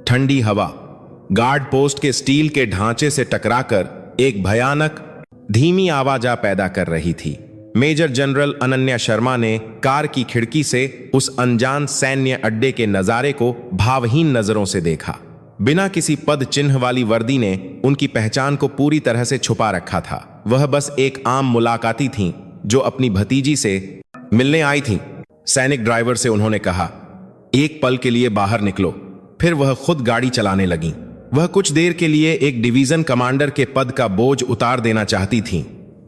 ठंडी हवा guard post के स्टील के ढांचे से टकराकर एक भयानक धीमी आवाज पैदा कर रही थी। मेजर जनरल अनन्या शर्मा ने कार की खिड़की से उस अनजान सैन्य अड्डे के नजारे को भावहीन नजरों से देखा। बिना किसी पद चिन्ह वाली वर्दी ने उनकी पहचान को पूरी तरह से छुपा रखा था। वह बस एक आम मुलाकाती थीं जो अपनी भतीजी से मिलने आई थीं। सैनिक ड्राइवर से उन्होंने कहा, एक पल के लिए बाहर निकलो। फिर वह खुद गाड़ी चलाने लगीं। वह कुछ देर के लिए एक डिवीजन कमांडर के पद का बोझ उतार देना चाहती थीं,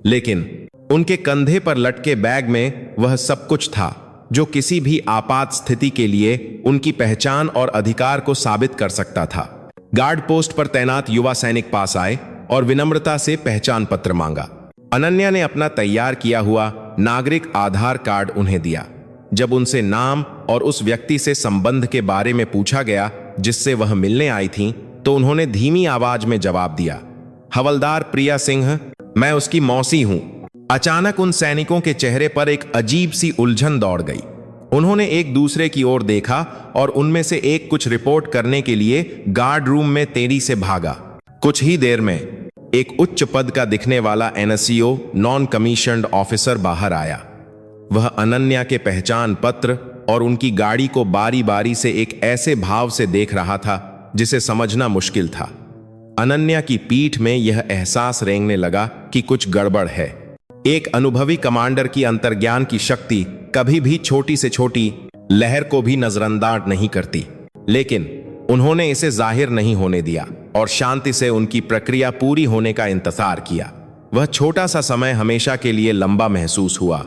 लेकिन उनके कंधे पर लटके बैग में वह सब कुछ था जो किसी भी आपात स्थिति के लिए उनकी पहचान और अधिकार को साबित कर सकता था। गार्ड पोस्ट पर तैनात युवा सैनिक पास आए और विनम्रता से पहचान पत्र मांगा। अनन्या ने अपना तैयार किया हुआ नागरिक आधार कार्ड उन्हें दिया। जब उनसे नाम और उस व्यक्ति से संबंध के बारे में पूछा गया जिससे वह मिलने आई थीं, तो उन्होंने धीमी आवाज में जवाब दिया, हवलदार प्रिया सिंह, मैं उसकी मौसी हूं। अचानक उन सैनिकों के चेहरे पर एक अजीब सी उलझन दौड़ गई। उन्होंने एक दूसरे की ओर देखा और उनमें से एक कुछ रिपोर्ट करने के लिए गार्ड रूम में तेजी से भागा। कुछ ही देर में एक उच्च पद का दिखने वाला NSCO नॉन कमीशन्ड ऑफिसर बाहर आया। वह अनन्या के पहचान पत्र और उनकी गाड़ी को बारी बारी से एक ऐसे भाव से देख रहा था जिसे समझना मुश्किल था। अनन्या की पीठ में यह एहसास रेंगने लगा कि कुछ गड़बड़ है। एक अनुभवी कमांडर की अंतर्ज्ञान की शक्ति कभी भी छोटी से छोटी लहर को भी नजरअंदाज नहीं करती, लेकिन उन्होंने इसे जाहिर नहीं होने दिया और शांति से उनकी प्रक्रिया पूरी होने का इंतजार किया। वह छोटा सा समय हमेशा के लिए लंबा महसूस हुआ,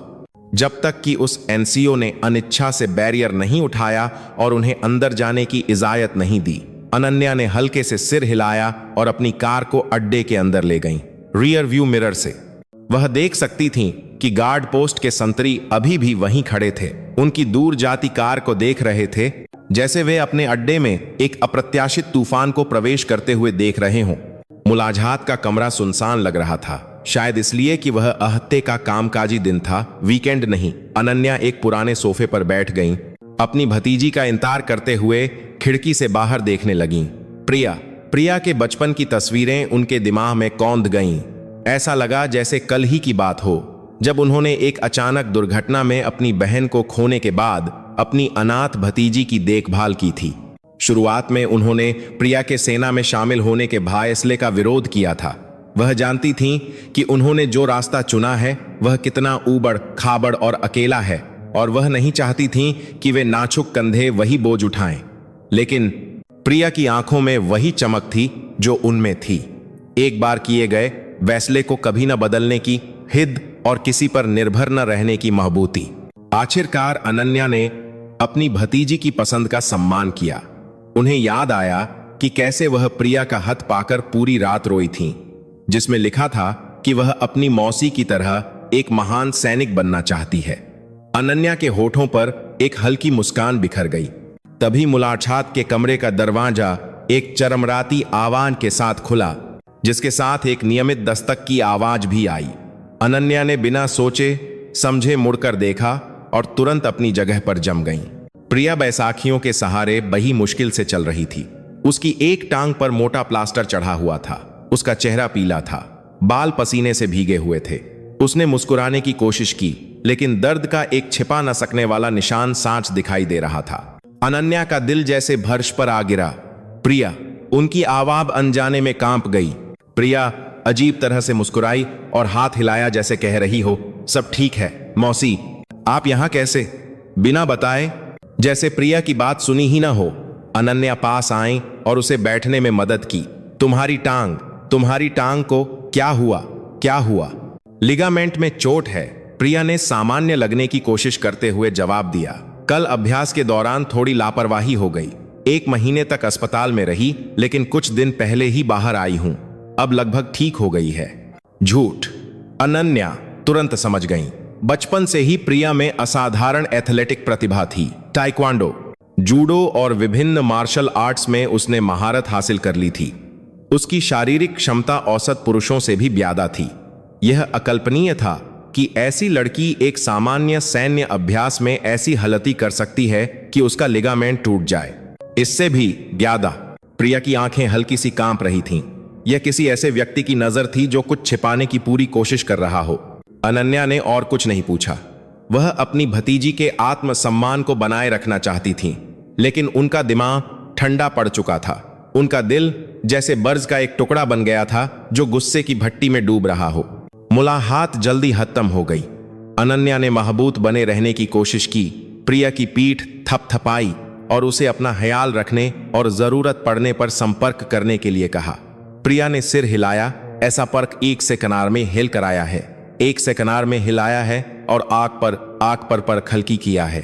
जब तक कि उस NCO ने अनिच्छा से बैरियर नहीं उठाया और उन्हें अंदर जाने की इजाजत नहीं दी। अनन्या ने हल्के से सिर हिलाया और अपनी कार को अड्डे के अंदर ले गईं। रियर व्यू मिरर से वह देख सकती थीं कि गार्ड पोस्ट के संतरी अभी भी वहीं खड़े थे, उनकी दूर जाती कार को देख रहे थे, जैसे वे अपने अड्डे में एक अप्रत्याशित तूफान को प्रवेश करते हुए देख रहे हों। मुलाजहात का कमरा सुनसान लग रहा था, शायद इसलिए कि वह हफ्ते का कामकाजी दिन था, वीकेंड नहीं। अनन्या एक पुराने सोफे पर बैठ गईं, अपनी भतीजी का इंतजार करते हुए खिड़की से बाहर देखने लगीं। प्रिया के बचपन की तस्वीरें उनके दिमाग में कौंध गईं। ऐसा लगा जैसे कल ही की बात हो, जब उन्होंने एक अचानक दुर्घटना में अपनी बहन को खोने के बाद अपनी अनाथ भतीजी की देखभाल की थी। शुरुआत में उन्होंने प्रिया के सेना में शामिल होने के फैसले का विरोध किया था। वह जानती थीं कि उन्होंने जो रास्ता चुना है वह कितना ऊबड़ खाबड़ और अकेला है, और वह नहीं चाहती थीं कि वे नाजुक कंधे वही बोझ उठाएं। लेकिन प्रिया की आंखों में वही चमक थी जो उनमें थी, एक बार किए गए फैसले को कभी न बदलने की हिद और किसी पर निर्भर न रहने की महबूती। आखिरकार अनन्या ने अपनी भतीजी की पसंद का सम्मान किया। उन्हें याद आया कि कैसे वह प्रिया का हथ पाकर पूरी रात रोई थीं, जिसमें लिखा था कि वह अपनी मौसी की तरह एक महान सैनिक बनना चाहती है। अनन्या के होठों पर एक हल्की मुस्कान बिखर गई। तभी मुलाकात के कमरे का दरवाजा एक चरमराती आवाज के साथ खुला, जिसके साथ एक नियमित दस्तक की आवाज भी आई। अनन्या ने बिना सोचे समझे मुड़कर देखा और तुरंत अपनी जगह पर जम गईं। प्रिया बैसाखियों के सहारे बड़ी मुश्किल से चल रही थी। उसकी एक टांग पर मोटा प्लास्टर चढ़ा हुआ था। उसका चेहरा पीला था, बाल पसीने से भीगे हुए थे। उसने मुस्कुराने की कोशिश की, लेकिन दर्द का एक छिपा न सकने वाला निशान सांच दिखाई दे रहा था। अनन्या का दिल जैसे फर्श पर आ गिरा। प्रिया, उनकी आवाज अनजाने में कांप गई। प्रिया अजीब तरह से मुस्कुराई और हाथ हिलाया जैसे कह रही हो, सब ठीक है मौसी, आप यहां कैसे? बिना बताए, जैसे प्रिया की बात सुनी ही ना हो, अनन्या पास आई और उसे बैठने में मदद की। तुम्हारी टांग को क्या हुआ? लिगामेंट में चोट है, प्रिया ने सामान्य लगने की कोशिश करते हुए जवाब दिया। कल अभ्यास के दौरान थोड़ी लापरवाही हो गई। 1 महीने तक अस्पताल में रही, लेकिन कुछ दिन पहले ही बाहर आई हूं। अब लगभग ठीक हो गई है। झूठ। अनन्या तुरंत समझ गई। बचपन से ही प्रिया में असाधारण एथलेटिक प्रतिभा थी। ताइक्वांडो, जूडो और विभिन्न मार्शल आर्ट्स में उसने महारत हासिल कर ली थी। उसकी शारीरिक क्षमता औसत पुरुषों से भी ज्यादा थी। यह अकल्पनीय था कि ऐसी लड़की एक सामान्य सैन्य अभ्यास में ऐसी हलती कर सकती है कि उसका लिगामेंट टूट जाए। इससे भी ज्यादा, प्रिया की आंखें हल्की सी कांप रही थीं। यह किसी ऐसे व्यक्ति की नजर थी जो कुछ छिपाने की पूरी कोशिश कर रहा हो। अनन्या ने और कुछ नहीं पूछा। वह अपनी भतीजी के आत्मसम्मान को बनाए रखना चाहती थी, लेकिन उनका दिमाग ठंडा पड़ चुका था। उनका दिल जैसे बर्ज का एक टुकड़ा बन गया था जो गुस्से की भट्टी में डूब रहा हो। मुलाकात जल्दी खत्म हो गई। अनन्या ने महबूत बने रहने की कोशिश की, प्रिया की पीठ थपथपाई और उसे अपना ख्याल रखने और जरूरत पड़ने पर संपर्क करने के लिए कहा। प्रिया ने सिर हिलाया। ऐसा पर्क एक से कनार में हिल कराया है, एक से कनार में हिलाया है और आग पर हल्की किया है,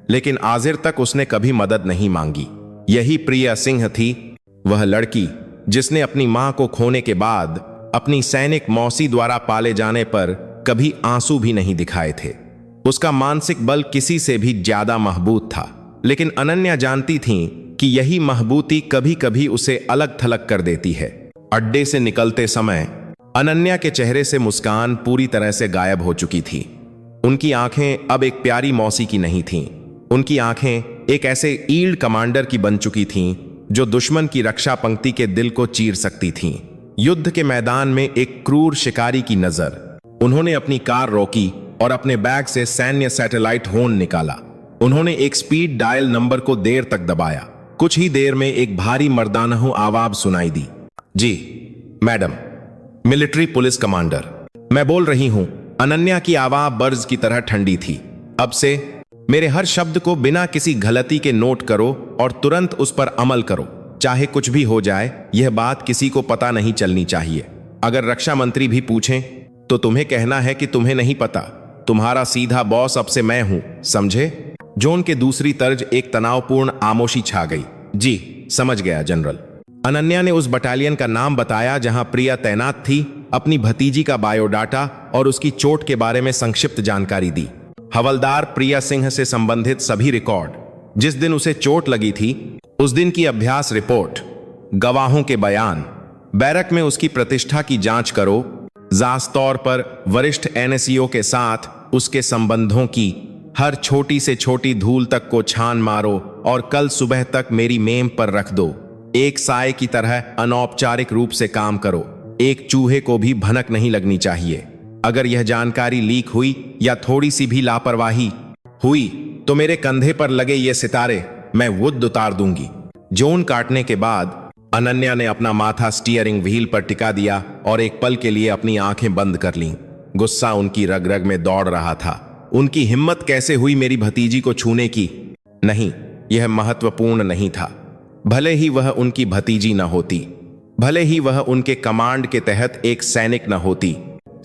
लेकिन आजिर तक उसने कभी मदद नहीं मांगी। यही प्रिया सिंह थी, वह लड़की जिसने अपनी मां को खोने के बाद अपनी सैनिक मौसी द्वारा पाले जाने पर कभी आंसू भी नहीं दिखाए थे। उसका मानसिक बल किसी से भी ज्यादा महबूत था, लेकिन अनन्या जानती थी कि यही महबूती कभी कभी उसे अलग थलग कर देती है। अड्डे से निकलते समय अनन्या के चेहरे से मुस्कान पूरी तरह से गायब हो चुकी थी। उनकी आंखें अब एक प्यारी मौसी की नहीं थीं। उनकी आंखें एक ऐसे ईल्ड कमांडर की बन चुकी थीं जो दुश्मन की रक्षा पंक्ति के दिल को चीर सकती थीं। युद्ध के मैदान में एक क्रूर शिकारी की नजर। उन्होंने अपनी कार रोकी और अपने बैग से सैन्य सैटेलाइट होर्न निकाला। उन्होंने एक स्पीड डायल नंबर को देर तक दबाया। कुछ ही देर में एक भारी मर्दानहू आवाज सुनाई दी। जी मैडम, मिलिट्री पुलिस कमांडर, मैं बोल रही हूं। अनन्या की आवाज बर्ज की तरह ठंडी थी। अब से मेरे हर शब्द को बिना किसी गलती के नोट करो और तुरंत उस पर अमल करो। चाहे कुछ भी हो जाए, यह बात किसी को पता नहीं चलनी चाहिए। अगर रक्षा मंत्री भी पूछें तो तुम्हें कहना है कि तुम्हें नहीं पता। तुम्हारा सीधा बॉस अब से मैं हूं, समझे? जोन के दूसरी तर्ज एक तनावपूर्ण आमोशी छा गई। जी समझ गया जनरल। अनन्या ने उस बटालियन का नाम बताया जहां प्रिया तैनात थी, अपनी भतीजी का बायोडाटा और उसकी चोट के बारे में संक्षिप्त जानकारी दी। हवलदार प्रिया सिंह से संबंधित सभी रिकॉर्ड, जिस दिन उसे चोट लगी थी उस दिन की अभ्यास रिपोर्ट, गवाहों के बयान, बैरक में उसकी प्रतिष्ठा की जांच करो। खास तौर पर वरिष्ठ एनएसईओ के साथ उसके संबंधों की हर छोटी से छोटी धूल तक को छान मारो और कल सुबह तक मेरी मेम पर रख दो। एक साए की तरह अनौपचारिक रूप से काम करो। एक चूहे को भी भनक नहीं लगनी चाहिए। अगर यह जानकारी लीक हुई या थोड़ी सी भी लापरवाही हुई तो मेरे कंधे पर लगे ये सितारे मैं वुड उतार दूंगी। जोन काटने के बाद अनन्या ने अपना माथा स्टीयरिंग व्हील पर टिका दिया और एक पल के लिए अपनी आंखें बंद कर लीं। गुस्सा उनकी रग रग में दौड़ रहा था। उनकी हिम्मत कैसे हुई मेरी भतीजी को छूने की? नहीं, यह महत्वपूर्ण नहीं था। भले ही वह उनकी भतीजी न होती, भले ही वह उनके कमांड के तहत एक सैनिक न होती,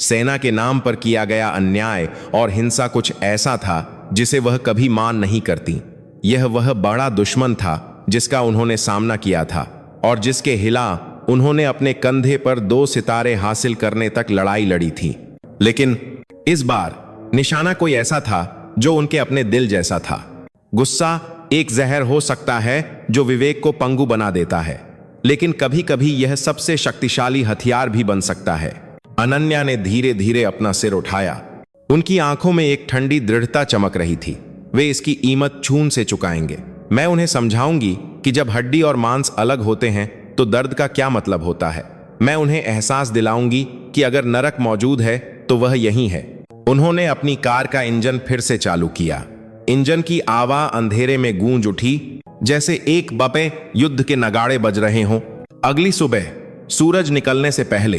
सेना के नाम पर किया गया अन्याय और हिंसा कुछ ऐसा था जिसे वह कभी मान नहीं करती। यह वह बड़ा दुश्मन था जिसका उन्होंने सामना किया था और जिसके खिलाफ उन्होंने अपने कंधे पर 2 सितारे हासिल करने तक लड़ाई लड़ी थी। लेकिन इस बार निशाना कोई ऐसा था जो उनके अपने दिल जैसा था। गुस्सा एक जहर हो सकता है जो विवेक को पंगु बना देता है, लेकिन कभी कभी यह सबसे शक्तिशाली हथियार भी बन सकता है। अनन्या ने धीरे धीरे अपना सिर उठाया। उनकी आंखों में एक ठंडी दृढ़ता चमक रही थी। वे इसकी कीमत छून से चुकाएंगे। मैं उन्हें समझाऊंगी कि जब हड्डी और मांस अलग होते हैं तो दर्द का क्या मतलब होता है। मैं उन्हें एहसास दिलाऊंगी कि अगर नरक मौजूद है तो वह यहीं है। उन्होंने अपनी कार का इंजन फिर से चालू किया। इंजन की आवाज अंधेरे में गूंज उठी, जैसे एक बपे युद्ध के नगाड़े बज रहे हों। अगली सुबह सूरज निकलने से पहले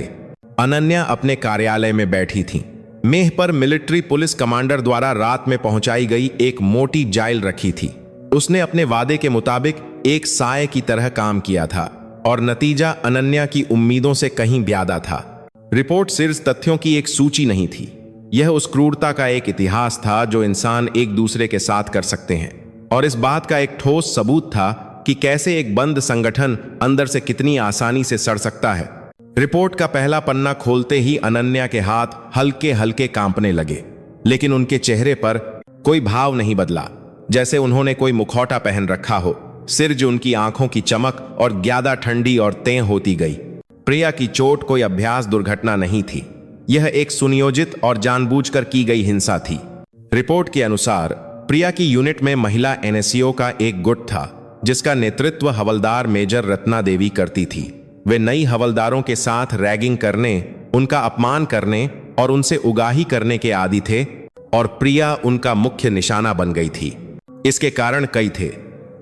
अनन्या अपने कार्यालय में बैठी थी। मेह पर मिलिट्री पुलिस कमांडर द्वारा रात में पहुंचाई गई एक मोटी जाइल रखी थी। उसने अपने वादे के मुताबिक एक साए की तरह काम किया था और नतीजा अनन्या की उम्मीदों से कहीं ज्यादा था। रिपोर्ट सिर्फ तथ्यों की एक सूची नहीं थी, यह उस क्रूरता का एक इतिहास था जो इंसान एक दूसरे के साथ कर सकते हैं, और इस बात का एक ठोस सबूत था कि कैसे एक बंद संगठन अंदर से कितनी आसानी से सड़ सकता है। रिपोर्ट का पहला पन्ना खोलते ही अनन्या के हाथ हल्के हल्के कांपने लगे, लेकिन उनके चेहरे पर कोई भाव नहीं बदला, जैसे उन्होंने कोई मुखौटा पहन रखा हो। सिर्फ उनकी आंखों की चमक और ज्यादा ठंडी और तें होती गई। प्रिया की चोट कोई अभ्यास दुर्घटना नहीं थी, यह एक सुनियोजित और जानबूझकर की गई हिंसा थी। रिपोर्ट के अनुसार प्रिया की यूनिट में महिला एनएसईओ का एक गुट था जिसका नेतृत्व हवलदार मेजर रत्ना देवी करती थी। वे नई हवलदारों के साथ रैगिंग करने, उनका अपमान करने और उनसे उगाही करने के आदी थे और प्रिया उनका मुख्य निशाना बन गई थी। इसके कारण कई थे।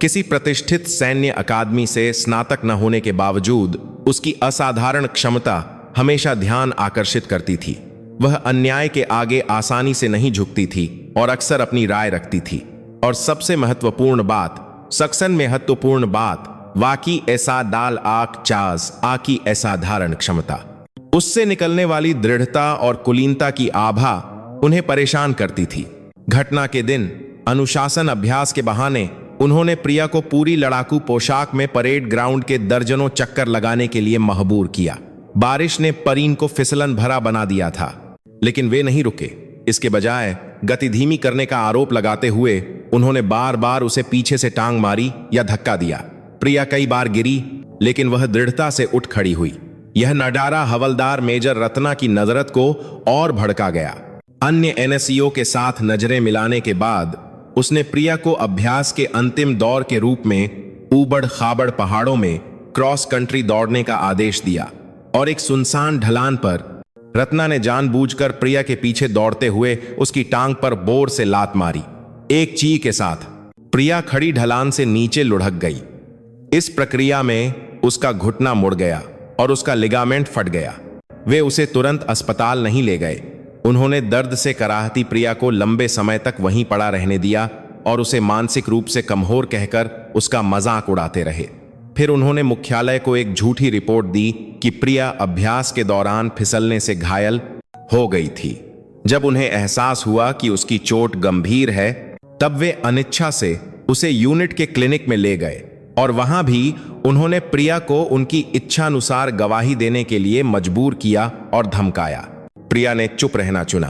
किसी प्रतिष्ठित सैन्य अकादमी से स्नातक न होने के बावजूद उसकी असाधारण क्षमता हमेशा ध्यान आकर्षित करती थी। वह अन्याय के आगे आसानी से नहीं झुकती थी और अक्सर अपनी राय रखती थी। और सबसे महत्वपूर्ण बात, सक्सन महत्वपूर्ण बात, वाकी ऐसा डाल आक चाज आकी असाधारण क्षमता। उससे निकलने वाली दृढ़ता और कुलीनता की आभा उन्हें परेशान करती थी। घटना के दिन अनुशासन अभ्यास के बहाने उन्होंने प्रिया को पूरी लड़ाकू पोशाक में परेड ग्राउंड के दर्जनों चक्कर लगाने के लिए मजबूर किया। बारिश ने परीन को फिसलन भरा बना दिया था, लेकिन वे नहीं रुके। इसके बजाय गति धीमी करने का आरोप लगाते हुए उन्होंने बार बार उसे पीछे से टांग मारी या धक्का दिया। प्रिया कई बार गिरी, लेकिन वह दृढ़ता से उठ खड़ी हुई। यह नडारा हवलदार मेजर रत्ना की नजरत को और भड़का गया। अन्य एनएसईओ के साथ नजरें मिलाने के बाद उसने प्रिया को अभ्यास के अंतिम दौर के रूप में ऊबड़ खाबड़ पहाड़ों में क्रॉस कंट्री दौड़ने का आदेश दिया। और एक सुनसान ढलान पर रत्ना ने जानबूझकर प्रिया के पीछे दौड़ते हुए उसकी टांग पर बोर से लात मारी। एक ची के साथ प्रिया खड़ी ढलान से नीचे लुढ़क गई। इस प्रक्रिया में उसका घुटना मुड़ गया और उसका लिगामेंट फट गया। वे उसे तुरंत अस्पताल नहीं ले गए। उन्होंने दर्द से कराहती प्रिया को लंबे समय तक वहीं पड़ा रहने दिया और उसे मानसिक रूप से कमजोर कहकर उसका मजाक उड़ाते रहे। फिर उन्होंने मुख्यालय को एक झूठी रिपोर्ट दी कि प्रिया अभ्यास के दौरान फिसलने से घायल हो गई थी। जब उन्हें एहसास हुआ कि उसकी चोट गंभीर है, तब वे अनिच्छा से उसे यूनिट के क्लिनिक में ले गए और वहां भी उन्होंने प्रिया को उनकी इच्छानुसार गवाही देने के लिए मजबूर किया और धमकाया। प्रिया ने चुप रहना चुना।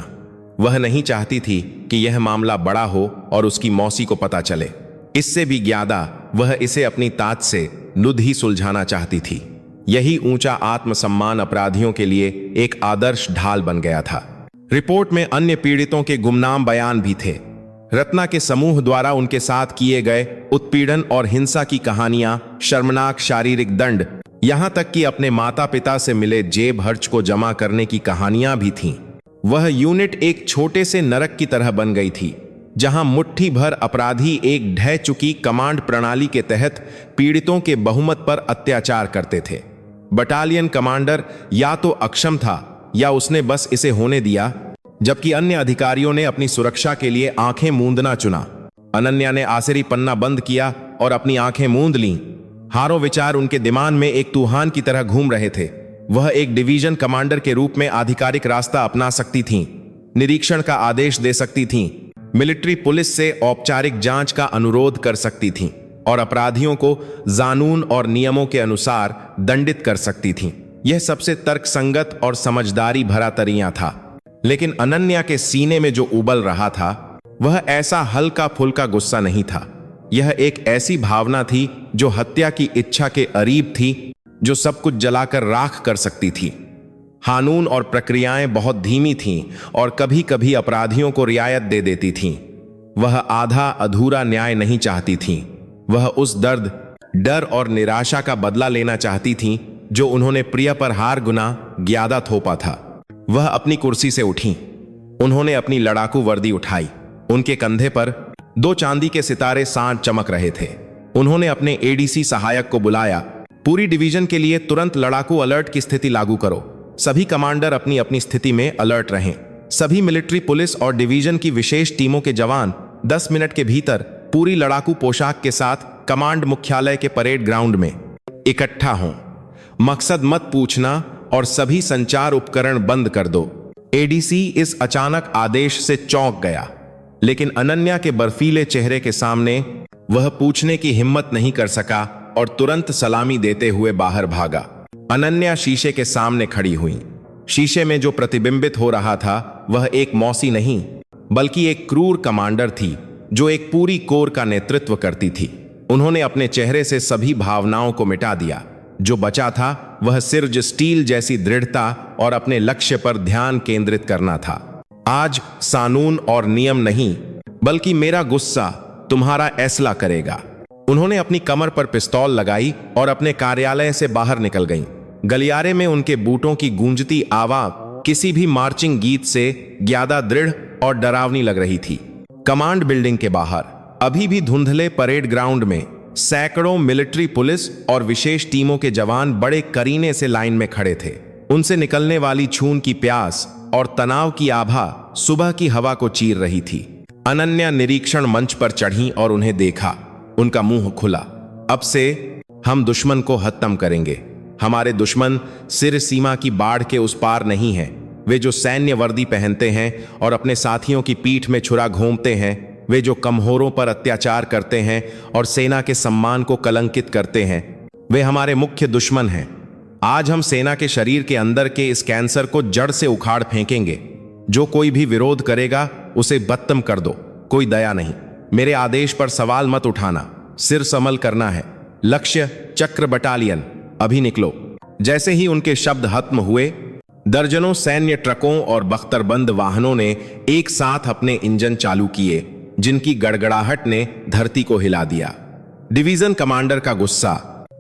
वह नहीं चाहती थी कि यह मामला बड़ा हो और उसकी मौसी को पता चले। इससे भी ज्यादा वह इसे अपनी तात से नुद ही सुलझाना चाहती थी। यही ऊंचा आत्मसम्मान अपराधियों के लिए एक आदर्श ढाल बन गया था। रिपोर्ट में अन्य पीड़ितों के गुमनाम बयान भी थे। रत्ना के समूह द्वारा उनके साथ किए गए उत्पीड़न और हिंसा की कहानियां, शर्मनाक शारीरिक दंड, यहां तक कि अपने माता पिता से मिले जेब खर्च को जमा करने की कहानियां भी थीं। वह यूनिट एक छोटे से नरक की तरह बन गई थी, जहां मुट्ठी भर अपराधी एक ढह चुकी कमांड प्रणाली के तहत पीड़ितों के बहुमत पर अत्याचार करते थे। बटालियन कमांडर या तो अक्षम था या उसने बस इसे होने दिया, जबकि अन्य अधिकारियों ने अपनी सुरक्षा के लिए आंखें मूंदना चुना। अनन्या ने आसरी पन्ना बंद किया और अपनी आंखें मूंद लीं। हारों विचार उनके दिमाग में एक तूफान की तरह घूम रहे थे। वह एक डिवीजन कमांडर के रूप में आधिकारिक रास्ता अपना सकती थीं, निरीक्षण का आदेश दे सकती थीं, मिलिट्री पुलिस से औपचारिक जांच का अनुरोध कर सकती थीं और अपराधियों को कानून और नियमों के अनुसार दंडित कर सकती थीं। यह सबसे तर्कसंगत और समझदारी भरा तरीका था। लेकिन अनन्या के सीने में जो उबल रहा था, वह ऐसा हल्का फुल्का गुस्सा नहीं था। यह एक ऐसी भावना थी जो हत्या की इच्छा के करीब थी, जो सब कुछ जलाकर राख कर सकती थी। कानून और प्रक्रियाएं बहुत धीमी थीं और कभी कभी अपराधियों को रियायत दे देती थीं। वह आधा अधूरा न्याय नहीं चाहती थीं। वह उस दर्द, डर और निराशा का बदला लेना चाहती थीं जो उन्होंने प्रिया पर हार गुना ज्यादा थोपा था। वह अपनी कुर्सी से उठी। उन्होंने अपनी लड़ाकू वर्दी उठाई। उनके कंधे पर 2 चांदी के सितारे सांझ चमक रहे थे। उन्होंने अपने एडीसी सहायक को बुलाया। पूरी डिवीजन के लिए तुरंत लड़ाकू अलर्ट की स्थिति लागू करो। सभी कमांडर अपनी अपनी स्थिति में अलर्ट रहें। सभी मिलिट्री पुलिस और डिवीजन की विशेष टीमों के जवान 10 मिनट के भीतर पूरी लड़ाकू पोशाक के साथ कमांड मुख्यालय के परेड ग्राउंड में इकट्ठा हों। मकसद मत पूछना और सभी संचार उपकरण बंद कर दो। एडीसी इस अचानक आदेश से चौंक गया, लेकिन अनन्या के बर्फीले चेहरे के सामने वह पूछने की हिम्मत नहीं कर सका और तुरंत सलामी देते हुए बाहर भागा। अनन्या शीशे के सामने खड़ी हुई। शीशे में जो प्रतिबिंबित हो रहा था वह एक मौसी नहीं, बल्कि एक क्रूर कमांडर थी जो एक पूरी कोर का नेतृत्व करती थी। उन्होंने अपने चेहरे से सभी भावनाओं को मिटा दिया। जो बचा था वह सिर्फ स्टील जैसी दृढ़ता और अपने लक्ष्य पर ध्यान केंद्रित करना था। आज कानून और नियम नहीं, बल्कि मेरा गुस्सा तुम्हारा फैसला करेगा। उन्होंने अपनी कमर पर पिस्तौल लगाई और अपने कार्यालय से बाहर निकल गईं। गलियारे में उनके बूटों की गूंजती आवाज किसी भी मार्चिंग गीत से ज्यादा दृढ़ और डरावनी लग रही थी। कमांड बिल्डिंग के बाहर अभी भी धुंधले परेड ग्राउंड में सैकड़ों मिलिट्री पुलिस और विशेष टीमों के जवान बड़े करीने से लाइन में खड़े थे। उनसे निकलने वाली खून की प्यास और तनाव की आभा सुबह की हवा को चीर रही थी। अनन्या निरीक्षण मंच पर चढ़ी और उन्हें देखा। उनका मुंह खुला। अब से हम दुश्मन को खत्म करेंगे। हमारे दुश्मन सिर सीमा की बाढ़ के उस पार नहीं है। वे जो सैन्य वर्दी पहनते हैं और अपने साथियों की पीठ में छुरा घोंपते हैं, वे जो कमजोरों पर अत्याचार करते हैं और सेना के सम्मान को कलंकित करते हैं, वे हमारे मुख्य दुश्मन हैं। आज हम सेना के शरीर के अंदर के इस कैंसर को जड़ से उखाड़ फेंकेंगे। जो कोई भी विरोध करेगा उसे बत्तम कर दो, कोई दया नहीं। मेरे आदेश पर सवाल मत उठाना, सिर समल करना है। लक्ष्य चक्र बटालियन, अभी निकलो। जैसे ही उनके शब्द खत्म हुए, दर्जनों सैन्य ट्रकों और बख्तरबंद वाहनों ने एक साथ अपने इंजन चालू किए, जिनकी गड़गड़ाहट ने धरती को हिला दिया। डिवीजन कमांडर का गुस्सा।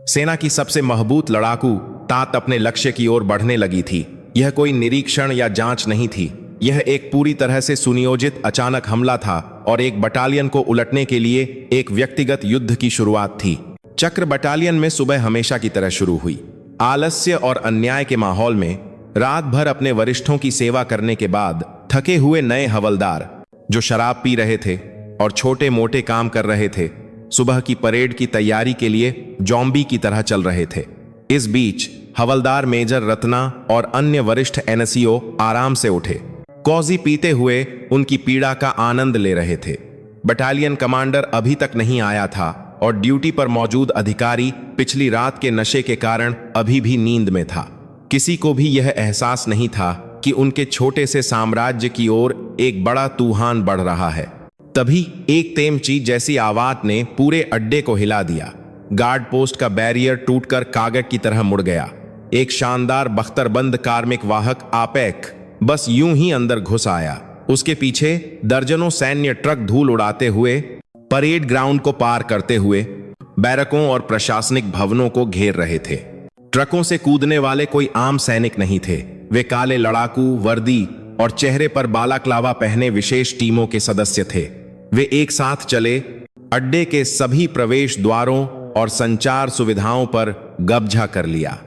सेना की सबसे महबूत लड़ाकू तात अपने लक्ष्य की ओर बढ़ने लगी थी। यह कोई निरीक्षण या जांच नहीं थी। यह एक पूरी तरह से सुनियोजित अचानक हमला था और एक बटालियन को उलटने के लिए एक व्यक्तिगत युद्ध की शुरुआत थी। चक्र बटालियन में सुबह हमेशा की तरह शुरू हुई। आलस्य और अन्याय के माहौल में रात भर अपने वरिष्ठों की सेवा करने के बाद थके हुए नए हवलदार जो शराब पी रहे थे और छोटे मोटे काम कर रहे थे, सुबह की परेड की तैयारी के लिए जॉम्बी की तरह चल रहे थे। इस बीच हवलदार मेजर रत्ना और अन्य वरिष्ठ एनएसईओ आराम से उठे, कॉजी पीते हुए उनकी पीड़ा का आनंद ले रहे थे। बटालियन कमांडर अभी तक नहीं आया था और ड्यूटी पर मौजूद अधिकारी पिछली रात के नशे के कारण अभी भी नींद में था। किसी को भी यह एहसास नहीं था कि उनके छोटे से साम्राज्य की ओर एक बड़ा तूफान बढ़ रहा है। तभी एक तेमची जैसी आवाज ने पूरे अड्डे को हिला दिया। गार्ड पोस्ट का बैरियर टूटकर कागज की तरह मुड़ गया। एक शानदार बख्तरबंद कार्मिक वाहक आपेक बस यूं ही अंदर घुस आया। उसके पीछे दर्जनों सैन्य ट्रक धूल उड़ाते हुए परेड ग्राउंड को पार करते हुए बैरकों और प्रशासनिक भवनों को घेर रहे थे। ट्रकों से कूदने वाले कोई आम सैनिक नहीं थे। वे काले लड़ाकू वर्दी और चेहरे पर बालाक्लावा पहने विशेष टीमों के सदस्य थे। वे एक साथ चले, अड्डे के सभी प्रवेश द्वारों और संचार सुविधाओं पर कब्जा कर लिया।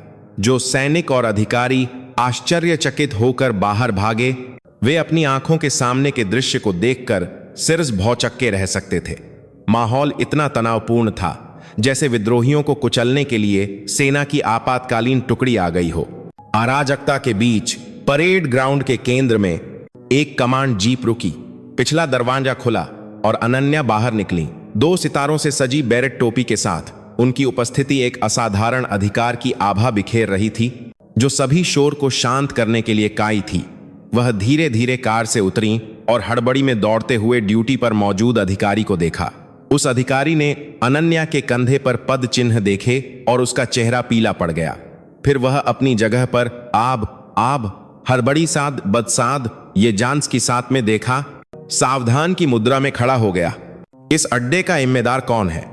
जो सैनिक और अधिकारी आश्चर्यचकित होकर बाहर भागे, वे अपनी आंखों के सामने के दृश्य को देखकर सिर्फ भौचक्के रह सकते थे। माहौल इतना तनावपूर्ण था जैसे विद्रोहियों को कुचलने के लिए सेना की आपातकालीन टुकड़ी आ गई हो। अराजकता के बीच परेड ग्राउंड के केंद्र में एक कमांड जीप रुकी। पिछला दरवाजा खुला और अनन्या बाहर निकली, 2 सितारों से सजी बेरेट टोपी के साथ। उनकी उपस्थिति एक असाधारण अधिकार की आभा बिखेर रही थी, जो सभी शोर को शांत करने के लिए काई थी। वह धीरे धीरे कार से उतरी और हड़बड़ी में दौड़ते हुए ड्यूटी पर मौजूद अधिकारी को देखा। उस अधिकारी ने अनन्या के कंधे पर पद चिन्ह देखे और उसका चेहरा पीला पड़ गया। फिर वह अपनी जगह पर आब हड़बड़ी साध बदसाध ये जांच की साथ में देखा, सावधान की मुद्रा में खड़ा हो गया। इस अड्डे का जिम्मेदार कौन है?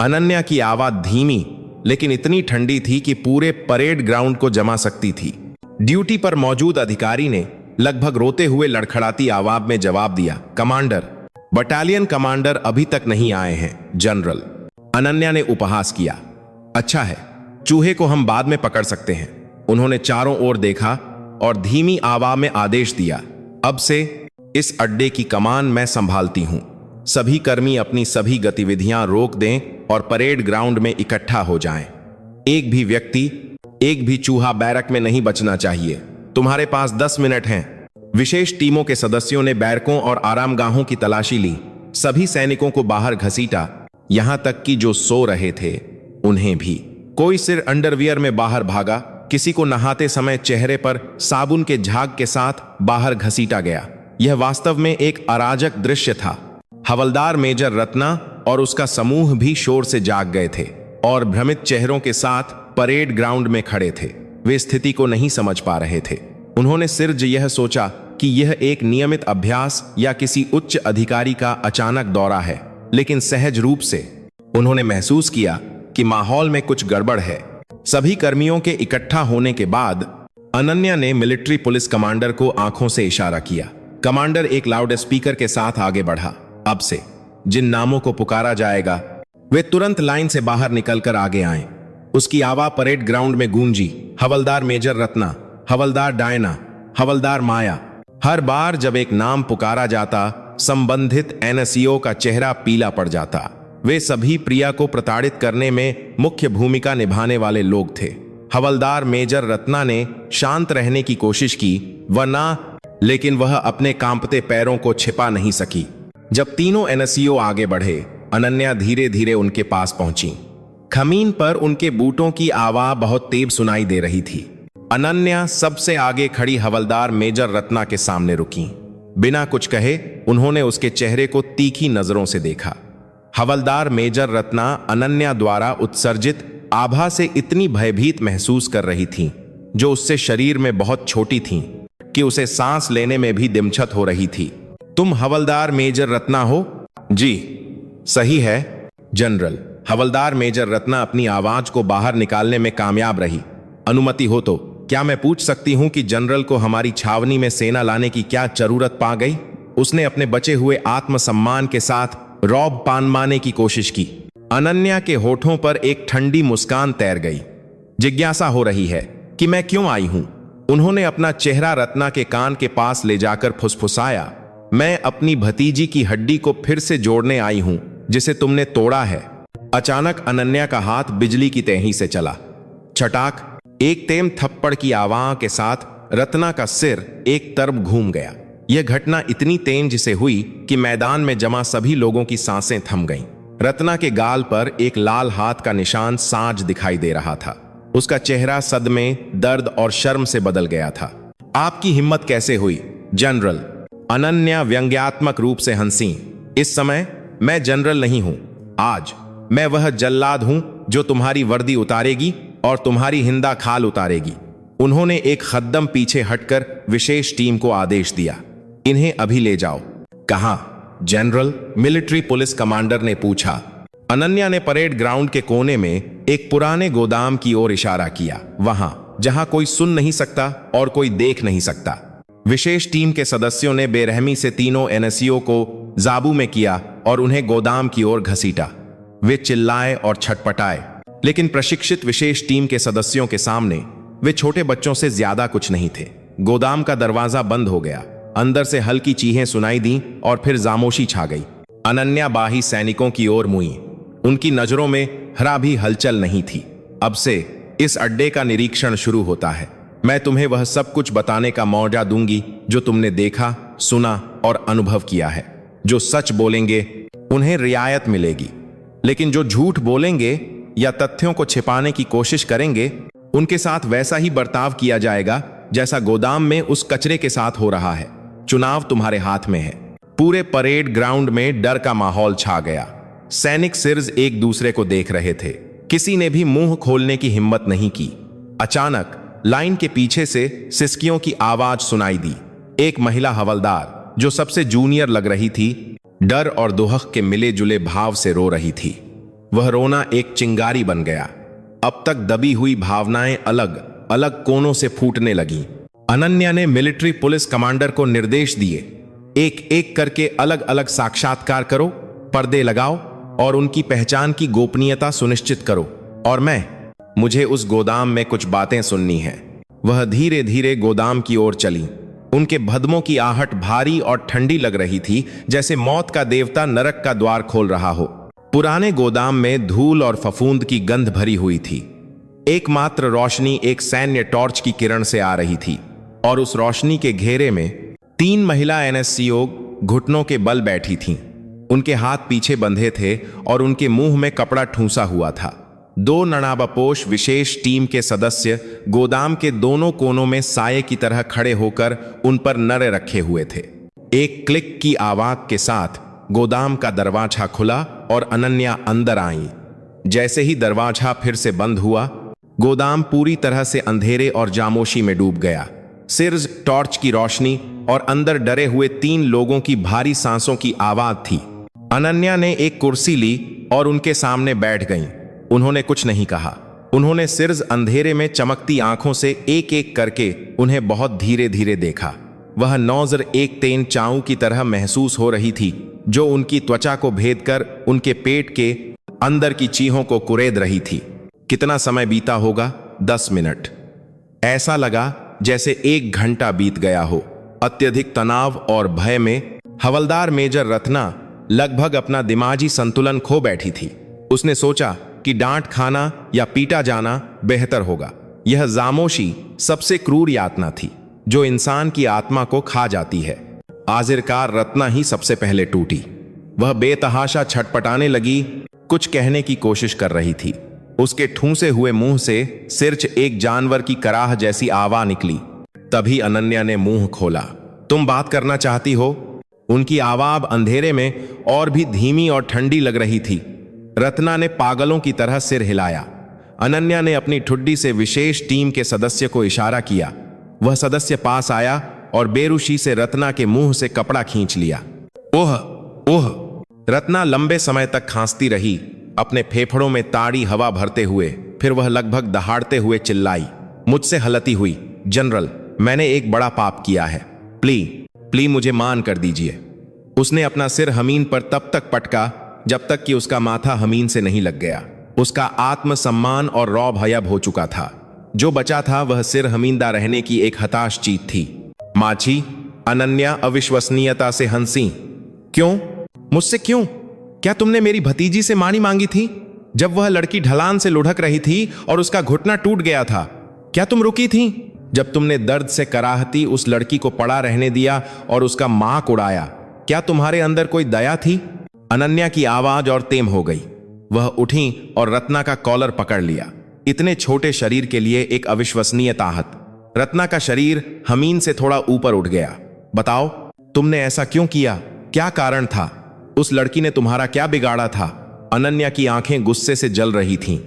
अनन्या की आवाज धीमी लेकिन इतनी ठंडी थी कि पूरे परेड ग्राउंड को जमा सकती थी। ड्यूटी पर मौजूद अधिकारी ने लगभग रोते हुए लड़खड़ाती आवाज में जवाब दिया, कमांडर। बटालियन कमांडर अभी तक नहीं आए हैं, जनरल। अनन्या ने उपहास किया। अच्छा है, चूहे को हम बाद में पकड़ सकते हैं। उन्होंने चारों ओर देखा और धीमी आवाज में आदेश दिया, अब से इस अड्डे की कमान मैं संभालती हूं। सभी कर्मी अपनी सभी गतिविधियां रोक दें और परेड ग्राउंड में इकट्ठा हो जाएं। एक भी व्यक्ति, एक भी चूहा बैरक में नहीं बचना चाहिए। तुम्हारे पास 10 मिनट हैं। विशेष टीमों के सदस्यों ने बैरकों और आरामगाहों की तलाशी ली। सभी सैनिकों को बाहर घसीटा, यहां तक कि जो सो रहे थे उन्हें भी। कोई सिर अंडरवियर में बाहर भागा, किसी को नहाते समय चेहरे पर साबुन के झाग के साथ बाहर घसीटा गया। यह वास्तव में एक अराजक दृश्य था। हवलदार मेजर रत्ना और उसका समूह भी शोर से जाग गए थे और भ्रमित चेहरों के साथ परेड ग्राउंड में खड़े थे। वे स्थिति को नहीं समझ पा रहे थे। उन्होंने सिर्फ यह सोचा कि यह एक नियमित अभ्यास या किसी उच्च अधिकारी का अचानक दौरा है, लेकिन सहज रूप से उन्होंने महसूस किया कि माहौल में कुछ गड़बड़ है। सभी कर्मियों के इकट्ठा होने के बाद अनन्या ने मिलिट्री पुलिस कमांडर को आंखों से इशारा किया। कमांडर एक लाउड स्पीकर के साथ आगे बढ़ा। अब से जिन नामों को पुकारा जाएगा वे तुरंत लाइन से बाहर निकलकर आगे आएं। उसकी आवाज परेड ग्राउंड में गूंजी। हवलदार मेजर रत्ना, हवलदार डायना, हवलदार माया। हर बार जब एक नाम पुकारा जाता संबंधित एनएसईओ का चेहरा पीला पड़ जाता। वे सभी प्रिया को प्रताड़ित करने में मुख्य भूमिका निभाने वाले लोग थे। हवलदार मेजर रत्ना ने शांत रहने की कोशिश की लेकिन वह अपने कांपते पैरों को छिपा नहीं सकी। जब तीनों एनएसईओ आगे बढ़े, अनन्या धीरे धीरे उनके पास पहुंची। खमीन पर उनके बूटों की आवाज बहुत तेज सुनाई दे रही थी। अनन्या सबसे आगे खड़ी हवलदार मेजर रत्ना के सामने रुकी। बिना कुछ कहे उन्होंने उसके चेहरे को तीखी नजरों से देखा। हवलदार मेजर रत्ना अनन्या द्वारा उत्सर्जित आभा से इतनी भयभीत महसूस कर रही थीं, जो उससे शरीर में बहुत छोटी थीं कि उसे सांस लेने में भी दिमछत हो रही थी। तुम हवलदार मेजर रत्ना हो? जी, सही है जनरल। हवलदार मेजर रत्ना अपनी आवाज को बाहर निकालने में कामयाब रही। अनुमति हो तो क्या मैं पूछ सकती हूं कि जनरल को हमारी छावनी में सेना लाने की क्या जरूरत पा गई? उसने अपने बचे हुए आत्मसम्मान के साथ रौब पानमाने की कोशिश की। अनन्या के होठों पर एक ठंडी मुस्कान तैर गई। जिज्ञासा हो रही है कि मैं क्यों आई हूं। उन्होंने अपना चेहरा रत्ना के कान के पास ले जाकर फुसफुसाया, मैं अपनी भतीजी की हड्डी को फिर से जोड़ने आई हूं जिसे तुमने तोड़ा है। अचानक अनन्या का हाथ बिजली की तेजी से चला। छटाक, एक तेज थप्पड़ की आवाज के साथ रत्ना का सिर एक तरफ घूम गया। यह घटना इतनी तेज से हुई कि मैदान में जमा सभी लोगों की सांसें थम गईं। रत्ना के गाल पर एक लाल हाथ का निशान साज दिखाई दे रहा था। उसका चेहरा सदमे, दर्द और शर्म से बदल गया था। आपकी हिम्मत कैसे हुई जनरल? अनन्या व्यंग्यात्मक रूप से हंसी। इस समय मैं जनरल नहीं हूं। आज मैं वह जल्लाद हूं जो तुम्हारी वर्दी उतारेगी और तुम्हारी हिंदा खाल उतारेगी। उन्होंने एक कदम पीछे हटकर विशेष टीम को आदेश दिया, इन्हें अभी ले जाओ। कहां जनरल? मिलिट्री पुलिस कमांडर ने पूछा। अनन्या ने परेड ग्राउंड के कोने में एक पुराने गोदाम की ओर इशारा किया, वहां जहां कोई सुन नहीं सकता और कोई देख नहीं सकता। विशेष टीम के सदस्यों ने बेरहमी से तीनों एनएसईओ को काबू में किया और उन्हें गोदाम की ओर घसीटा। वे चिल्लाए और छटपटाए, लेकिन प्रशिक्षित विशेष टीम के सदस्यों के सामने वे छोटे बच्चों से ज्यादा कुछ नहीं थे। गोदाम का दरवाजा बंद हो गया। अंदर से हल्की चीखें सुनाई दी और फिर खामोशी छा गई। अनन्या बाही सैनिकों की ओर मुई। उनकी नजरों में हरा भी हलचल नहीं थी। अब से इस अड्डे का निरीक्षण शुरू होता है। मैं तुम्हें वह सब कुछ बताने का मौका दूंगी जो तुमने देखा, सुना और अनुभव किया है। जो सच बोलेंगे उन्हें रियायत मिलेगी, लेकिन जो झूठ बोलेंगे या तथ्यों को छिपाने की कोशिश करेंगे उनके साथ वैसा ही बर्ताव किया जाएगा जैसा गोदाम में उस कचरे के साथ हो रहा है। चुनाव तुम्हारे हाथ में है। पूरे परेड ग्राउंड में डर का माहौल छा गया। सैनिक सिर्फ एक दूसरे को देख रहे थे। किसी ने भी मुंह खोलने की हिम्मत नहीं की। अचानक लाइन के पीछे से सिसकियों की आवाज सुनाई दी। एक महिला हवलदार जो सबसे जूनियर लग रही थी, डर और दुहक के मिले जुले भाव से रो रही थी। वह रोना एक चिंगारी बन गया। अब तक दबी हुई भावनाएं अलग अलग कोनों से फूटने लगीं। अनन्या ने मिलिट्री पुलिस कमांडर को निर्देश दिए, एक एक करके अलग अलग साक्षात्कार करो, पर्दे लगाओ और उनकी पहचान की गोपनीयता सुनिश्चित करो। और मुझे उस गोदाम में कुछ बातें सुननी है। वह धीरे धीरे गोदाम की ओर चली। उनके भदमों की आहट भारी और ठंडी लग रही थी, जैसे मौत का देवता नरक का द्वार खोल रहा हो। पुराने गोदाम में धूल और फफूंद की गंध भरी हुई थी। एकमात्र रोशनी एक सैन्य टॉर्च की किरण से आ रही थी और उस रोशनी के घेरे में 3 महिला एनएससीओ घुटनों के बल बैठी थीं। उनके हाथ पीछे बंधे थे और उनके मुंह में कपड़ा ठूंसा हुआ था। 2 नणाबपोश विशेष टीम के सदस्य गोदाम के दोनों कोनों में साये की तरह खड़े होकर उन पर नरे रखे हुए थे। एक क्लिक की आवाज के साथ गोदाम का दरवाजा खुला और अनन्या अंदर आई। जैसे ही दरवाजा फिर से बंद हुआ, गोदाम पूरी तरह से अंधेरे और खामोशी में डूब गया। सिर्फ टॉर्च की रोशनी और अंदर डरे हुए 3 लोगों की भारी सांसों की आवाज थी। अनन्या ने एक कुर्सी ली और उनके सामने बैठ गईं। उन्होंने कुछ नहीं कहा। उन्होंने सिर्फ अंधेरे में चमकती आंखों से एक एक करके उन्हें बहुत धीरे धीरे देखा। वह नौजर एक तेन चाऊ की तरह महसूस हो रही थी, जो उनकी त्वचा को भेद कर उनके पेट के अंदर की चीहों को कुरेद रही थी। कितना समय बीता होगा? 10 मिनट। ऐसा लगा जैसे 1 घंटा बीत गया हो। अत्यधिक तनाव और भय में हवलदार मेजर रत्ना लगभग अपना दिमागी संतुलन खो बैठी थी। उसने सोचा कि डांट खाना या पीटा जाना बेहतर होगा। यह खामोशी सबसे क्रूर यातना थी, जो इंसान की आत्मा को खा जाती है। आखिरकार रत्ना ही सबसे पहले टूटी। वह बेतहाशा छटपटाने लगी, कुछ कहने की कोशिश कर रही थी। उसके ठूंसे हुए मुंह से सिर्फ एक जानवर की कराह जैसी आवाज निकली। तभी अनन्या ने मुंह खोला। तुम बात करना चाहती हो? उनकी आवाज अंधेरे में और भी धीमी और ठंडी लग रही थी। रत्ना ने पागलों की तरह सिर हिलाया। अनन्या ने अपनी ठुड्डी से विशेष टीम के सदस्य को इशारा किया। वह सदस्य पास आया और बेरुशी से रत्ना के मुंह से कपड़ा खींच लिया। ओह ओह! रत्ना लंबे समय तक खांसती रही, अपने फेफड़ों में ताड़ी हवा भरते हुए। फिर वह लगभग दहाड़ते हुए चिल्लाई, मुझसे गलती हुई जनरल, मैंने एक बड़ा पाप किया है। प्लीज मुझे मान कर दीजिए। उसने अपना सिर हमीन पर तब तक पटका जब तक कि उसका माथा हमीन से नहीं लग गया। उसका आत्मसम्मान और रौब हयब हो चुका था। जो बचा था वह सिर हमीनदा रहने की एक हताश चीज थी। माची, अनन्या अविश्वसनीयता से हंसी। क्यों? मुझसे क्यों? क्या तुमने मेरी भतीजी से मानी मांगी थी जब वह लड़की ढलान से लुढ़क रही थी और उसका घुटना टूट गया था? क्या तुम रुकी थी जब तुमने दर्द से कराहती उस लड़की को पड़ा रहने दिया और उसका माक उड़ाया? क्या तुम्हारे अंदर कोई दया थी? अनन्या की आवाज और तेम हो गई। वह उठी और रत्ना का कॉलर पकड़ लिया। इतने छोटे शरीर के लिए एक अविश्वसनीय ताकत। रत्ना का शरीर हमीन से थोड़ा ऊपर उठ गया। बताओ, तुमने ऐसा क्यों किया? क्या कारण था? उस लड़की ने तुम्हारा क्या बिगाड़ा था? अनन्या की आंखें गुस्से से जल रही थीं।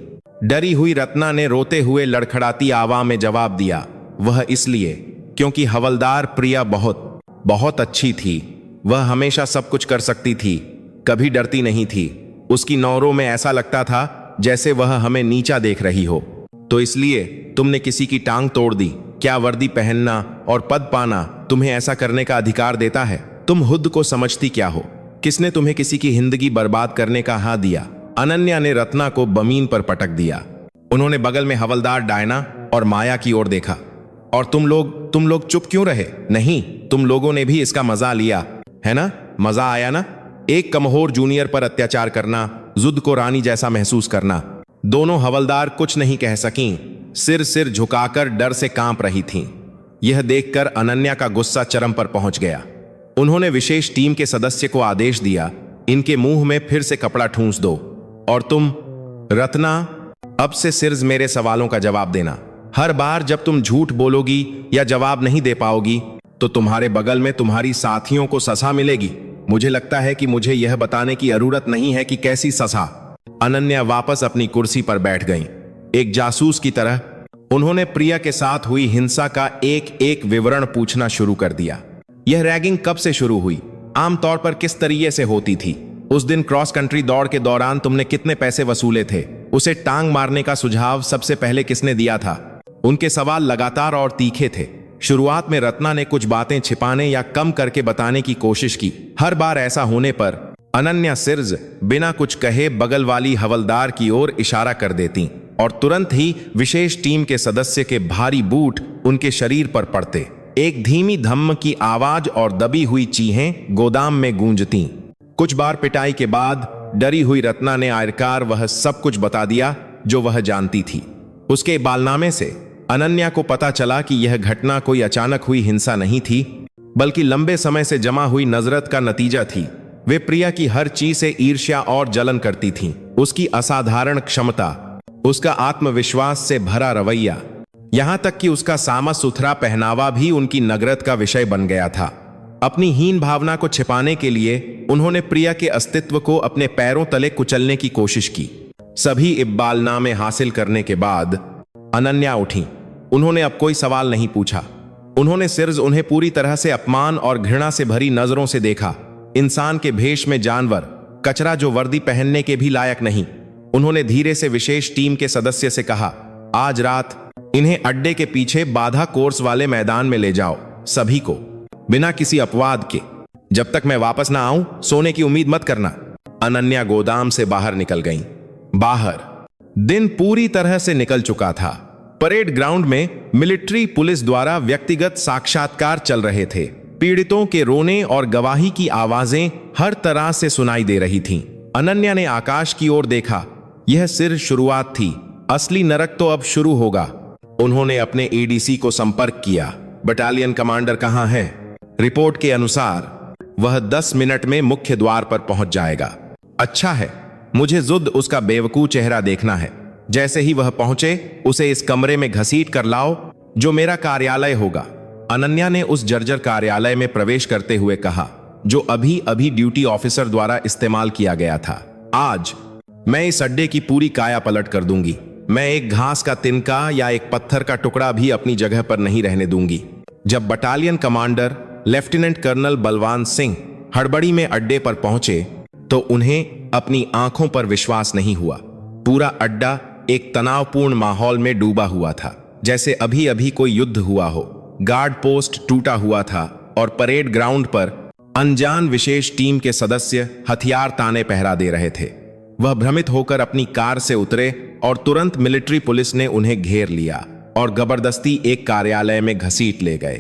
डरी हुई रत्ना ने रोते हुए लड़खड़ाती आवाज में जवाब दिया, वह इसलिए क्योंकि हवलदार प्रिया बहुत बहुत अच्छी थी। वह हमेशा सब कुछ कर सकती थी, कभी डरती नहीं थी। उसकी नौरों में ऐसा लगता था जैसे वह हमें नीचा देख रही हो। तो इसलिए तुमने किसी की टांग तोड़ दी। क्या वर्दी पहनना और पद पाना तुम्हें ऐसा करने का अधिकार देता है? तुम खुद को समझती क्या हो? किसने तुम्हें किसी की जिंदगी बर्बाद करने का हाथ दिया? अनन्या ने रत्ना को जमीन पर पटक दिया। उन्होंने बगल में हवलदार डायना और माया की ओर देखा। और तुम लोग चुप क्यों रहे? नहीं, तुम लोगों ने भी इसका मजा लिया है ना? मजा आया ना? एक कमजोर जूनियर पर अत्याचार करना, जुद को रानी जैसा महसूस करना। दोनों हवलदार कुछ नहीं कह सकीं, सिर झुकाकर डर से कांप रही थीं। यह देखकर अनन्या का गुस्सा चरम पर पहुंच गया। उन्होंने विशेष टीम के सदस्य को आदेश दिया, इनके मुंह में फिर से कपड़ा ठूंस दो। और तुम रत्ना, अब से सिर्फ मेरे सवालों का जवाब देना। हर बार जब तुम झूठ बोलोगी या जवाब नहीं दे पाओगी तो तुम्हारे बगल में तुम्हारी साथियों को सजा मिलेगी। मुझे लगता है कि मुझे यह बताने की जरूरत नहीं है कि कैसी सजा। अनन्या वापस अपनी कुर्सी पर बैठ गईं। एक जासूस की तरह उन्होंने प्रिया के साथ हुई हिंसा का एक एक विवरण पूछना शुरू कर दिया। यह रैगिंग कब से शुरू हुई? आमतौर पर किस तरीके से होती थी? उस दिन क्रॉस कंट्री दौड़ के दौरान तुमने कितने पैसे वसूले थे? उसे टांग मारने का सुझाव सबसे पहले किसने दिया था? उनके सवाल लगातार और तीखे थे। शुरुआत में रत्ना ने कुछ बातें छिपाने या कम करके बताने की कोशिश की। हर बार ऐसा होने पर अनन्या सिर्फ बिना कुछ कहे बगल वाली हवलदार की ओर इशारा कर देती और तुरंत ही विशेष टीम के सदस्य के भारी बूट उनके शरीर पर पड़ते। एक धीमी धम्म की आवाज और दबी हुई चीखें गोदाम में गूंजती। कुछ बार पिटाई के बाद डरी हुई रत्ना ने आखिरकार वह सब कुछ बता दिया जो वह जानती थी। उसके बालनामे से अनन्या को पता चला कि यह घटना कोई अचानक हुई हिंसा नहीं थी, बल्कि लंबे समय से जमा हुई नजरत का नतीजा थी। वे प्रिया की हर चीज से ईर्ष्या और जलन करती थीं। उसकी असाधारण क्षमता, उसका आत्मविश्वास से भरा रवैया, यहां तक कि उसका सामा सुथरा पहनावा भी उनकी नफरत का विषय बन गया था। अपनी हीन भावना को छिपाने के लिए उन्होंने प्रिया के अस्तित्व को अपने पैरों तले कुचलने की कोशिश की। सभी इब्बालनामे हासिल करने के बाद अनन्या उठी। उन्होंने अब कोई सवाल नहीं पूछा। उन्होंने सिर्फ उन्हें पूरी तरह से अपमान और घृणा से भरी नजरों से देखा। इंसान के भेष में जानवर, कचरा जो वर्दी पहनने के भी लायक नहीं। उन्होंने धीरे से विशेष टीम के सदस्य से कहा, आज रात इन्हें अड्डे के पीछे बाधा कोर्स वाले मैदान में ले जाओ, सभी को, बिना किसी अपवाद के। जब तक मैं वापस ना आऊं, सोने की उम्मीद मत करना। अनन्या गोदाम से बाहर निकल गईं। बाहर दिन पूरी तरह से निकल चुका था। परेड ग्राउंड में मिलिट्री पुलिस द्वारा व्यक्तिगत साक्षात्कार चल रहे थे। पीड़ितों के रोने और गवाही की आवाजें हर तरह से सुनाई दे रही थीं। अनन्या ने आकाश की ओर देखा। यह सिर्फ शुरुआत थी, असली नरक तो अब शुरू होगा। उन्होंने अपने एडीसी को संपर्क किया। बटालियन कमांडर कहां है? रिपोर्ट के अनुसार वह 10 मिनट में मुख्य द्वार पर पहुंच जाएगा। अच्छा है, मुझे जुद उसका बेवकूफ चेहरा देखना है। जैसे ही वह पहुंचे, उसे इस कमरे में घसीट कर लाओ जो मेरा कार्यालय होगा। अनन्या ने उस जर्जर कार्यालय में प्रवेश करते हुए कहा, जो अभी अभी ड्यूटी ऑफिसर द्वारा इस्तेमाल किया गया था। आज मैं इस अड्डे की पूरी काया पलट कर दूंगी। मैं एक घास का तिनका या एक पत्थर का टुकड़ा भी अपनी जगह पर नहीं रहने दूंगी। जब battalion commander lieutenant colonel Balwan Singh हड़बड़ी में अड्डे पर पहुंचे तो उन्हें अपनी आंखों पर विश्वास नहीं हुआ। पूरा अड्डा एक तनावपूर्ण माहौल में डूबा हुआ था, जैसे अभी अभी कोई युद्ध हुआ हो। गार्ड पोस्ट टूटा हुआ था और परेड ग्राउंड पर अनजान विशेष टीम के सदस्य हथियार ताने पहरा दे रहे थे। वह भ्रमित होकर अपनी कार से उतरे और तुरंत मिलिट्री पुलिस ने उन्हें घेर लिया और जबरदस्ती एक कार्यालय में घसीट ले गए।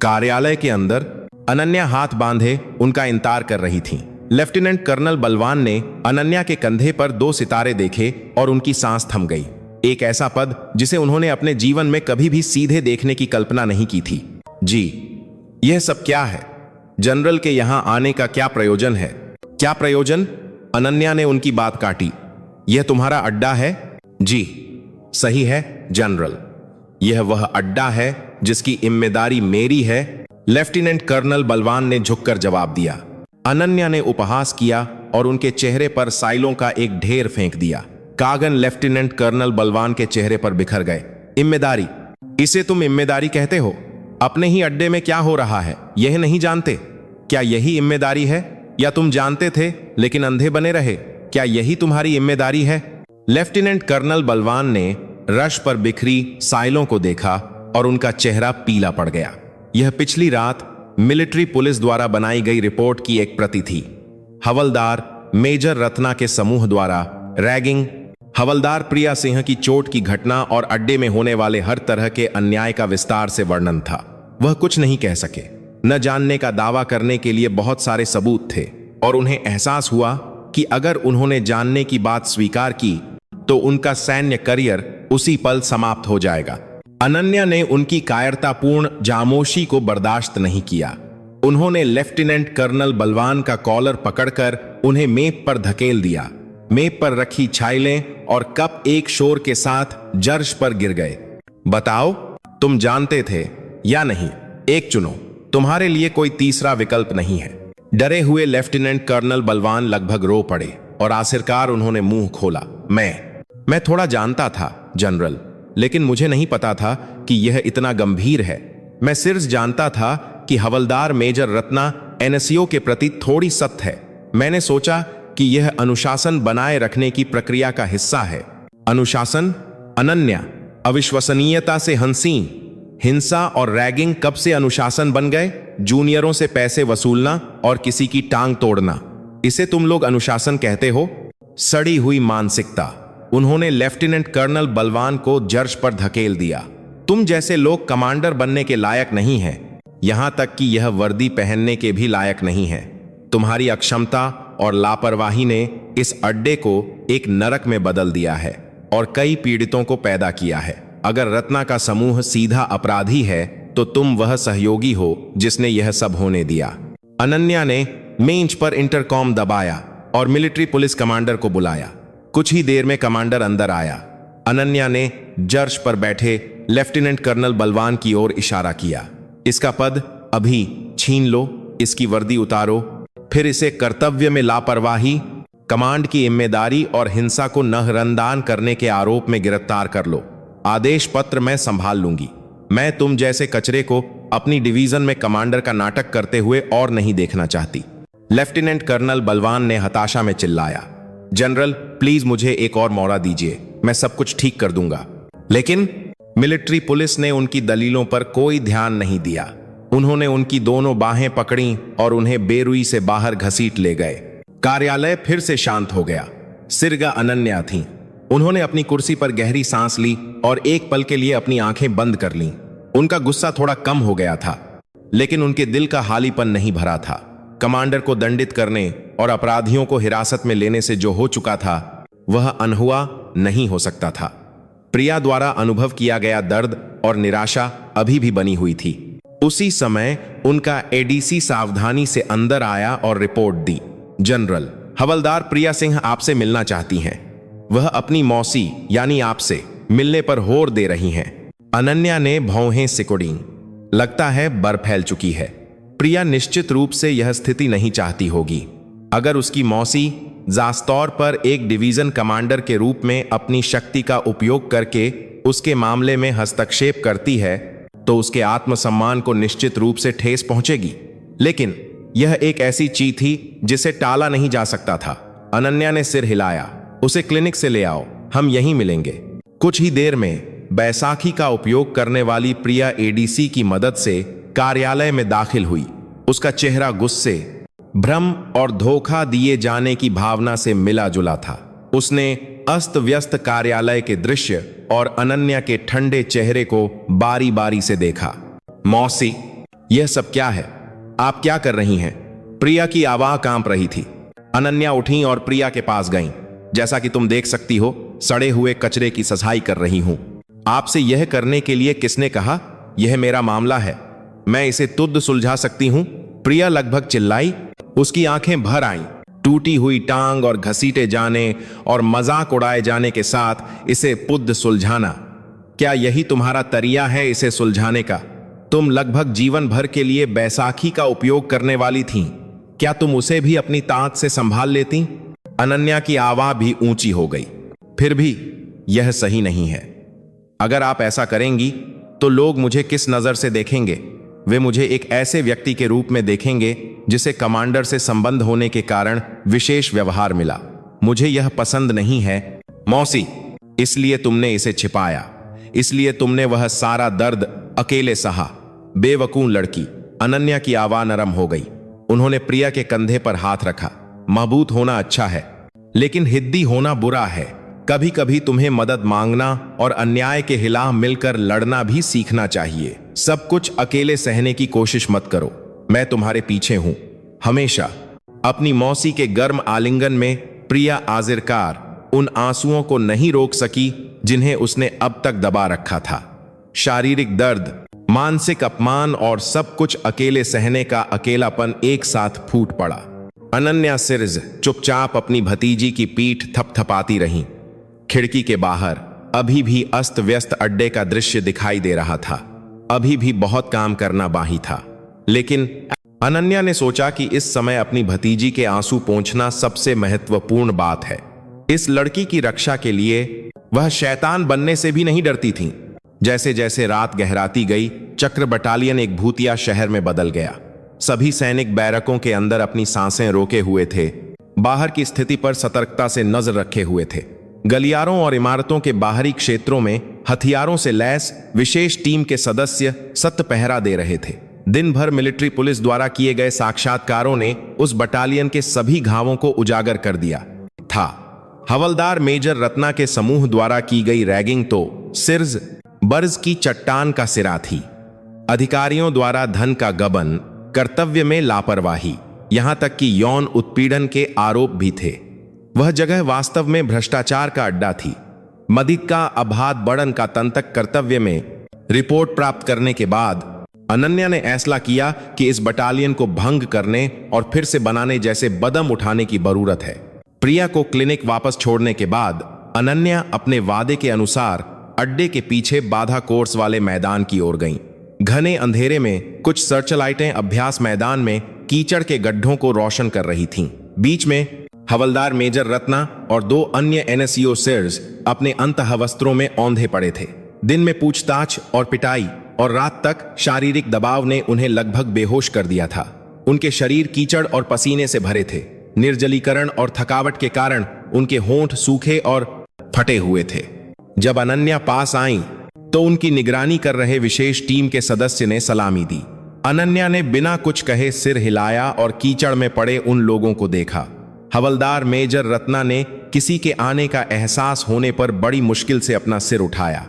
कार्यालय के अंदर अनन्या हाथ बांधे उनका इंतजार कर रही थीं। लेफ्टिनेंट कर्नल बलवान ने अनन्या के कंधे पर 2 सितारे देखे और उनकी सांस थम गई। एक ऐसा पद जिसे उन्होंने अपने जीवन में कभी भी सीधे देखने की कल्पना नहीं की थी। जी, यह सब क्या है? जनरल के यहां आने का क्या प्रयोजन है? क्या प्रयोजन? अनन्या ने उनकी बात काटी। यह तुम्हारा अड्डा है? जी, सही है जनरल। यह वह अड्डा है जिसकी जिम्मेदारी मेरी है, लेफ्टिनेंट कर्नल बलवान ने झुककर जवाब दिया। अनन्या ने उपहास किया और उनके चेहरे पर साइलों का एक ढेर फेंक दिया। कागन लेफ्टिनेंट कर्नल बलवान के चेहरे पर बिखर गए। जिम्मेदारी? इसे तुम जिम्मेदारी कहते हो? अपने ही अड्डे में क्या हो रहा है यह नहीं जानते? क्या यही जिम्मेदारी है? या तुम जानते थे लेकिन अंधे बने रहे? क्या यही तुम्हारी जिम्मेदारी है? लेफ्टिनेंट कर्नल बलवान ने रश पर बिखरी साइलों को देखा और उनका चेहरा पीला पड़ गया। यह पिछली रात मिलिट्री पुलिस द्वारा बनाई गई रिपोर्ट की एक प्रति थी। हवलदार मेजर रत्ना के समूह द्वारा रैगिंग, हवलदार प्रिया सिंह की चोट की घटना और अड्डे में होने वाले हर तरह के अन्याय का विस्तार से वर्णन था। वह कुछ नहीं कह सके। न जानने का दावा करने के लिए बहुत सारे सबूत थे और उन्हें एहसास हुआ कि अगर उन्होंने जानने की बात स्वीकार की तो उनका सैन्य करियर उसी पल समाप्त हो जाएगा। अनन्या ने उनकी कायरतापूर्ण जामोशी को बर्दाश्त नहीं किया। उन्होंने लेफ्टिनेंट कर्नल बलवान का कॉलर पकड़कर उन्हें मेज पर धकेल दिया। मेज पर रखी छाइलें और कप एक शोर के साथ जर्श पर गिर गए। बताओ, तुम जानते थे या नहीं? एक चुनो, तुम्हारे लिए कोई तीसरा विकल्प नहीं है। डरे हुए लेफ्टिनेंट कर्नल बलवान लगभग रो पड़े और आखिरकार उन्होंने मुंह खोला। मैं थोड़ा जानता था जनरल, लेकिन मुझे नहीं पता था कि यह इतना गंभीर है। मैं सिर्फ जानता था कि हवलदार मेजर रत्ना एनएसओ के प्रति थोड़ी सख्त है। मैंने सोचा कि यह अनुशासन बनाए रखने की प्रक्रिया का हिस्सा है। अनुशासन? अनन्या अविश्वसनीयता से हंसीं। हिंसा और रैगिंग कब से अनुशासन बन गए? जूनियरों से पैसे वसूलना और किसी की टांग तोड़ना, इसे तुम लोग अनुशासन कहते हो? सड़ी हुई मानसिकता। उन्होंने लेफ्टिनेंट कर्नल बलवान को जर्श पर धकेल दिया। तुम जैसे लोग कमांडर बनने के लायक नहीं हैं, यहां तक कि यह वर्दी पहनने के भी लायक नहीं है। तुम्हारी अक्षमता और लापरवाही ने इस अड्डे को एक नरक में बदल दिया है और कई पीड़ितों को पैदा किया है। अगर रत्ना का समूह सीधा अपराधी है तो तुम वह सहयोगी हो जिसने यह सब होने दिया। अनन्या ने मेज पर इंटरकॉम दबाया और मिलिट्री पुलिस कमांडर को बुलाया। कुछ ही देर में कमांडर अंदर आया। अनन्या ने जर्श पर बैठे लेफ्टिनेंट कर्नल बलवान की ओर इशारा किया। इसका पद अभी छीन लो, इसकी वर्दी उतारो, फिर इसे कर्तव्य में लापरवाही, कमांड की जिम्मेदारी और हिंसा को नहरंदान करने के आरोप में गिरफ्तार कर लो। आदेश पत्र मैं संभाल लूंगी। मैं तुम जैसे कचरे को अपनी डिवीजन में कमांडर का नाटक करते हुए और नहीं देखना चाहती। लेफ्टिनेंट कर्नल बलवान ने हताशा में चिल्लाया। जनरल, प्लीज मुझे एक और मौका दीजिए, मैं सब कुछ ठीक कर दूंगा। लेकिन मिलिट्री पुलिस ने उनकी दलीलों पर कोई ध्यान नहीं दिया। उन्होंने उनकी दोनों बाहें पकड़ी और उन्हें बेरुई से बाहर घसीट ले गए। कार्यालय फिर से शांत हो गया। सिरगा अनन्या थीं। उन्होंने अपनी कुर्सी पर गहरी सांस ली और एक पल के लिए अपनी आंखें बंद कर लीं। उनका गुस्सा थोड़ा कम हो गया था, लेकिन उनके दिल का हालीपन नहीं भरा था। कमांडर को दंडित करने और अपराधियों को हिरासत में लेने से जो हो चुका था, वह अनहुआ नहीं हो सकता था। प्रिया द्वारा अनुभव किया गया दर्द और निराशा अभी भी बनी हुई थी। उसी समय उनका एडीसी सावधानी से अंदर आया और रिपोर्ट दी। जनरल, हवलदार प्रिया सिंह आपसे मिलना चाहती हैं। वह अपनी मौसी यानी आपसे मिलने पर होड़ दे रही हैं। अनन्या ने भौहें सिकुड़ी। लगता है बर फैल चुकी है। प्रिया निश्चित रूप से यह स्थिति नहीं चाहती होगी। अगर उसकी मौसी जास्तौर पर एक डिवीजन कमांडर के रूप में अपनी शक्ति का उपयोग करके उसके मामले में हस्तक्षेप करती है, तो उसके आत्मसम्मान को निश्चित रूप से ठेस पहुंचेगी। लेकिन यह एक ऐसी चीज थी जिसे टाला नहीं जा सकता था। अनन्या ने सिर हिलाया। उसे क्लिनिक से ले आओ, हम यहीं मिलेंगे। कुछ ही देर में बैसाखी का उपयोग करने वाली प्रिया एडीसी की मदद से कार्यालय में दाखिल हुई। उसका चेहरा गुस्से, भ्रम और धोखा दिए जाने की भावना से मिला जुला था। उसने अस्त व्यस्त कार्यालय के दृश्य और अनन्या के ठंडे चेहरे को बारी बारी से देखा। मौसी, यह सब क्या है? आप क्या कर रही हैं? प्रिया की आवाज कांप रही थी। अनन्या उठी और प्रिया के पास गईं। जैसा कि तुम देख सकती हो, सड़े हुए कचरे की सफाई कर रही हूं। आपसे यह करने के लिए किसने कहा? यह मेरा मामला है, मैं इसे तुद सुलझा सकती हूं। प्रिया लगभग चिल्लाई। उसकी आंखें भर आईं। टूटी हुई टांग और घसीटे जाने और मजाक उड़ाए जाने के साथ इसे पुद सुलझाना, क्या यही तुम्हारा तरीका है इसे सुलझाने का? तुम लगभग जीवन भर के लिए बैसाखी का उपयोग करने वाली थीं। क्या तुम उसे भी अपनी ताकत से संभाल लेती? अनन्या की आवाज भी ऊंची हो गई। फिर भी यह सही नहीं है। अगर आप ऐसा करेंगी तो लोग मुझे किस नजर से देखेंगे? वे मुझे एक ऐसे व्यक्ति के रूप में देखेंगे जिसे कमांडर से संबंध होने के कारण विशेष व्यवहार मिला। मुझे यह पसंद नहीं है। मौसी, इसलिए तुमने इसे छिपाया, इसलिए तुमने वह सारा दर्द अकेले सहा। बेवकूफ लड़की। अनन्या की आवाज नरम हो गई। उन्होंने प्रिया के कंधे पर हाथ रखा। मजबूत होना अच्छा है, लेकिन हिद्दी होना बुरा है। कभी कभी तुम्हें मदद मांगना और अन्याय के खिलाफ मिलकर लड़ना भी सीखना चाहिए। सब कुछ अकेले सहने की कोशिश मत करो। मैं तुम्हारे पीछे हूं, हमेशा। अपनी मौसी के गर्म आलिंगन में प्रिया आजिरकार उन आंसुओं को नहीं रोक सकी जिन्हें उसने अब तक दबा रखा था। शारीरिक दर्द, मानसिक अपमान और सब कुछ अकेले सहने का अकेलापन एक साथ फूट पड़ा। अनन्या सिर्ज चुपचाप अपनी भतीजी की पीठ थपथपाती रही। खिड़की के बाहर अभी भी अस्त व्यस्त अड्डे का दृश्य दिखाई दे रहा था। अभी भी बहुत काम करना बाकी था, लेकिन अनन्या ने सोचा कि इस समय अपनी भतीजी के आंसू पोंछना सबसे महत्वपूर्ण बात है। इस लड़की की रक्षा के लिए वह शैतान बनने से भी नहीं डरती थी। जैसे जैसे रात गहराती गई, चक्र बटालियन एक भूतिया शहर में बदल गया। सभी सैनिक बैरकों के अंदर अपनी सांसें रोके हुए थे, बाहर की स्थिति पर सतर्कता से नजर रखे हुए थे। गलियारों और इमारतों के बाहरी क्षेत्रों में हथियारों से लैस विशेष टीम के सदस्य सत्य पहरा दे रहे थे। दिन भर मिलिट्री पुलिस द्वारा किए गए साक्षात्कारों ने उस बटालियन के सभी घावों को उजागर कर दिया था। हवलदार मेजर रत्ना के समूह द्वारा की गई रैगिंग तो सिर्ज बर्ज की चट्टान का सिरा थी। अधिकारियों द्वारा धन का गबन, कर्तव्य में लापरवाही, यहां तक कि यौन उत्पीड़न के आरोप भी थे। वह जगह वास्तव में भ्रष्टाचार का अड्डा थी। मदिका अभात बड़न का तंतक कर्तव्य में रिपोर्ट प्राप्त करने के बाद अनन्या ने फैसला किया कि इस बटालियन को भंग करने और फिर से बनाने जैसे कदम उठाने की जरूरत है। प्रिया को क्लिनिक वापस छोड़ने के बाद अनन्या अपने वादे के अनुसार अड्डे के पीछे बाधा कोर्स वाले मैदान की ओर गईं। घने अंधेरे में कुछ सर्चलाइटें अभ्यास मैदान में कीचड़ के गड्ढों को रोशन कर रही थीं। बीच में हवलदार मेजर रत्ना और दो अन्य एनएसईओ सिर्स अपने अंतः वस्त्रों में औंधे पड़े थे। दिन में पूछताछ और पिटाई और रात तक शारीरिक दबाव ने उन्हें लगभग बेहोश कर दिया था। उनके शरीर कीचड़ और पसीने से भरे थे। निर्जलीकरण और थकावट के कारण उनके होंठ सूखे और फटे हुए थे। जब अनन्या पास आई तो उनकी निगरानी कर रहे विशेष टीम के सदस्य ने सलामी दी। अनन्या ने बिना कुछ कहे सिर हिलाया और कीचड़ में पड़े उन लोगों को देखा। हवलदार मेजर रत्ना ने किसी के आने का एहसास होने पर बड़ी मुश्किल से अपना सिर उठाया।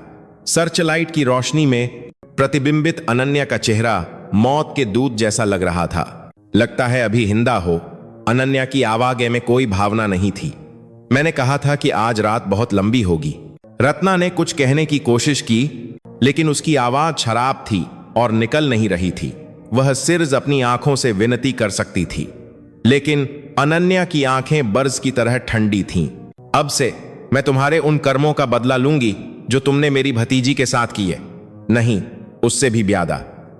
सर्चलाइट की रोशनी में प्रतिबिंबित अनन्या का चेहरा मौत के दूत जैसा लग रहा था। लगता है अभी हिंदा हो। अनन्या की आवाज़ में कोई भावना नहीं थी। मैंने कहा था कि आज रात बहुत लंबी होगी। रत्ना ने कुछ कहने की कोशिश की, लेकिन उसकी आवाज शराब थी और निकल नहीं रही थी। वह सिर्फ अपनी आंखों से विनती कर सकती थी, लेकिन अनन्या की आंखें बर्फ की तरह ठंडी थीं। अब से मैं तुम्हारे उन कर्मों का बदला लूंगी जो तुमने मेरी भतीजी के साथ किए। नहीं, उससे भी ज्यादा।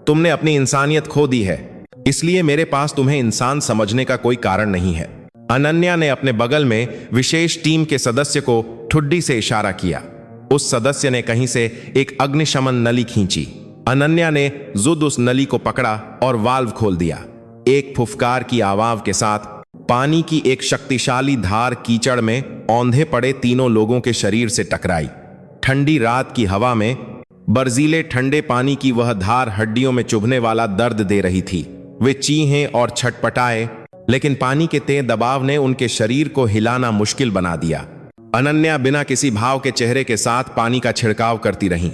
तुमने अपनी इंसानियत खो दी है, इसलिए मेरे पास तुम्हें इंसान समझने का कोई कारण नहीं है। अनन्या ने अपने बगल में विशेष टीम के सदस्य को ठुड्डी से इशारा किया। उस सदस्य ने कहीं से एक अग्निशमन नली खींची। अनन्या ने जुद उस नली को पकड़ा और वाल्व खोल दिया। एक फुफकार की आवाज के साथ पानी की एक शक्तिशाली धार कीचड़ में औंधे पड़े तीनों लोगों के शरीर से टकराई। ठंडी रात की हवा में बर्जीले ठंडे पानी की वह धार हड्डियों में चुभने वाला दर्द दे रही थी। वे चीखे और छटपटाए, लेकिन पानी के तेज दबाव ने उनके शरीर को हिलाना मुश्किल बना दिया। अनन्या बिना किसी भाव के चेहरे के साथ पानी का छिड़काव करती रहीं।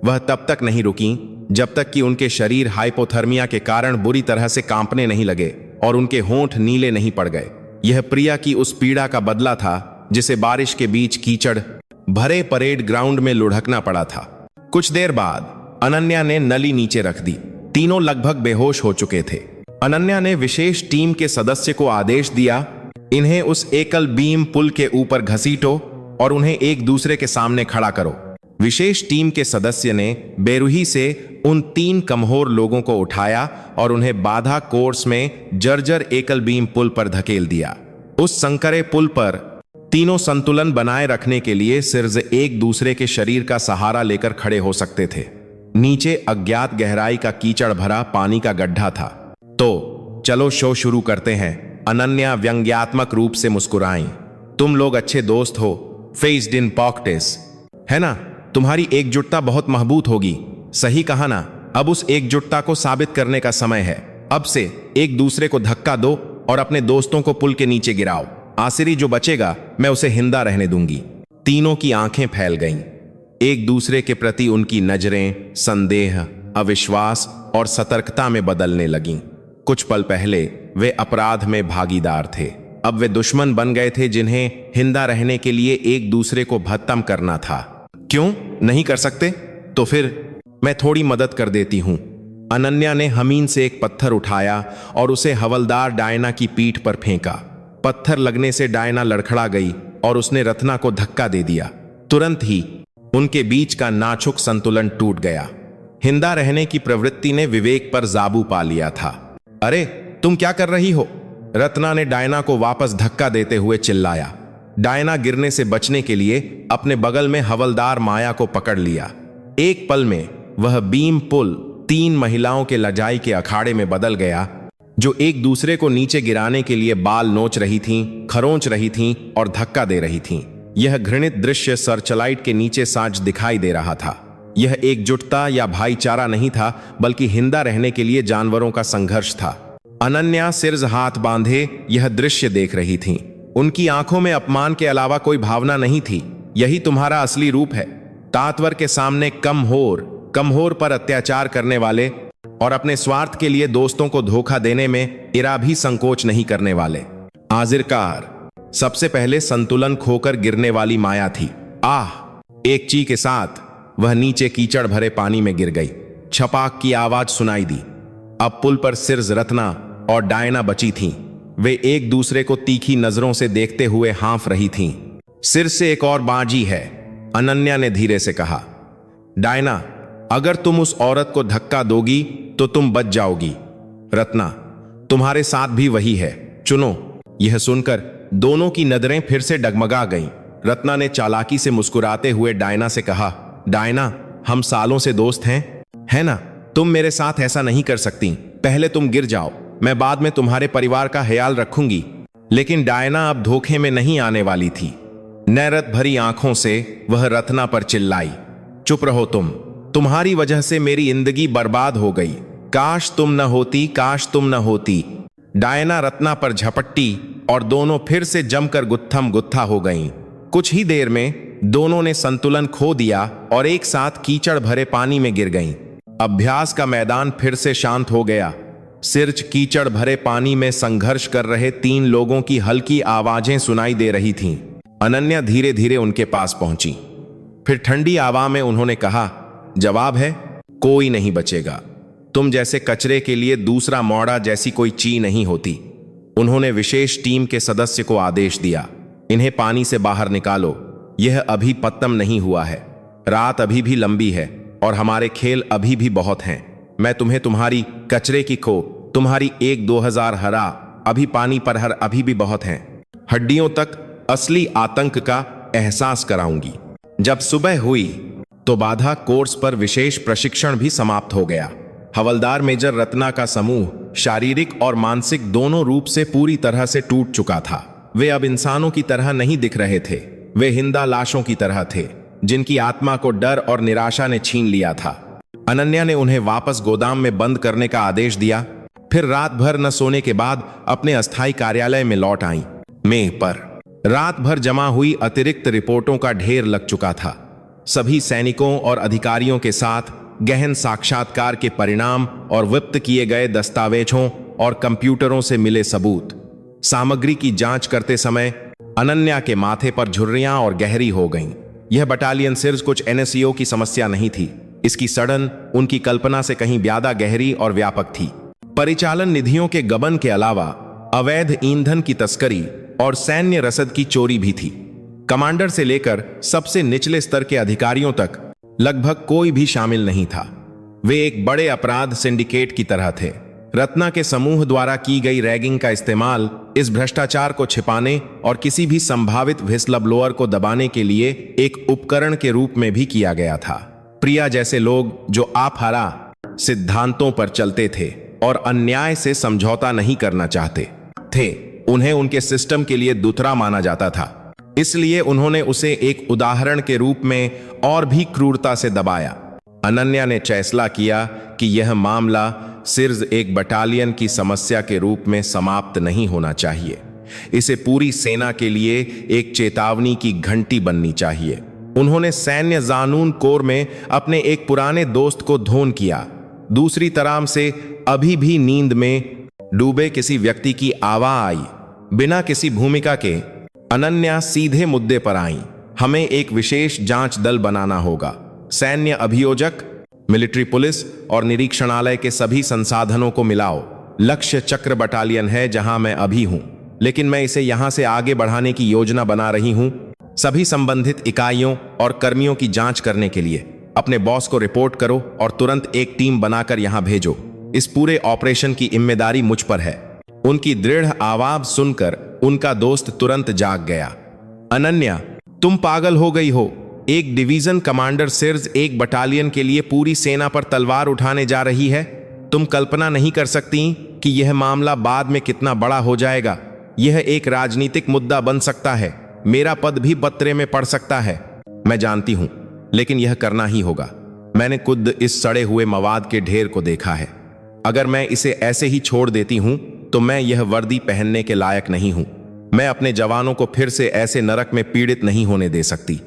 वह तब तक नहीं रुकी जब तक कि उनके शरीर हाइपोथर्मिया के कारण बुरी तरह से कांपने नहीं लगे और उनके होंठ नीले नहीं पड़ गए। यह प्रिया की उस पीड़ा का बदला था जिसे बारिश के बीच कीचड़ भरे परेड ग्राउंड में लुढ़कना पड़ा था। कुछ देर बाद अनन्या ने नली नीचे रख दी। तीनों लगभग बेहोश हो चुके थे। अनन्या ने विशेष टीम के सदस्य को आदेश दिया, इन्हें उस एकल बीम पुल के ऊपर घसीटो और उन्हें एक दूसरे के सामने खड़ा करो। विशेष टीम के सदस्य ने बेरुही से उन 3 कमजोर लोगों को उठाया और उन्हें बाधा कोर्स में जर्जर एकल बीम पुल पर धकेल दिया। उस संकरे पुल पर तीनों संतुलन बनाए रखने के लिए सिर्फ एक दूसरे के शरीर का सहारा लेकर खड़े हो सकते थे। नीचे अज्ञात गहराई का कीचड़ भरा पानी का गड्ढा था। तो चलो शो शुरू करते हैं। अनन्या व्यंग्यात्मक रूप से मुस्कुराई। तुम लोग अच्छे दोस्त हो, फेस्ड इन पॉकेट्स, है ना? तुम्हारी एकजुटता बहुत मजबूत होगी। सही कहा ना? अब उस एकजुटता को साबित करने का समय है। अब से एक दूसरे को धक्का दो और अपने दोस्तों को पुल के नीचे गिराओ। आखिरी जो बचेगा मैं उसे हिंदा रहने दूंगी। तीनों की आंखें फैल गईं। एक दूसरे के प्रति उनकी नजरें संदेह, अविश्वास और सतर्कता में बदलने लगीं। कुछ पल पहले वे अपराध में भागीदार थे, अब वे दुश्मन बन गए थे जिन्हें हिंदा रहने के लिए एक दूसरे को खत्म करना था। क्यों नहीं कर सकते? तो फिर मैं थोड़ी मदद कर देती हूं। अनन्या ने हमीन से एक पत्थर उठाया और उसे हवलदार डायना की पीठ पर फेंका। पत्थर लगने से डायना लड़खड़ा गई और उसने रत्ना को धक्का दे दिया। तुरंत ही उनके बीच का नाजुक संतुलन टूट गया। हिंदा रहने की प्रवृत्ति ने विवेक पर काबू पा लिया था। अरे तुम क्या कर रही हो? रत्ना ने डायना को वापस धक्का देते हुए चिल्लाया। डायना गिरने से बचने के लिए अपने बगल में हवलदार माया को पकड़ लिया। एक पल में वह बीम पुल 3 महिलाओं के लजाई के अखाड़े में बदल गया, जो एक दूसरे को नीचे गिराने के लिए बाल नोच रही थीं, खरोंच रही थीं और धक्का दे रही थीं। यह घृणित दृश्य सर्चलाइट के नीचे साँझ दिखाई दे रहा था। यह एकजुटता या भाईचारा नहीं था, बल्कि हिंदा रहने के लिए जानवरों का संघर्ष था। अनन्या सिर्फ हाथ बांधे यह दृश्य देख रही थीं। उनकी आंखों में अपमान के अलावा कोई भावना नहीं थी। यही तुम्हारा असली रूप है। ताकतवर के सामने कमजोर पर अत्याचार करने वाले और अपने स्वार्थ के लिए दोस्तों को धोखा देने में इरा भी संकोच नहीं करने वाले। आखिरकार सबसे पहले संतुलन खोकर गिरने वाली माया थी। आह! एक ची के साथ वह नीचे कीचड़ भरे पानी में गिर गई। छपाक की आवाज सुनाई दी। अब पुल पर सिर्फ रत्ना और डायना बची थीं। वे एक दूसरे को तीखी नजरों से देखते हुए हाँफ रही थीं। सिर से एक और बाजी है, अनन्या ने धीरे से कहा। डायना, अगर तुम उस औरत को धक्का दोगी तो तुम बच जाओगी। रत्ना, तुम्हारे साथ भी वही है, चुनो। यह सुनकर दोनों की नजरें फिर से डगमगा गईं। रत्ना ने चालाकी से मुस्कुराते हुए डायना से कहा, डायना, हम सालों से दोस्त हैं, है ना? तुम मेरे साथ ऐसा नहीं कर सकती। पहले तुम गिर जाओ, मैं बाद में तुम्हारे परिवार का ख्याल रखूंगी। लेकिन डायना अब धोखे में नहीं आने वाली थी। नैरत भरी आंखों से वह रत्ना पर चिल्लाई, चुप रहो तुम्हारी वजह से मेरी जिंदगी बर्बाद हो गई। काश तुम न होती, काश तुम न होती। डायना रत्ना पर झपट्टी और दोनों फिर से जमकर गुत्थम गुत्था हो गईं। कुछ ही देर में दोनों ने संतुलन खो दिया और एक साथ कीचड़ भरे पानी में गिर गईं। अभ्यास का मैदान फिर से शांत हो गया। सिर्फ कीचड़ भरे पानी में संघर्ष कर रहे 3 लोगों की हल्की आवाजें सुनाई दे रही थीं। अनन्या धीरे धीरे उनके पास पहुंची। फिर ठंडी आवाज में उन्होंने कहा, जवाब है, कोई नहीं बचेगा। तुम जैसे कचरे के लिए दूसरा मौड़ा जैसी कोई चीज नहीं होती। उन्होंने विशेष टीम के सदस्य को आदेश दिया, इन्हें पानी से बाहर निकालो। यह अभी पत्तम नहीं हुआ है। रात अभी भी लंबी है और हमारे खेल अभी भी बहुत हैं। मैं तुम्हें तुम्हारी कचरे की खो, तुम्हारी 1-2 हरा अभी पानी पर हर अभी भी बहुत हैं। हड्डियों तक असली आतंक का एहसास कराऊंगी। जब सुबह हुई तो बाधा कोर्स पर विशेष प्रशिक्षण भी समाप्त हो गया। हवलदार मेजर रत्ना का समूह शारीरिक और मानसिक दोनों रूप से पूरी तरह से टूट चुका था। वे अब इंसानों की तरह नहीं दिख रहे थे। वे हिंदा लाशों की तरह थे, जिनकी आत्मा को डर और निराशा ने छीन लिया था। अनन्या ने उन्हें वापस गोदाम में बंद करने का आदेश दिया। फिर रात भर न सोने के बाद अपने अस्थायी कार्यालय में लौट आई। मेह पर रात भर जमा हुई अतिरिक्त रिपोर्टों का ढेर लग चुका था। सभी सैनिकों और अधिकारियों के साथ गहन साक्षात्कार के परिणाम और वित्त किए गए दस्तावेजों और कंप्यूटरों से मिले सबूत। सामग्री की जांच करते समय अनन्या के माथे पर झुर्रियां और गहरी हो गईं। यह बटालियन सिर्फ कुछ एनएसईओ की समस्या नहीं थी। इसकी सड़न उनकी कल्पना से कहीं ज्यादा गहरी और व्यापक थी। परिचालन निधियों के गबन के अलावा अवैध ईंधन की तस्करी और सैन्य रसद की चोरी भी थी। कमांडर से लेकर सबसे निचले स्तर के अधिकारियों तक लगभग कोई भी शामिल नहीं था। वे एक बड़े अपराध सिंडिकेट की तरह थे। रत्ना के समूह द्वारा की गई रैगिंग का इस्तेमाल इस भ्रष्टाचार को छिपाने और किसी भी संभावित व्हिसलब्लोअर को दबाने के लिए एक उपकरण के रूप में भी किया गया था। प्रिया जैसे लोग जो आपहारा सिद्धांतों पर चलते थे और अन्याय से समझौता नहीं करना चाहते थे, उन्हें उनके सिस्टम के लिए दूसरा माना जाता था। इसलिए उन्होंने उसे एक उदाहरण के रूप में और भी क्रूरता से दबाया। अनन्या ने फैसला किया कि यह मामला सिर्फ एक बटालियन की समस्या के रूप में समाप्त नहीं होना चाहिए। इसे पूरी सेना के लिए एक चेतावनी की घंटी बननी चाहिए। उन्होंने सैन्य कानून कोर में अपने एक पुराने दोस्त को धोन किया। दूसरी तरफ से अभी भी नींद में डूबे किसी व्यक्ति की आवाज आई। बिना किसी भूमिका के अनन्या सीधे मुद्दे पर आई। हमें एक विशेष जांच दल बनाना होगा। सैन्य अभियोजक, मिलिट्री पुलिस और निरीक्षणालय के सभी संसाधनों को मिलाओ। लक्ष्य चक्र बटालियन है जहां मैं अभी हूं, लेकिन मैं इसे यहां से आगे बढ़ाने की योजना बना रही हूं। सभी संबंधित इकाइयों और कर्मियों की जांच करने के लिए अपने बॉस को रिपोर्ट करो और तुरंत एक टीम बनाकर यहां भेजो। इस पूरे ऑपरेशन की जिम्मेदारी मुझ पर है। उनकी दृढ़ आवाज सुनकर उनका दोस्त तुरंत जाग गया। अनन्या, तुम पागल हो गई हो। एक डिवीजन कमांडर सिर्फ एक बटालियन के लिए पूरी सेना पर तलवार उठाने जा रही है। तुम कल्पना नहीं कर सकती कि यह मामला बाद में कितना बड़ा हो जाएगा। यह एक राजनीतिक मुद्दा बन सकता है। मेरा पद भी खतरे में पड़ सकता है। मैं जानती हूं, लेकिन यह करना ही होगा। मैंने खुद इस सड़े हुए मवाद के ढेर को देखा है। अगर मैं इसे ऐसे ही छोड़ देती हूं तो मैं यह वर्दी पहनने के लायक नहीं हूं। मैं अपने जवानों को फिर से ऐसे नरक में पीड़ित नहीं होने दे सकती।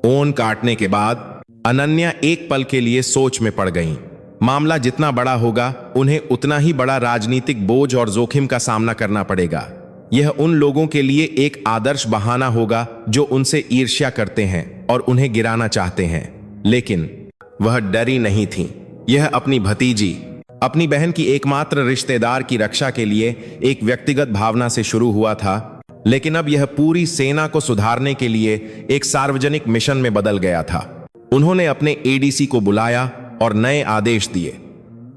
ऊन काटने के बाद अनन्या एक पल के लिए सोच में पड़ गईं। मामला जितना बड़ा होगा, उन्हें उतना ही बड़ा राजनीतिक बोझ और जोखिम का सामना करना पड़ेगा। यह उन लोगों के लिए एक आदर्श बहाना होगा जो उनसे ईर्ष्या करते हैं और उन्हें गिराना चाहते हैं। लेकिन वह डरी नहीं थी। यह अपनी भतीजी, अपनी बहन की एकमात्र रिश्तेदार की रक्षा के लिए एक व्यक्तिगत भावना से शुरू हुआ था, लेकिन अब यह पूरी सेना को सुधारने के लिए एक सार्वजनिक मिशन में बदल गया था। उन्होंने अपने एडीसी को बुलाया और नए आदेश दिए।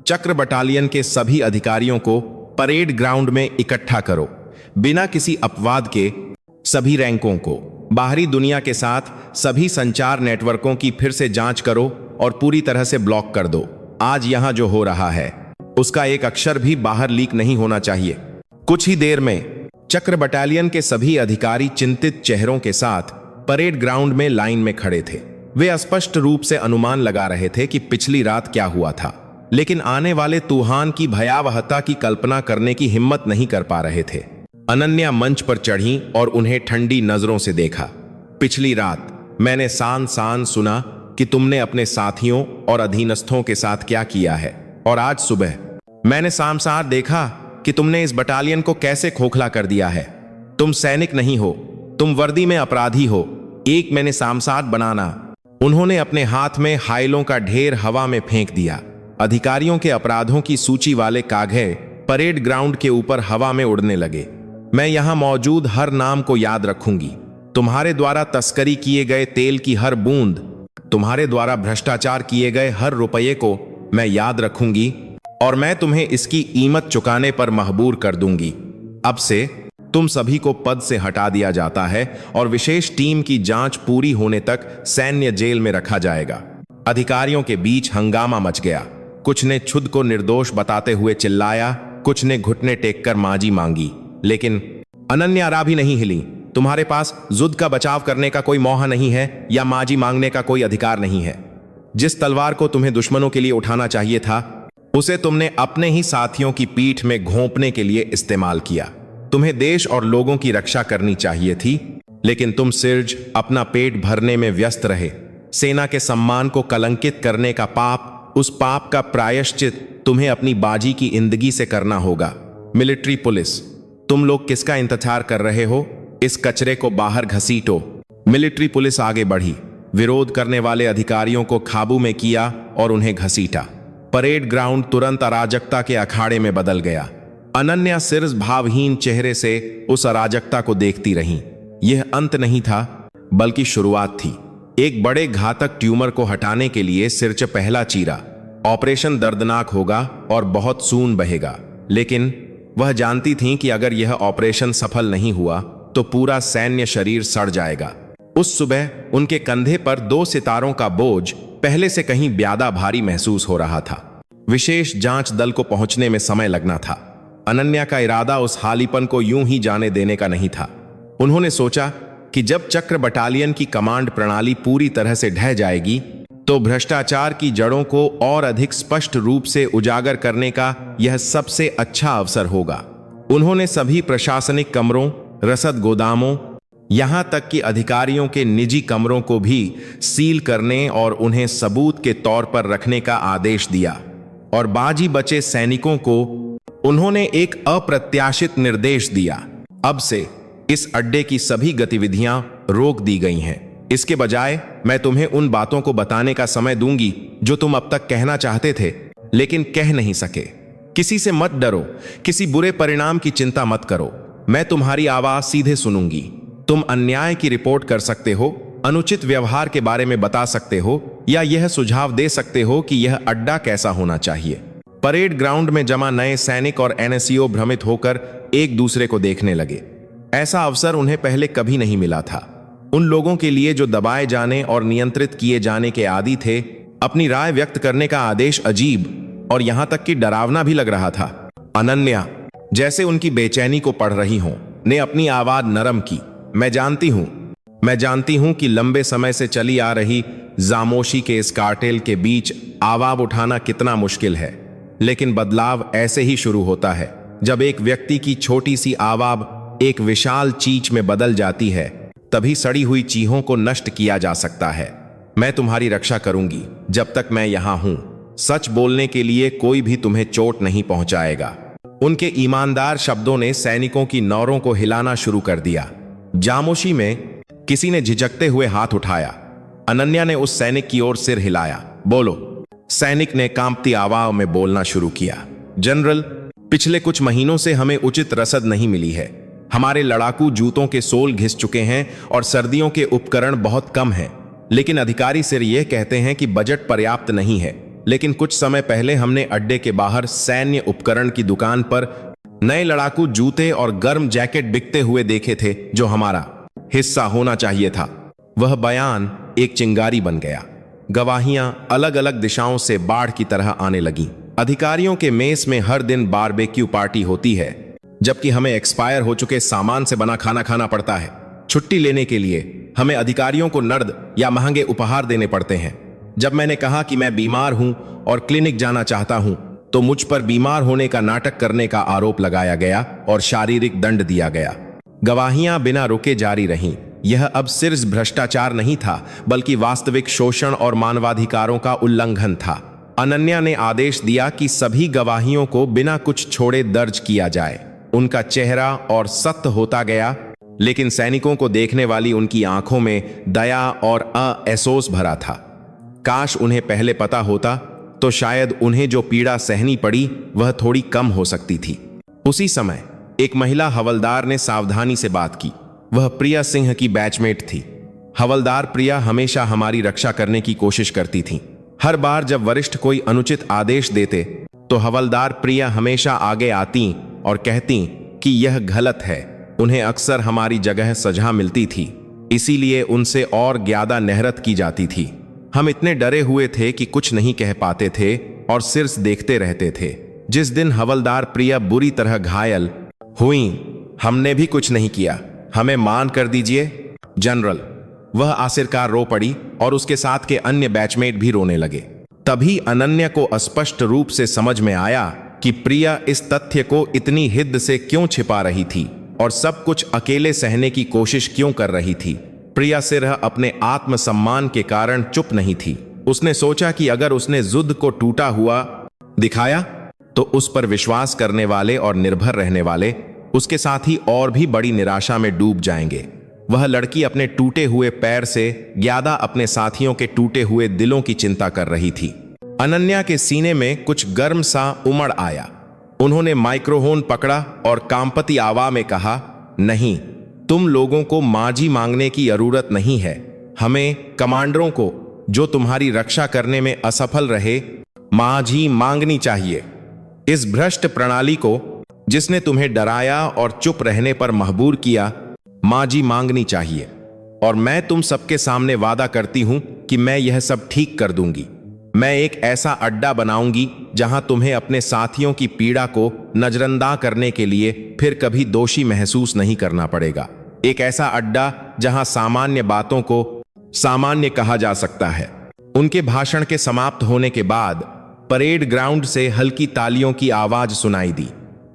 चक्र बटालियन के सभी अधिकारियों को परेड ग्राउंड में इकट्ठा करो। बिना किसी अपवाद के सभी रैंकों को, बाहरी दुनिया के साथ सभी संचार नेटवर्कों की फिर से जांच करो और पूरी तरह से ब्लॉक कर दो। आज यहां जो हो रहा है उसका एक अक्षर भी बाहर लीक नहीं होना चाहिए। कुछ ही देर में चक्र बटालियन के सभी अधिकारी चिंतित चेहरों के साथ परेड ग्राउंड में लाइन में खड़े थे। वे स्पष्ट रूप से अनुमान लगा रहे थे कि पिछली रात क्या हुआ था, लेकिन आने वाले तूफान की भयावहता की कल्पना करने की हिम्मत नहीं कर पा रहे थे। अनन्या मंच पर चढ़ी और उन्हें ठंडी नजरों से देखा। पिछली रात मैंने सान सुना कि तुमने अपने साथियों और अधीनस्थों के साथ क्या किया है, और आज सुबह मैंने सामसार देखा कि तुमने इस बटालियन को कैसे खोखला कर दिया है। तुम सैनिक नहीं हो, तुम वर्दी में अपराधी हो। एक मैंने सामसार बनाना। उन्होंने अपने हाथ में हाइलों का ढेर हवा में फेंक दिया। अधिकारियों के अपराधों की सूची वाले कागज परेड ग्राउंड के ऊपर हवा में उड़ने लगे। मैं यहां मौजूद हर नाम को याद रखूंगी। तुम्हारे द्वारा तस्करी किए गए तेल की हर बूंद, तुम्हारे द्वारा भ्रष्टाचार किए गए हर रुपये को मैं याद रखूंगी, और मैं तुम्हें इसकी कीमत चुकाने पर मजबूर कर दूंगी। अब से तुम सभी को पद से हटा दिया जाता है और विशेष टीम की जांच पूरी होने तक सैन्य जेल में रखा जाएगा। अधिकारियों के बीच हंगामा मच गया। कुछ ने खुद को निर्दोष बताते हुए चिल्लाया, कुछ ने घुटने टेककर माजी मांगी, लेकिन अनन्या रा भी नहीं हिली। तुम्हारे पास जुद का बचाव करने का कोई मौका नहीं है या माजी मांगने का कोई अधिकार नहीं है। जिस तलवार को तुम्हें दुश्मनों के लिए उठाना चाहिए था, उसे तुमने अपने ही साथियों की पीठ में घोंपने के लिए इस्तेमाल किया। तुम्हें देश और लोगों की रक्षा करनी चाहिए थी, लेकिन तुम सिर्फ अपना पेट भरने में व्यस्त रहे। सेना के सम्मान को कलंकित करने का पाप, उस पाप का प्रायश्चित तुम्हें अपनी बाजी की जिंदगी से करना होगा। मिलिट्री पुलिस, तुम लोग किसका इंतजार कर रहे हो? इस कचरे को बाहर घसीटो। मिलिट्री पुलिस आगे बढ़ी, विरोध करने वाले अधिकारियों को काबू में किया और उन्हें घसीटा। परेड ग्राउंड तुरंत अराजकता के अखाड़े में बदल गया। अनन्या सिर्फ भावहीन चेहरे से उस अराजकता को देखती रहीं। यह अंत नहीं था, बल्कि शुरुआत थी। एक बड़े घातक ट्यूमर को हटाने के लिए सिर्फ पहला चीरा। ऑपरेशन दर्दनाक होगा और बहुत खून बहेगा, लेकिन वह जानती थीं कि अगर यह ऑपरेशन सफल नहीं हुआ तो पूरा सैन्य शरीर सड़ जाएगा। उस सुबह उनके कंधे पर 2 सितारों का बोझ पहले से कहीं ज्यादा भारी महसूस हो रहा था। विशेष जांच दल को पहुंचने में समय लगना था। अनन्या का इरादा उस हालीपन को यूं ही जाने देने का नहीं था। उन्होंने सोचा कि जब चक्र बटालियन की कमांड प्रणाली पूरी तरह से ढह जाएगी तो भ्रष्टाचार की जड़ों को और अधिक स्पष्ट रूप से उजागर करने का यह सबसे अच्छा अवसर होगा। उन्होंने सभी प्रशासनिक कमरों, रसद गोदामों, यहां तक कि अधिकारियों के निजी कमरों को भी सील करने और उन्हें सबूत के तौर पर रखने का आदेश दिया। और बाजी बचे सैनिकों को उन्होंने एक अप्रत्याशित निर्देश दिया। अब से इस अड्डे की सभी गतिविधियां रोक दी गई हैं। इसके बजाय मैं तुम्हें उन बातों को बताने का समय दूंगी जो तुम अब तक कहना चाहते थे लेकिन कह नहीं सके। किसी से मत डरो, किसी बुरे परिणाम की चिंता मत करो। मैं तुम्हारी आवाज सीधे सुनूंगी। तुम अन्याय की रिपोर्ट कर सकते हो, अनुचित व्यवहार के बारे में बता सकते हो, या यह सुझाव दे सकते हो कि यह अड्डा कैसा होना चाहिए। परेड ग्राउंड में जमा नए सैनिक और एनएसईओ भ्रमित होकर एक दूसरे को देखने लगे। ऐसा अवसर उन्हें पहले कभी नहीं मिला था। उन लोगों के लिए जो दबाए जाने और नियंत्रित किए जाने के आदी थे, अपनी राय व्यक्त करने का आदेश अजीब और यहां तक कि डरावना भी लग रहा था। अनन्या, जैसे उनकी बेचैनी को पढ़ रही हों, ने अपनी आवाज नरम की। मैं जानती हूं कि लंबे समय से चली आ रही जामोशी के इस कार्टेल के बीच आवाज उठाना कितना मुश्किल है, लेकिन बदलाव ऐसे ही शुरू होता है जब एक व्यक्ति की छोटी सी आवाज एक विशाल चीज में बदल जाती है। तभी सड़ी हुई चीहों को नष्ट किया जा सकता है। मैं तुम्हारी रक्षा करूंगी जब तक मैं यहां हूं। सच बोलने के लिए कोई भी तुम्हें चोट नहीं पहुंचाएगा। उनके ईमानदार शब्दों ने सैनिकों की नौरों को हिलाना शुरू कर दिया। जामोशी में किसी ने झिझकते हुए हाथ उठाया। अनन्या ने उस सैनिक की ओर सिर हिलाया। बोलो। सैनिक ने कांपती आवाज में बोलना शुरू किया। जनरल, पिछले कुछ महीनों से हमें उचित रसद नहीं मिली है। हमारे लड़ाकू जूतों के सोल घिस चुके हैं और सर्दियों के उपकरण बहुत कम हैं। लेकिन अधिकारी सिर यह कहते हैं कि बजट पर्याप्त नहीं है। लेकिन कुछ समय पहले हमने अड्डे के बाहर सैन्य उपकरण की दुकान पर नए लड़ाकू जूते और गर्म जैकेट बिकते हुए देखे थे जो हमारा हिस्सा होना चाहिए था। वह बयान एक चिंगारी बन गया। गवाहियां अलग अलग दिशाओं से बाढ़ की तरह आने लगीं। अधिकारियों के मेस में हर दिन बारबेक्यू पार्टी होती है, जबकि हमें एक्सपायर हो चुके सामान से बना खाना खाना पड़ता है। छुट्टी लेने के लिए हमें अधिकारियों को नर्द या महंगे उपहार देने पड़ते हैं। जब मैंने कहा कि मैं बीमार हूं और क्लिनिक जाना चाहता हूं, तो मुझ पर बीमार होने का नाटक करने का आरोप लगाया गया और शारीरिक दंड दिया गया। गवाहियां बिना रुके जारी रहीं। यह अब सिर्फ भ्रष्टाचार नहीं था, बल्कि वास्तविक शोषण और मानवाधिकारों का उल्लंघन था। अनन्या ने आदेश दिया कि सभी गवाहियों को बिना कुछ छोड़े दर्ज किया जाए। उनका चेहरा और सख्त होता गया, लेकिन सैनिकों को देखने वाली उनकी आंखों में दया और अफसोस भरा था। काश उन्हें पहले पता होता तो शायद उन्हें जो पीड़ा सहनी पड़ी वह थोड़ी कम हो सकती थी। उसी समय एक महिला हवलदार ने सावधानी से बात की। वह प्रिया सिंह की बैचमेट थी। हवलदार प्रिया हमेशा हमारी रक्षा करने की कोशिश करती थी। हर बार जब वरिष्ठ कोई अनुचित आदेश देते तो हवलदार प्रिया हमेशा आगे आती और कहती कि यह गलत है। उन्हें अक्सर हमारी जगह सजा मिलती थी, इसीलिए उनसे और ज्यादा मेहनत की जाती थी। हम इतने डरे हुए थे कि कुछ नहीं कह पाते थे और सिर्फ देखते रहते थे। जिस दिन हवलदार प्रिया बुरी तरह घायल हुई, हमने भी कुछ नहीं किया। हमें मान कर दीजिए जनरल। वह आखिरकार रो पड़ी और उसके साथ के अन्य बैचमेट भी रोने लगे। तभी अनन्या को स्पष्ट रूप से समझ में आया कि प्रिया इस तथ्य को इतनी हिद्द से क्यों छिपा रही थी और सब कुछ अकेले सहने की कोशिश क्यों कर रही थी। प्रिया सिर्फ अपने आत्मसम्मान के कारण चुप नहीं थी। उसने सोचा कि अगर उसने जुद्ध को टूटा हुआ दिखाया तो उस पर विश्वास करने वाले और निर्भर रहने वाले उसके साथ ही और भी बड़ी निराशा में डूब जाएंगे। वह लड़की अपने टूटे हुए पैर से ज्यादा अपने साथियों के टूटे हुए दिलों की चिंता कर रही थी। अनन्या के सीने में कुछ गर्म सा उमड़ आया। उन्होंने माइक्रोफोन पकड़ा और कांपती आवाज में कहा, नहीं, तुम लोगों को मांझी मांगने की जरूरत नहीं है। हमें कमांडरों को जो तुम्हारी रक्षा करने में असफल रहे, मांझी मांगनी चाहिए। इस भ्रष्ट प्रणाली को जिसने तुम्हें डराया और चुप रहने पर मजबूर किया, मांझी मांगनी चाहिए। और मैं तुम सबके सामने वादा करती हूं कि मैं यह सब ठीक कर दूंगी। मैं एक ऐसा अड्डा बनाऊंगी जहां तुम्हें अपने साथियों की पीड़ा को नजरअंदाज करने के लिए फिर कभी दोषी महसूस नहीं करना पड़ेगा। एक ऐसा अड्डा जहां सामान्य बातों को सामान्य कहा जा सकता है। उनके भाषण के समाप्त होने के बाद परेड ग्राउंड से हल्की तालियों की आवाज सुनाई दी।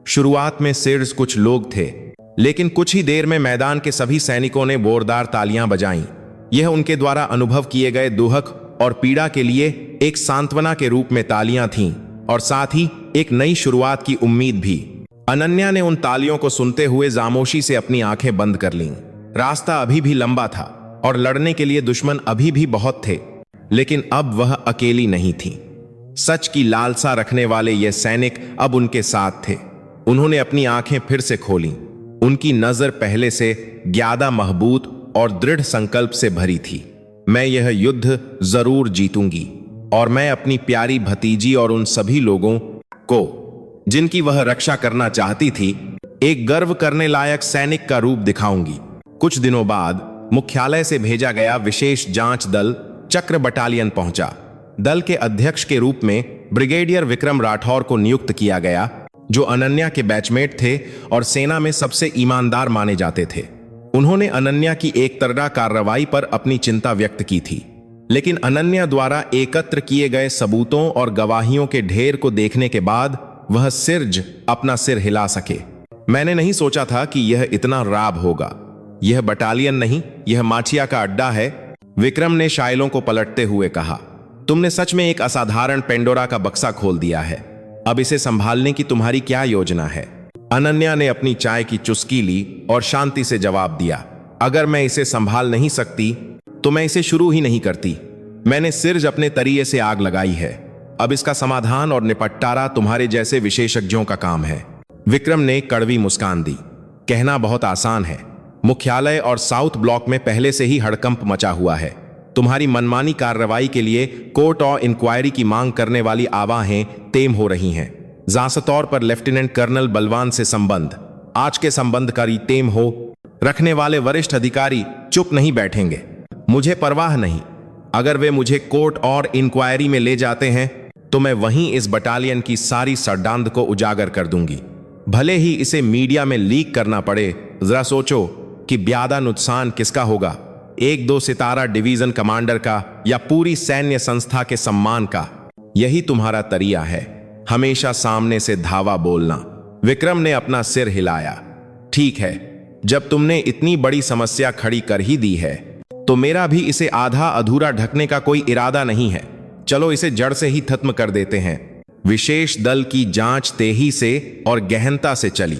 शुरुआत में सिर्फ कुछ लोग थे, लेकिन कुछ ही देर में मैदान के सभी सैनिकों ने जोरदार तालियां बजाईं। यह उनके द्वारा अनुभव किए गए दुख और पीड़ा के लिए एक सांत्वना के रूप में तालियां थीं और साथ ही एक नई शुरुआत की उम्मीद भी। अनन्या ने उन तालियों को सुनते हुए खामोशी से अपनी आंखें बंद कर लीं। रास्ता अभी भी लंबा था और लड़ने के लिए दुश्मन अभी भी बहुत थे, लेकिन अब वह अकेली नहीं थी। सच की लालसा रखने वाले ये सैनिक अब उनके साथ थे। उन्होंने अपनी आंखें फिर से खोलीं। उनकी नजर पहले से ज्यादा मजबूत और दृढ़ संकल्प से भरी थी। मैं यह युद्ध जरूर जीतूंगी और मैं अपनी प्यारी भतीजी और उन सभी लोगों को जिनकी वह रक्षा करना चाहती थी, एक गर्व करने लायक सैनिक का रूप दिखाऊंगी। कुछ दिनों बाद मुख्यालय से भेजा गया विशेष जांच दल चक्र बटालियन पहुंचा। दल के अध्यक्ष के रूप में ब्रिगेडियर विक्रम राठौर को नियुक्त किया गया, जो अनन्या के बैचमेट थे और सेना में सबसे ईमानदार माने जाते थे। उन्होंने अनन्या की एक तरफा कार्रवाई पर अपनी चिंता व्यक्त की थी, लेकिन अनन्या द्वारा एकत्र किए गए सबूतों और गवाहियों के ढेर को देखने के बाद वह सिर्फ अपना सिर हिला सके। मैंने नहीं सोचा था कि यह इतना राब होगा। यह बटालियन नहीं, यह माचिया का अड्डा है, विक्रम ने शायलों को पलटते हुए कहा। तुमने सच में एक असाधारण पेंडोरा का बक्सा खोल दिया है। अब इसे संभालने की तुम्हारी क्या योजना है? अनन्या ने अपनी चाय की चुस्की ली और शांति से जवाब दिया, अगर मैं इसे संभाल नहीं सकती तो मैं इसे शुरू ही नहीं करती। मैंने सिर्फ अपने तरीके से आग लगाई है। अब इसका समाधान और निपटारा तुम्हारे जैसे विशेषज्ञों का काम है। विक्रम ने कड़वी मुस्कान दी। कहना बहुत आसान है। मुख्यालय और साउथ ब्लॉक में पहले से ही हड़कंप मचा हुआ है। तुम्हारी मनमानी कार्रवाई के लिए कोर्ट और इंक्वायरी की मांग करने वाली आवाजें तेज हो रही हैं। खासतौर पर लेफ्टिनेंट कर्नल बलवान से संबंध। आज के संबंधकारी तेज हो रखने वाले वरिष्ठ अधिकारी चुप नहीं बैठेंगे। मुझे परवाह नहीं, अगर वे मुझे कोर्ट और इंक्वायरी में ले जाते हैं तो मैं वहीं इस बटालियन की सारी सड़ांध को उजागर कर दूंगी। भले ही इसे मीडिया में लीक करना पड़े। जरा सोचो कि ज्यादा नुकसान किसका होगा, 1-2 सितारा डिवीजन कमांडर का या पूरी सैन्य संस्था के सम्मान का। यही तुम्हारा तरीका है, हमेशा सामने से धावा बोलना। विक्रम ने अपना सिर हिलाया। ठीक है, जब तुमने इतनी बड़ी समस्या खड़ी कर ही दी है तो मेरा भी इसे आधा अधूरा ढकने का कोई इरादा नहीं है। चलो इसे जड़ से ही खत्म कर देते हैं। विशेष दल की जांच तेजी से और गहनता से चली।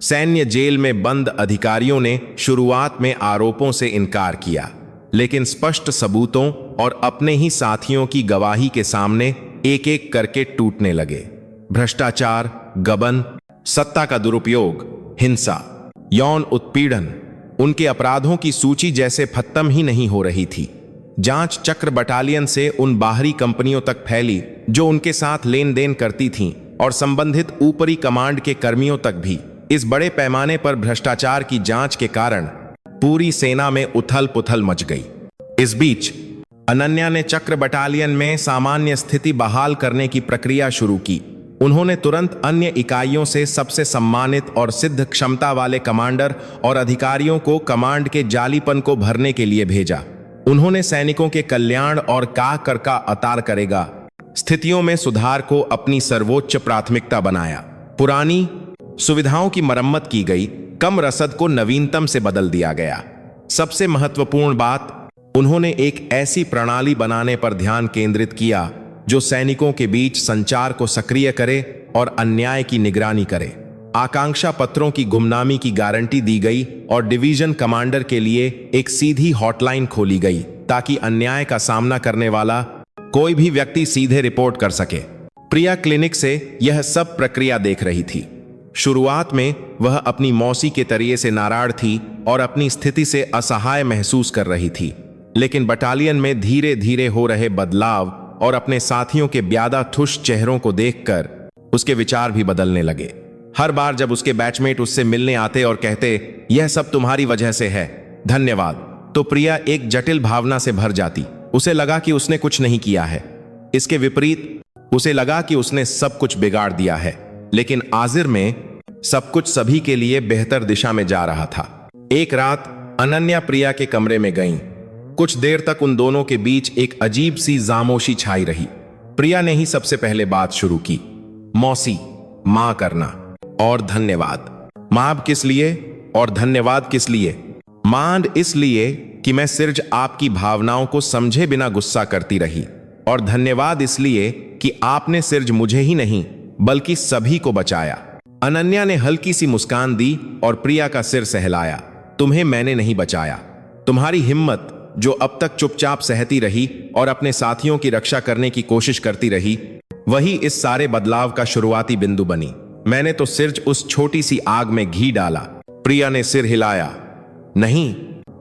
सैन्य जेल में बंद अधिकारियों ने शुरुआत में आरोपों से इनकार किया, लेकिन स्पष्ट सबूतों और अपने ही साथियों की गवाही के सामने एक एक करके टूटने लगे। भ्रष्टाचार, गबन, सत्ता का दुरुपयोग, हिंसा, यौन उत्पीड़न, उनके अपराधों की सूची जैसे खत्म ही नहीं हो रही थी। जांच चक्र बटालियन से उन बाहरी कंपनियों तक फैली जो उनके साथ लेन देन करती थीं, और संबंधित ऊपरी कमांड के कर्मियों तक भी। इस बड़े पैमाने पर भ्रष्टाचार की जांच के कारण पूरी सेना में उथल पुथल मच गई। इस बीच अनन्या ने चक्र बटालियन में सामान्य स्थिति बहाल करने की प्रक्रिया शुरू की। उन्होंने तुरंत अन्य इकाइयों से सबसे सम्मानित और सिद्ध क्षमता वाले कमांडर और अधिकारियों को कमांड के जालीपन को भरने के लिए भेजा। उन्होंने सैनिकों के कल्याण और का कर का अतार करेगा स्थितियों में सुधार को अपनी सर्वोच्च प्राथमिकता बनाया। पुरानी सुविधाओं की मरम्मत की गई, कम रसद को नवीनतम से बदल दिया गया। सबसे महत्वपूर्ण बात, उन्होंने एक ऐसी प्रणाली बनाने पर ध्यान केंद्रित किया जो सैनिकों के बीच संचार को सक्रिय करे और अन्याय की निगरानी करे। आकांक्षा पत्रों की गुमनामी की गारंटी दी गई और डिवीजन कमांडर के लिए एक सीधी हॉटलाइन खोली गई ताकि अन्याय का सामना करने वाला कोई भी व्यक्ति सीधे रिपोर्ट कर सके। प्रिया क्लिनिक से यह सब प्रक्रिया देख रही थी। शुरुआत में वह अपनी मौसी के तरीके से नाराज थी और अपनी स्थिति से असहाय महसूस कर रही थी, लेकिन बटालियन में धीरे धीरे हो रहे बदलाव और अपने साथियों के ब्यादा ठुश चेहरों को देखकर उसके विचार भी बदलने लगे। हर बार जब उसके बैचमेट उससे मिलने आते और कहते, यह सब तुम्हारी वजह से है, धन्यवाद, तो प्रिया एक जटिल भावना से भर जाती। उसे लगा कि उसने कुछ नहीं किया है। इसके विपरीत उसे लगा कि उसने सब कुछ बिगाड़ दिया है, लेकिन आखिर में सब कुछ सभी के लिए बेहतर दिशा में जा रहा था। एक रात अनन्या प्रिया के कमरे में गईं। कुछ देर तक उन दोनों के बीच एक अजीब सी खामोशी छाई रही। प्रिया ने ही सबसे पहले बात शुरू की। मौसी, मां करना और धन्यवाद। मां किस लिए और धन्यवाद किस लिए? मां इसलिए कि मैं सिर्फ आपकी भावनाओं को समझे बिना गुस्सा करती रही, और धन्यवाद इसलिए कि आपने सिर्फ मुझे ही नहीं बल्कि सभी को बचाया। अनन्या ने हल्की सी मुस्कान दी और प्रिया का सिर सहलाया। तुम्हें मैंने नहीं बचाया। तुम्हारी हिम्मत, जो अब तक चुपचाप सहती रही और अपने साथियों की रक्षा करने की कोशिश करती रही, वही इस सारे बदलाव का शुरुआती बिंदु बनी। मैंने तो सिर्फ उस छोटी सी आग में घी डाला। प्रिया ने सिर हिलाया। नहीं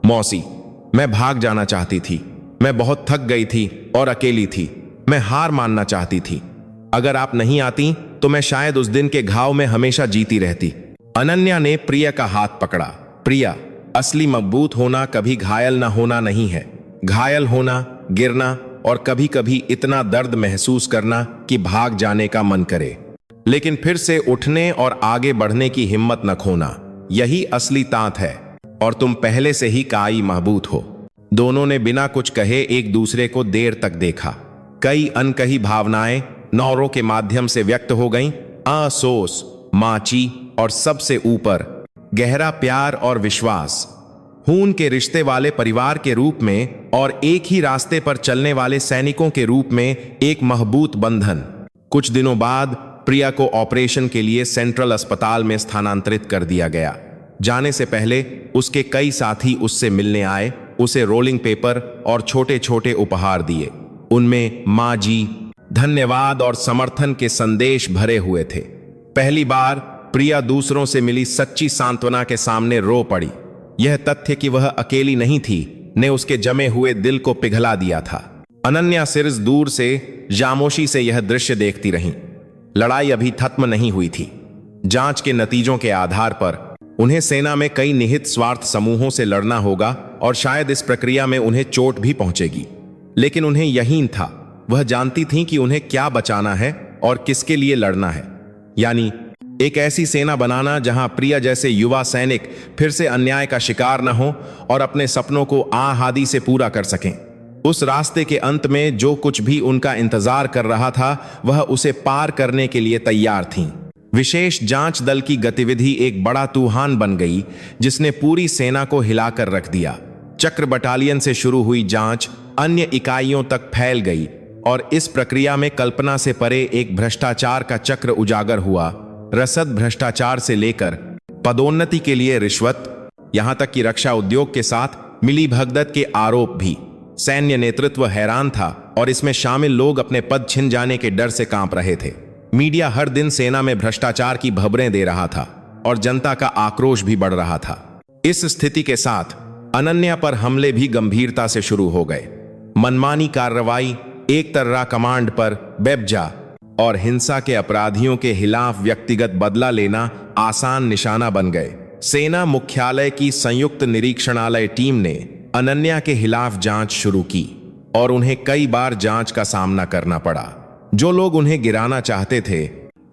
मौसी, मैं भाग जाना चाहती थी। मैं बहुत थक गई थी और अकेली थी। मैं हार मानना चाहती थी। अगर आप नहीं आती तो मैं शायद उस दिन के घाव में हमेशा जीती रहती। अनन्या ने प्रिया का हाथ पकड़ा। प्रिया, असली मजबूत होना कभी घायल ना होना नहीं है। घायल होना, गिरना और कभी कभी इतना दर्द महसूस करना कि भाग जाने का मन करे, लेकिन फिर से उठने और आगे बढ़ने की हिम्मत न खोना, यही असली ताकत है। और तुम पहले से ही काई मजबूत हो। दोनों ने बिना कुछ कहे एक दूसरे को देर तक देखा। कई अनकही भावनाएं नौरों के माध्यम से व्यक्त हो गईं। असोस, माची और सबसे ऊपर गहरा प्यार और विश्वास। खून के रिश्ते वाले परिवार के रूप में और एक ही रास्ते पर चलने वाले सैनिकों के रूप में एक मजबूत बंधन। कुछ दिनों बाद प्रिया को ऑपरेशन के लिए सेंट्रल अस्पताल में स्थानांतरित कर दिया गया। जाने से पहले उसके कई साथी उससे मिलने आए, उसे रोलिंग पेपर और छोटे छोटे उपहार दिए। उनमें माँ जी, धन्यवाद और समर्थन के संदेश भरे हुए थे। पहली बार प्रिया दूसरों से मिली सच्ची सांत्वना के सामने रो पड़ी। यह तथ्य कि वह अकेली नहीं थी ने उसके जमे हुए दिल को पिघला दिया था। अनन्या सिर्फ दूर से खामोशी से यह दृश्य देखती रही। लड़ाई अभी खत्म नहीं हुई थी। जांच के नतीजों के आधार पर उन्हें सेना में कई निहित स्वार्थ समूहों से लड़ना होगा और शायद इस प्रक्रिया में उन्हें चोट भी पहुंचेगी, लेकिन उन्हें यकीन था वह जानती थीं कि उन्हें क्या बचाना है और किसके लिए लड़ना है, यानी एक ऐसी सेना बनाना जहां प्रिया जैसे युवा सैनिक फिर से अन्याय का शिकार न हो और अपने सपनों को आहादी से पूरा कर सकें। उस रास्ते के अंत में जो कुछ भी उनका इंतजार कर रहा था, वह उसे पार करने के लिए तैयार थीं। विशेष जांच दल की गतिविधि एक बड़ा तूफान बन गई, जिसने पूरी सेना को हिलाकर रख दिया। चक्र बटालियन से शुरू हुई जांच अन्य इकाइयों तक फैल गई और इस प्रक्रिया में कल्पना से परे एक भ्रष्टाचार का चक्र उजागर हुआ। रसद भ्रष्टाचार से लेकर पदोन्नति के लिए रिश्वत, यहां तक कि रक्षा उद्योग के साथ मिली भगत के आरोप भी। सैन्य नेतृत्व हैरान था और इसमें शामिल लोग अपने पद छिन जाने के डर से कांप रहे थे। मीडिया हर दिन सेना में भ्रष्टाचार की खबरें दे रहा था और जनता का आक्रोश भी बढ़ रहा था। इस स्थिति के साथ अनन्या पर हमले भी गंभीरता से शुरू हो गए। मनमानी कार्रवाई, एक तर्रा कमांड पर बेबजा और हिंसा के अपराधियों के खिलाफ व्यक्तिगत बदला लेना आसान निशाना बन गए। सेना मुख्यालय की संयुक्त निरीक्षणालय टीम ने अनन्या के खिलाफ जांच शुरू की और उन्हें कई बार जांच का सामना करना पड़ा। जो लोग उन्हें गिराना चाहते थे,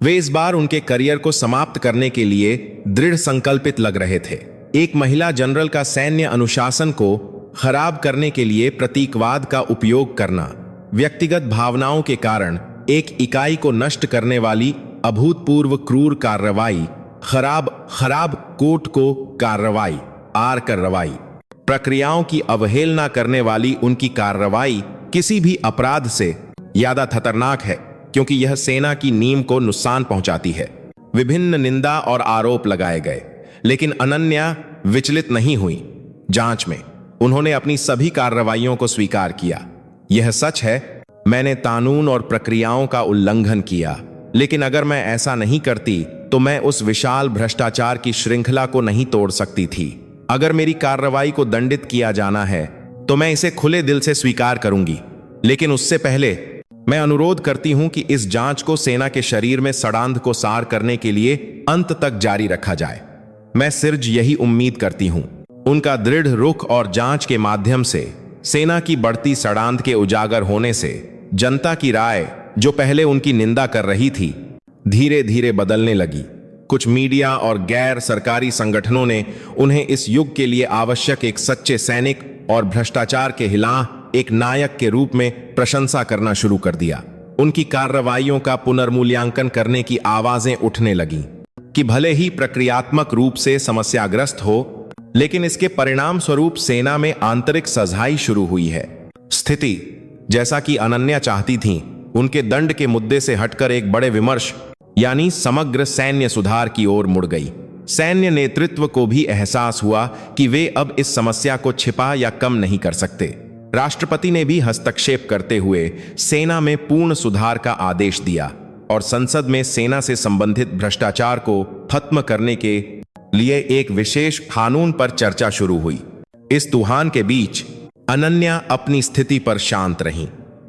वे इस बार उनके करियर को समाप्त करने के लिए दृढ़ संकल्पित लग रहे थे। एक महिला जनरल का सैन्य अनुशासन को खराब करने के लिए प्रतीकवाद का उपयोग करना, व्यक्तिगत भावनाओं के कारण एक इकाई को नष्ट करने वाली अभूतपूर्व क्रूर कार्रवाई, खराब कोर्ट को कार्रवाई, कार्रवाई, प्रक्रियाओं की अवहेलना करने वाली उनकी कार्रवाई किसी भी अपराध से ज्यादा खतरनाक है, क्योंकि यह सेना की नींव को नुकसान पहुंचाती है। विभिन्न निंदा और आरोप लगाए गए, लेकिन अनन्या विचलित नहीं हुई। जांच में उन्होंने अपनी सभी कार्रवाइयों को स्वीकार किया। यह सच है, मैंने कानून और प्रक्रियाओं का उल्लंघन किया, लेकिन अगर मैं ऐसा नहीं करती तो मैं उस विशाल भ्रष्टाचार की श्रृंखला को नहीं तोड़ सकती थी। अगर मेरी कार्रवाई को दंडित किया जाना है तो मैं इसे खुले दिल से स्वीकार करूंगी, लेकिन उससे पहले मैं अनुरोध करती हूं कि इस जांच को सेना के शरीर में सड़ांध को सार करने के लिए अंत तक जारी रखा जाए। मैं सिर्फ यही उम्मीद करती हूं। उनका दृढ़ रुख और जांच के माध्यम से सेना की बढ़ती सड़ांध के उजागर होने से जनता की राय, जो पहले उनकी निंदा कर रही थी, धीरे धीरे बदलने लगी। कुछ मीडिया और गैर सरकारी संगठनों ने उन्हें इस युग के लिए आवश्यक एक सच्चे सैनिक और भ्रष्टाचार के खिलाफ एक नायक के रूप में प्रशंसा करना शुरू कर दिया। उनकी कार्रवाइयों का पुनर्मूल्यांकन करने की आवाजें उठने लगीं कि भले ही प्रक्रियात्मक रूप से समस्याग्रस्त हो, लेकिन इसके परिणाम स्वरूप सेना में आंतरिक सजहाई शुरू हुई है। स्थिति, जैसा कि अनन्या चाहती थीं, उनके दंड के मुद्दे से हटकर एक बड़े विमर्श यानी समग्र सैन्य सुधार की ओर मुड़ गई। सैन्य नेतृत्व को भी एहसास हुआ कि वे अब इस समस्या को छिपा या कम नहीं कर सकते। राष्ट्रपति ने भी हस्तक्षेप करते हुए सेना में पूर्ण सुधार का आदेश दिया और संसद में सेना से संबंधित भ्रष्टाचार को खत्म करने के लिए एक विशेष कानून पर चर्चा शुरू हुई। इस तूफान के बीच अनन्या अपनी स्थिति पर शांत रहीं।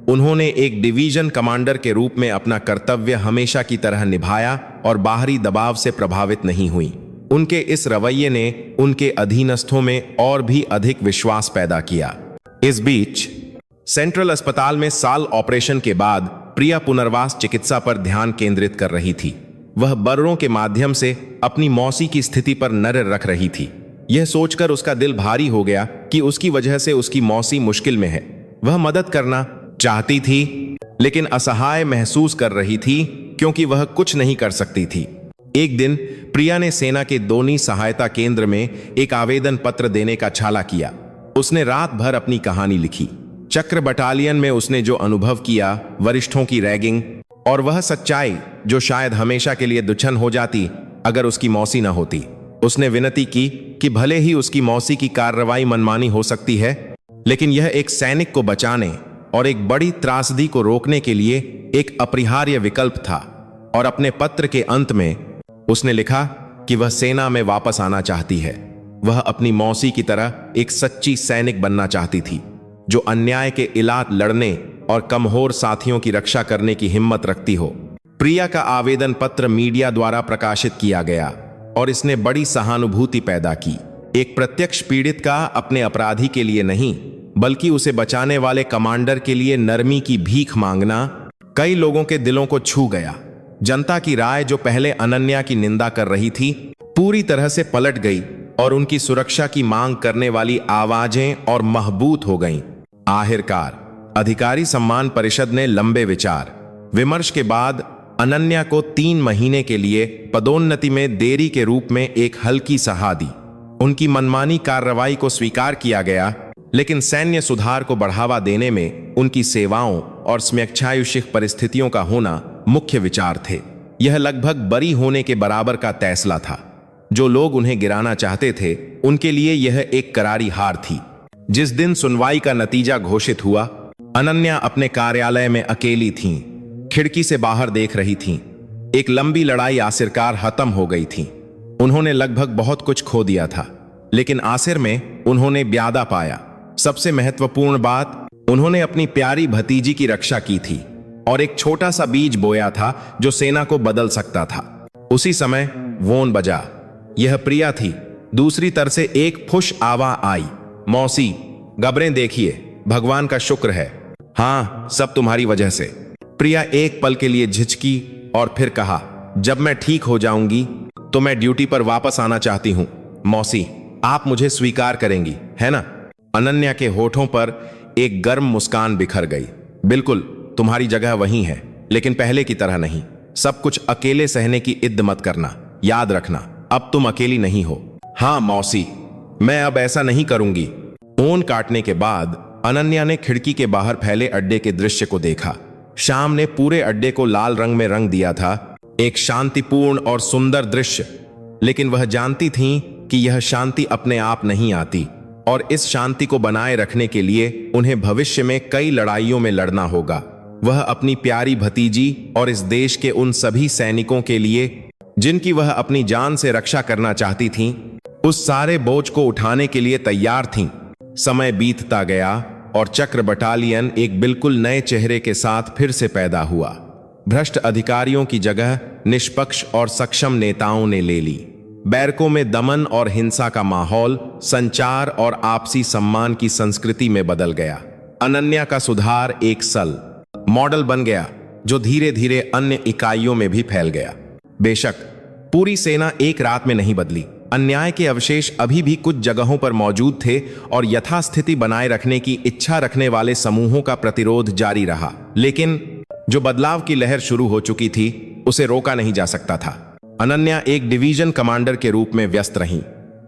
उन्होंने एक डिवीजन कमांडर के रूप में अपना कर्तव्य हमेशा की तरह निभाया और बाहरी दबाव से प्रभावित नहीं हुई। उनके इस रवैये ने उनके अधीनस्थों में और भी अधिक विश्वास पैदा किया। इस बीच सेंट्रल अस्पताल में साल ऑपरेशन के बाद प्रिया पुनर्वास चिकित्सा पर ध्यान केंद्रित कर रही थी। वह बर्रों के माध्यम से अपनी मौसी की स्थिति पर नजर रख रही थी। यह सोचकर उसका दिल भारी हो गया कि उसकी वजह से उसकी मौसी मुश्किल में है। वह मदद करना चाहती थी, लेकिन असहाय महसूस कर रही थी क्योंकि वह कुछ नहीं कर सकती थी। एक दिन प्रिया ने सेना के दोनी सहायता केंद्र में एक आवेदन पत्र देने का छाला किया। उसने रात भर अपनी कहानी लिखी। चक्र बटालियन में उसने जो अनुभव किया, वरिष्ठों की रैगिंग और वह सच्चाई जो शायद हमेशा के लिए दुच्छन हो जाती अगर उसकी मौसी न होती। उसने विनती की कि भले ही उसकी मौसी की कार्रवाई मनमानी हो सकती है, लेकिन यह एक सैनिक को बचाने और एक बड़ी त्रासदी को रोकने के लिए एक अपरिहार्य विकल्प था। और अपने पत्र के अंत में उसने लिखा कि वह सेना में वापस आना चाहती है। वह अपनी मौसी की तरह एक सच्ची सैनिक बनना चाहती थी, जो अन्याय के खिलाफ लड़ने और कमजोर साथियों की रक्षा करने की हिम्मत रखती हो। प्रिया का आवेदन पत्र मीडिया द्वारा प्रकाशित किया गया और इसने बड़ी सहानुभूति पैदा की। एक प्रत्यक्ष पीड़ित का अपने अपराधी के लिए नहीं, बल्कि उसे बचाने वाले कमांडर के लिए नरमी की भीख मांगना कई लोगों के दिलों को छू गया। जनता की राय जो पहले अनन्या की निंदा कर रही थी, पूरी तरह से पलट गई और उनकी सुरक्षा की मांग करने वाली आवाजें और महबूत हो गईं। आखिरकार अधिकारी सम्मान परिषद ने लंबे विचार विमर्श के बाद अनन्या को 3 महीने के लिए पदोन्नति में देरी के रूप में एक हल्की सहा दी। उनकी मनमानी कार्रवाई को स्वीकार किया गया, लेकिन सैन्य सुधार को बढ़ावा देने में उनकी सेवाओं और स्वेच्छायुषिक परिस्थितियों का होना मुख्य विचार थे। यह लगभग बरी होने के बराबर का फैसला था। जो लोग उन्हें गिराना चाहते थे, उनके लिए यह एक करारी हार थी। जिस दिन सुनवाई का नतीजा घोषित हुआ, अनन्या अपने कार्यालय में अकेली थीं, खिड़की से बाहर देख रही थीं। एक लंबी लड़ाई आखिरकार खत्म हो गई थी। उन्होंने लगभग बहुत कुछ खो दिया था, लेकिन आखिर में उन्होंने ब्यादा पाया। सबसे महत्वपूर्ण बात, उन्होंने अपनी प्यारी भतीजी की रक्षा की थी और एक छोटा सा बीज बोया था जो सेना को बदल सकता था। उसी समय वोन बजा। यह प्रिया थी। दूसरी तरफ से एक फुश आवाज आई, मौसी, गबरें देखिए, भगवान का शुक्र है। हाँ, सब तुम्हारी वजह से। प्रिया एक पल के लिए झिझकी और फिर कहा, जब मैं ठीक हो जाऊंगी तो मैं ड्यूटी पर वापस आना चाहती हूं। मौसी, आप मुझे स्वीकार करेंगी, है ना? अनन्या के होठों पर एक गर्म मुस्कान बिखर गई। बिल्कुल, तुम्हारी जगह वहीं है, लेकिन पहले की तरह नहीं। सब कुछ अकेले सहने की इद्द मत करना। याद रखना, अब तुम अकेली नहीं हो। हाँ मौसी, मैं अब ऐसा नहीं करूंगी। ऊन काटने के बाद अनन्या ने खिड़की के बाहर फैले अड्डे के दृश्य को देखा। शाम ने पूरे अड्डे को लाल रंग में रंग दिया था। एक शांतिपूर्ण और सुंदर दृश्य। लेकिन वह जानती थीं कि यह शांति अपने आप नहीं आती और इस शांति को बनाए रखने के लिए उन्हें भविष्य में कई लड़ाइयों में लड़ना होगा। वह अपनी प्यारी भतीजी और इस देश के उन सभी सैनिकों के लिए जिनकी वह अपनी जान से रक्षा करना चाहती थीं, उस सारे बोझ को उठाने के लिए तैयार थीं। समय बीतता गया और चक्र बटालियन एक बिल्कुल नए चेहरे के साथ फिर से पैदा हुआ। भ्रष्ट अधिकारियों की जगह निष्पक्ष और सक्षम नेताओं ने ले ली। बैरकों में दमन और हिंसा का माहौल संचार और आपसी सम्मान की संस्कृति में बदल गया। अनन्या का सुधार एक सल मॉडल बन गया, जो धीरे धीरे अन्य इकाइयों में भी फैल गया। बेशक पूरी सेना एक रात में नहीं बदली। अन्याय के अवशेष अभी भी कुछ जगहों पर मौजूद थे और यथास्थिति बनाए रखने की इच्छा रखने वाले समूहों का प्रतिरोध जारी रहा। लेकिन जो बदलाव की लहर शुरू हो चुकी थी, उसे रोका नहीं जा सकता था। अनन्या एक डिवीजन कमांडर के रूप में व्यस्त रहीं।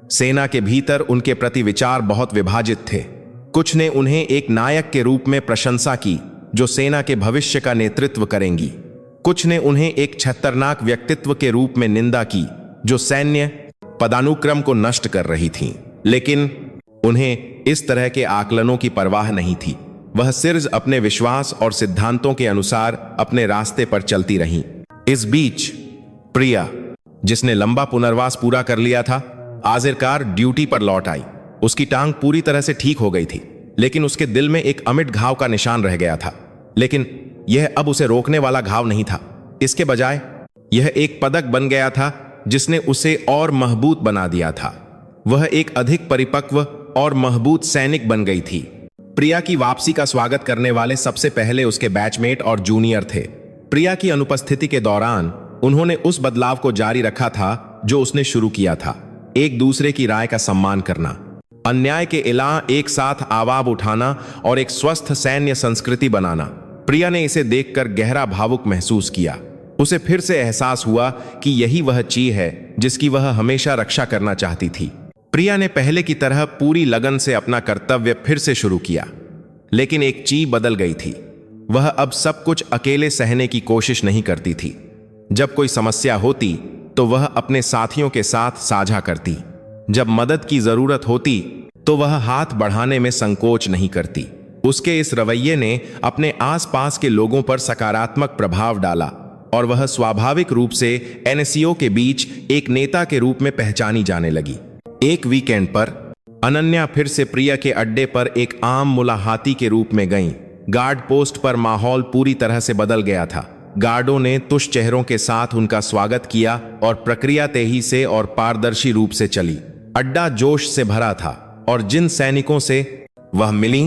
सेना के भीतर उनके प्रति विचार बहुत विभाजित थे। कुछ ने उन्हें एक नायक के रूप में प्रशंसा की, जो सेना के भविष्य का नेतृत्व करेंगी। कुछ ने उन्हें एक खतरनाक व्यक्तित्व के रूप में निंदा की, जो सैन्य पदानुक्रम को नष्ट कर रही थीं। लेकिन उन्हें इस तरह के आकलनों की परवाह नहीं थी। वह सिर्फ अपने विश्वास और सिद्धांतों के अनुसार अपने रास्ते पर चलती रहीं। इस बीच प्रिया, जिसने लंबा पुनर्वास पूरा कर लिया था, आखिरकार ड्यूटी पर लौट आई। उसकी टांग पूरी तरह से ठीक हो गई थी, लेकिन उसके दिल में एक अमिट घाव का निशान रह गया था। लेकिन यह अब उसे रोकने वाला घाव नहीं था। इसके बजाय यह एक पदक बन गया था जिसने उसे और मजबूत बना दिया था। वह एक अधिक परिपक्व और मजबूत सैनिक बन गई थी। प्रिया की वापसी का स्वागत करने वाले सबसे पहले उसके बैचमेट और जूनियर थे। प्रिया की अनुपस्थिति के दौरान उन्होंने उस बदलाव को जारी रखा था जो उसने शुरू किया था, एक दूसरे की राय का सम्मान करना, अन्याय के खिलाफ एक साथ आवाज उठाना और एक स्वस्थ सैन्य संस्कृति बनाना। प्रिया ने इसे देखकर गहरा भावुक महसूस किया। उसे फिर से एहसास हुआ कि यही वह चीज है जिसकी वह हमेशा रक्षा करना चाहती थी। प्रिया ने पहले की तरह पूरी लगन से अपना कर्तव्य फिर से शुरू किया, लेकिन एक चीज बदल गई थी। वह अब सब कुछ अकेले सहने की कोशिश नहीं करती थी। जब कोई समस्या होती तो वह अपने साथियों के साथ साझा करती। जब मदद की जरूरत होती तो वह हाथ बढ़ाने में संकोच नहीं करती। उसके इस रवैये ने अपने आसपास के लोगों पर सकारात्मक प्रभाव डाला और वह स्वाभाविक रूप से एनएससीओ के बीच एक नेता के रूप में पहचानी जाने लगी। एक वीकेंड पर अनन्या फिर से प्रिया के अड्डे पर एक आम मुलाकाती के रूप में गईं। गार्ड पोस्ट पर माहौल पूरी तरह से बदल गया था। गार्डों ने तुष चेहरों के साथ उनका स्वागत किया और प्रक्रिया तेजी से और पारदर्शी रूप से चली। अड्डा जोश से भरा था और जिन सैनिकों से वह मिली।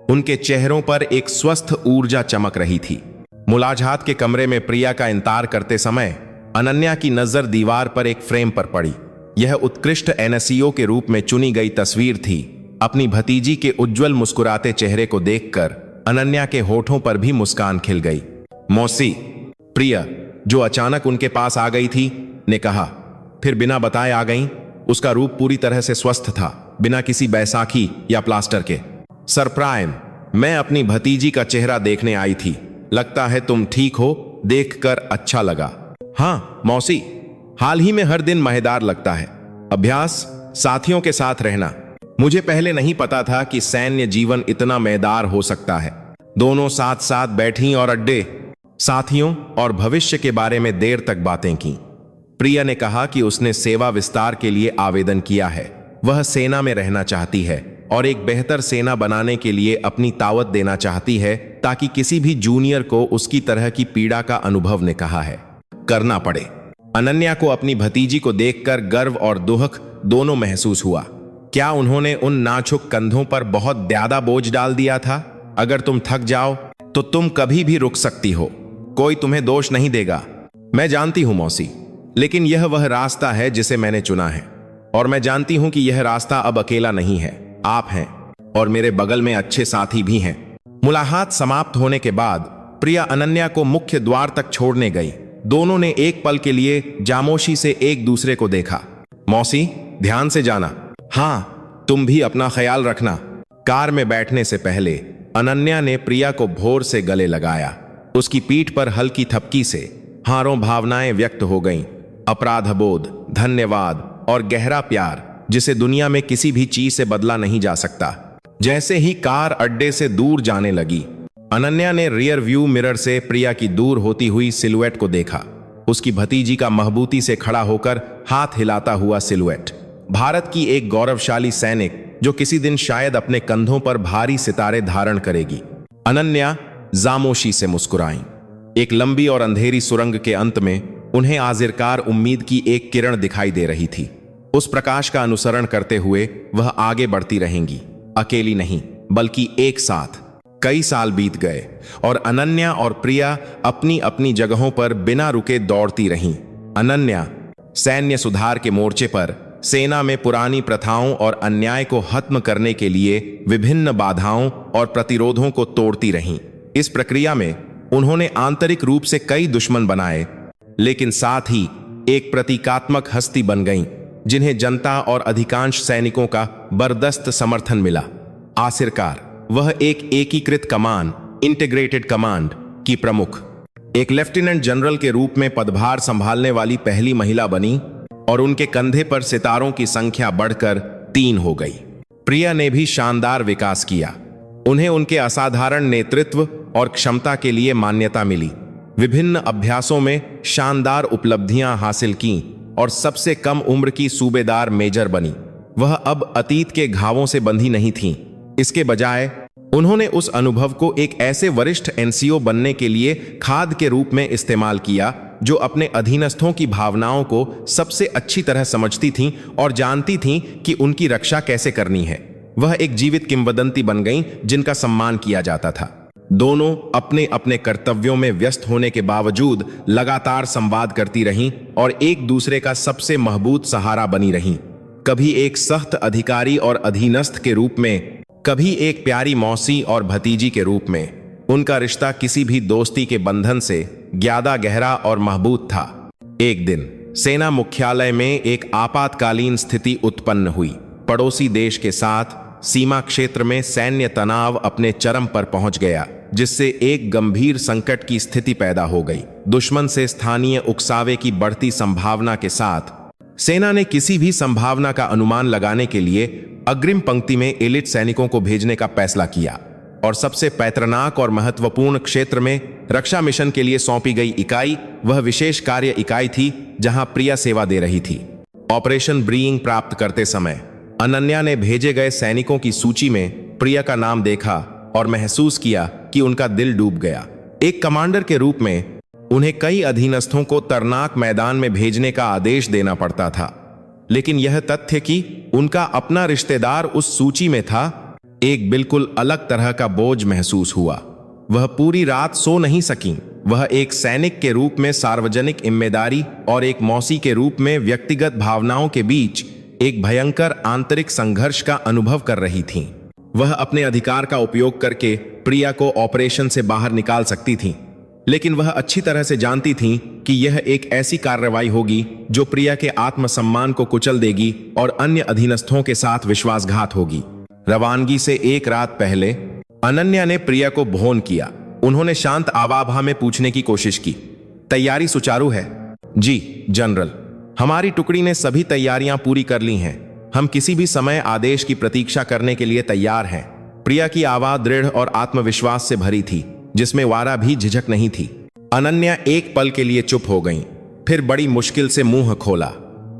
उनके चेहरों पर एक स्वस्थ ऊर्जा चमक रही थी। मुलाकात के कमरे में प्रिया का इंतजार करते समय अनन्या की नजर दीवार पर एक फ्रेम पर पड़ी। यह उत्कृष्ट एनएसईओ के रूप में चुनी गई तस्वीर थी। अपनी भतीजी के उज्जवल मुस्कुराते चेहरे को देखकर अनन्या के होठों पर भी मुस्कान खिल गई। मौसी, प्रिया, जो अचानक उनके पास आ गई थी, ने कहा, फिर बिना बताए आ गई। उसका रूप पूरी तरह से स्वस्थ था, बिना किसी बैसाखी या प्लास्टर के। सरप्राइज, मैं अपनी भतीजी का चेहरा देखने आई थी। लगता है तुम ठीक हो, देखकर अच्छा लगा। हाँ मौसी, हाल ही में हर दिन मजेदार लगता है। अभ्यास, साथियों के साथ रहना। मुझे पहले नहीं पता था कि सैन्य जीवन इतना मजेदार हो सकता है। दोनों साथ साथ बैठी और अड्डे, साथियों और भविष्य के बारे में देर तक बातें की। प्रिया ने कहा कि उसने सेवा विस्तार के लिए आवेदन किया है। वह सेना में रहना चाहती है और एक बेहतर सेना बनाने के लिए अपनी ताकत देना चाहती है, ताकि किसी भी जूनियर को उसकी तरह की पीड़ा का अनुभव ने कहा है करना पड़े। अनन्या को अपनी भतीजी को देखकर गर्व और दुख दोनों महसूस हुआ। क्या उन्होंने उन नाजुक कंधों पर बहुत ज्यादा बोझ डाल दिया था? अगर तुम थक जाओ तो तुम कभी भी रुक सकती हो, कोई तुम्हें दोष नहीं देगा। मैं जानती हूं मौसी, लेकिन यह वह रास्ता है जिसे मैंने चुना है, और मैं जानती हूं कि यह रास्ता अब अकेला नहीं है। आप हैं और मेरे बगल में अच्छे साथी भी हैं। मुलाकात समाप्त होने के बाद प्रिया अनन्या को मुख्य द्वार तक छोड़ने गई। दोनों ने एक पल के लिए खामोशी से एक दूसरे को देखा। मौसी, ध्यान से जाना। हाँ, तुम भी अपना ख्याल रखना। कार में बैठने से पहले अनन्या ने प्रिया को भोर से गले लगाया। उसकी पीठ पर हल्की थपकी से हारों भावनाएं व्यक्त हो गईं। अपराधबोध, धन्यवाद और गहरा प्यार, जिसे दुनिया में किसी भी चीज से बदला नहीं जा सकता। जैसे ही कार अड्डे से दूर जाने लगी, अनन्या ने रियर व्यू मिरर से प्रिया की दूर होती हुई सिलुएट को देखा। उसकी भतीजी का महबूती से खड़ा होकर हाथ हिलाता हुआ सिलुएट। भारत की एक गौरवशाली सैनिक जो किसी दिन शायद अपने कंधों पर भारी सितारे धारण करेगी। अनन्या खामोशी से मुस्कुराई। एक लंबी और अंधेरी सुरंग के अंत में उन्हें आखिरकार उम्मीद की एक किरण दिखाई दे रही थी। उस प्रकाश का अनुसरण करते हुए वह आगे बढ़ती रहेंगी, अकेली नहीं बल्कि एक साथ। कई साल बीत गए और अनन्या और प्रिया अपनी अपनी जगहों पर बिना रुके दौड़ती रहीं। अनन्या सैन्य सुधार के मोर्चे पर सेना में पुरानी प्रथाओं और अन्याय को खत्म करने के लिए विभिन्न बाधाओं और प्रतिरोधों को तोड़ती रहीं। इस प्रक्रिया में उन्होंने आंतरिक रूप से कई दुश्मन बनाए, लेकिन साथ ही एक प्रतीकात्मक हस्ती बन गईं, जिन्हें जनता और अधिकांश सैनिकों का बर्दस्त समर्थन मिला। आखिरकार वह एक एकीकृत कमान, इंटीग्रेटेड कमांड की प्रमुख, एक लेफ्टिनेंट जनरल के रूप में पदभार संभालने वाली पहली महिला बनी और उनके कंधे पर सितारों की संख्या बढ़कर 3 हो गई। प्रिया ने भी शानदार विकास किया। उन्हें उनके असाधारण नेतृत्व और क्षमता के लिए मान्यता मिली। विभिन्न अभ्यासों में शानदार उपलब्धियां हासिल की और सबसे कम उम्र की सूबेदार मेजर बनी। वह अब अतीत के घावों से बंधी नहीं थीं। इसके बजाय उन्होंने उस अनुभव को एक ऐसे वरिष्ठ एनसीओ बनने के लिए खाद के रूप में इस्तेमाल किया, जो अपने अधीनस्थों की भावनाओं को सबसे अच्छी तरह समझती थीं और जानती थीं कि उनकी रक्षा कैसे करनी है। वह एक जीवित किंवदंती बन गईं, जिनका सम्मान किया जाता था। दोनों अपने अपने कर्तव्यों में व्यस्त होने के बावजूद लगातार संवाद करती रहीं और एक दूसरे का सबसे महबूब सहारा बनी रहीं। कभी एक सख्त अधिकारी और अधीनस्थ के रूप में, कभी एक प्यारी मौसी और भतीजी के रूप में। उनका रिश्ता किसी भी दोस्ती के बंधन से ज्यादा गहरा और महबूब था। एक दिन सेना मुख्यालय में एक आपातकालीन स्थिति उत्पन्न हुई। पड़ोसी देश के साथ सीमा क्षेत्र में सैन्य तनाव अपने चरम पर पहुंच गया, जिससे एक गंभीर संकट की स्थिति पैदा हो गई। दुश्मन से स्थानीय उकसावे की बढ़ती संभावना के साथ सेना ने किसी भी संभावना का अनुमान लगाने के लिए अग्रिम पंक्ति में एलिट सैनिकों को भेजने का फैसला किया और सबसे पैतरनाक और महत्वपूर्ण क्षेत्र में रक्षा मिशन के लिए सौंपी गई इकाई वह विशेष कार्य इकाई थी जहां प्रिया सेवा दे रही थी। ऑपरेशन ब्रीइंग प्राप्त करते समय अनन्या ने भेजे गए सैनिकों की सूची में प्रिया का नाम देखा और महसूस किया कि उनका दिल डूब गया। एक कमांडर के रूप में उन्हें कई अधीनस्थों को तरनाक मैदान में भेजने का आदेश देना पड़ता था, लेकिन यह तथ्य कि उनका अपना रिश्तेदार उस सूची में था, एक बिल्कुल अलग तरह का बोझ महसूस हुआ। वह पूरी रात सो नहीं सकीं। वह एक सैनिक के रूप में सार्वजनिक जिम्मेदारी और एक मौसी के रूप में व्यक्तिगत भावनाओं के बीच एक भयंकर आंतरिक संघर्ष का अनुभव कर रही थीं। वह अपने अधिकार का उपयोग करके प्रिया को ऑपरेशन से बाहर निकाल सकती थीं, लेकिन वह अच्छी तरह से जानती थीं कि यह एक ऐसी कार्रवाई होगी जो प्रिया के आत्मसम्मान को कुचल देगी और अन्य अधीनस्थों के साथ विश्वासघात होगी। रवानगी से एक रात पहले अनन्या ने प्रिया को फोन किया। उन्होंने शांत आवाज़ में पूछने की कोशिश की, तैयारी सुचारू है? जी जनरल, हमारी टुकड़ी ने सभी तैयारियां पूरी कर ली हैं। हम किसी भी समय आदेश की प्रतीक्षा करने के लिए तैयार हैं। प्रिया की आवाज दृढ़ और आत्मविश्वास से भरी थी, जिसमें वारा भी झिझक नहीं थी। अनन्या एक पल के लिए चुप हो गईं, फिर बड़ी मुश्किल से मुंह खोला,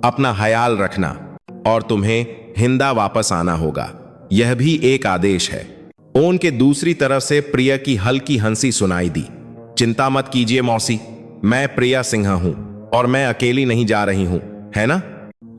अपना ख्याल रखना और तुम्हें हिंदा वापस आना होगा, यह भी एक आदेश है। फोन के दूसरी तरफ से प्रिया की हल्की हंसी सुनाई दी। चिंता मत कीजिए मौसी, मैं प्रिया सिंह हूं और मैं अकेली नहीं जा रही हूं, है ना?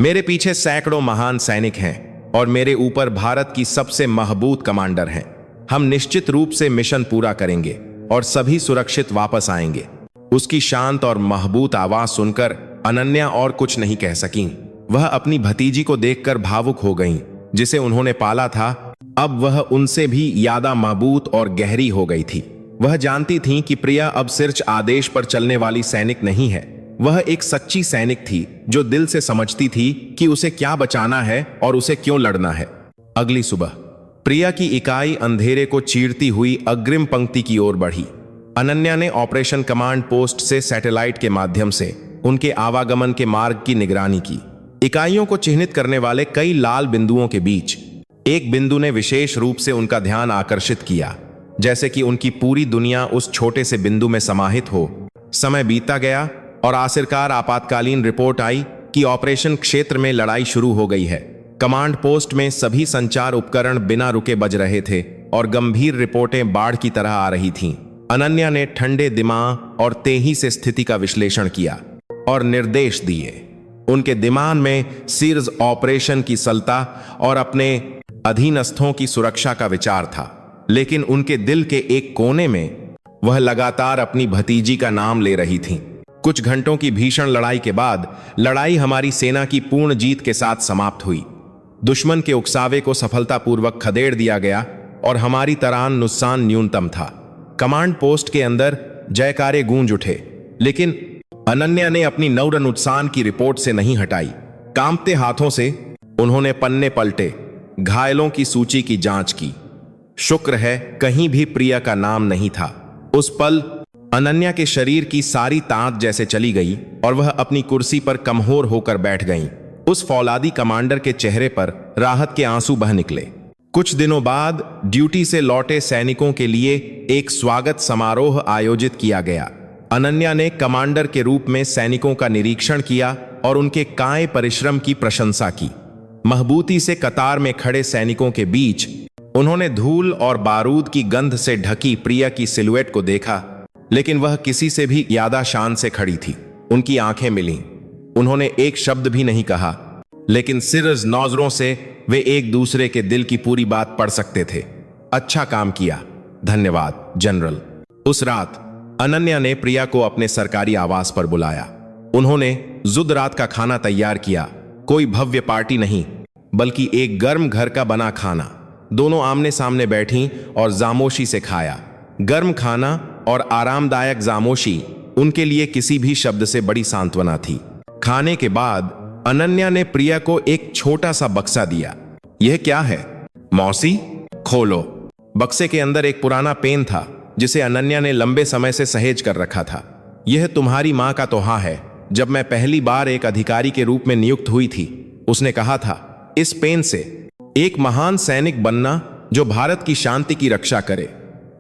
मेरे पीछे सैकड़ों महान सैनिक हैं और मेरे ऊपर भारत की सबसे महबूब कमांडर हैं। हम निश्चित रूप से मिशन पूरा करेंगे और सभी सुरक्षित वापस आएंगे। उसकी शांत और महबूब आवाज सुनकर अनन्या और कुछ नहीं कह सकीं। वह अपनी भतीजी को देखकर भावुक हो गईं, जिसे उन्होंने पाला था। अब वह उनसे भी ज्यादा मजबूत और गहरी हो गई थी। वह जानती थीं कि प्रिया अब सिर्फ आदेश पर चलने वाली सैनिक नहीं है, वह एक सच्ची सैनिक थी जो दिल से समझती थी कि उसे क्या बचाना है और उसे क्यों लड़ना है। अगली सुबह प्रिया की इकाई अंधेरे को चीरती हुई अग्रिम पंक्ति की ओर बढ़ी। अनन्या ने ऑपरेशन कमांड पोस्ट से सैटेलाइट के माध्यम से उनके आवागमन के मार्ग की निगरानी की। इकाइयों को चिन्हित करने वाले कई लाल बिंदुओं के बीच एक बिंदु ने विशेष रूप से उनका ध्यान आकर्षित किया, जैसे कि उनकी पूरी दुनिया उस छोटे से बिंदु में समाहित हो। समय बीतता गया और आखिरकार आपातकालीन रिपोर्ट आई कि ऑपरेशन क्षेत्र में लड़ाई शुरू हो गई है। कमांड पोस्ट में सभी संचार उपकरण बिना रुके बज रहे थे और गंभीर रिपोर्टें बाढ़ की तरह आ रही थीं। अनन्या ने ठंडे दिमाग और तेजी से स्थिति का विश्लेषण किया और निर्देश दिए। उनके दिमाग में सिर्फ ऑपरेशन की सलता और अपने अधीनस्थों की सुरक्षा का विचार था, लेकिन उनके दिल के एक कोने में वह लगातार अपनी भतीजी का नाम ले रही थीं। कुछ घंटों की भीषण लड़ाई के बाद लड़ाई हमारी सेना की पूर्ण जीत के साथ समाप्त हुई। दुश्मन के उकसावे को सफलतापूर्वक खदेड़ दिया गया और हमारी तरह नुकसान न्यूनतम था। कमांड पोस्ट के अंदर जयकारे गूंज उठे, लेकिन अनन्या ने अपनी नौर नुकसान की रिपोर्ट से नहीं हटाई। कांपते हाथों से उन्होंने पन्ने पलटे, घायलों की सूची की जांच की। शुक्र है कहीं भी प्रिया का नाम नहीं था। उस पल अनन्या के शरीर की सारी ताकत जैसे चली गई और वह अपनी कुर्सी पर कमजोर होकर बैठ गईं। उस फौलादी कमांडर के चेहरे पर राहत के आंसू बह निकले। कुछ दिनों बाद ड्यूटी से लौटे सैनिकों के लिए एक स्वागत समारोह आयोजित किया गया। अनन्या ने कमांडर के रूप में सैनिकों का निरीक्षण किया और उनके काये परिश्रम की प्रशंसा की। मजबूती से कतार में खड़े सैनिकों के बीच उन्होंने धूल और बारूद की गंध से ढकी प्रिया की सिलुएट को देखा, लेकिन वह किसी से भी ज्यादा शान से खड़ी थी। उनकी आंखें मिलीं। उन्होंने एक शब्द भी नहीं कहा, लेकिन सिर्फ नजरों से वे एक दूसरे के दिल की पूरी बात पढ़ सकते थे। अच्छा काम किया, धन्यवाद जनरल। उस रात अनन्या ने प्रिया को अपने सरकारी आवास पर बुलाया। उन्होंने जुद रात का खाना तैयार किया। कोई भव्य पार्टी नहीं, बल्कि एक गर्म घर का बना खाना। दोनों आमने सामने बैठी और जामोशी से खाया। गर्म खाना और आरामदायक जामोशी उनके लिए किसी भी शब्द से बड़ी सांत्वना थी। खाने के बाद अनन्या ने प्रिया को एक छोटा सा बक्सा दिया। यह क्या है मौसी? खोलो। बक्से के अंदर एक पुराना पेन था जिसे अनन्या ने लंबे समय से सहेज कर रखा था। यह तुम्हारी मां का तोहफा है। जब मैं पहली बार एक अधिकारी के रूप में नियुक्त हुई थी, उसने कहा था इस पेन से एक महान सैनिक बनना जो भारत की शांति की रक्षा करे।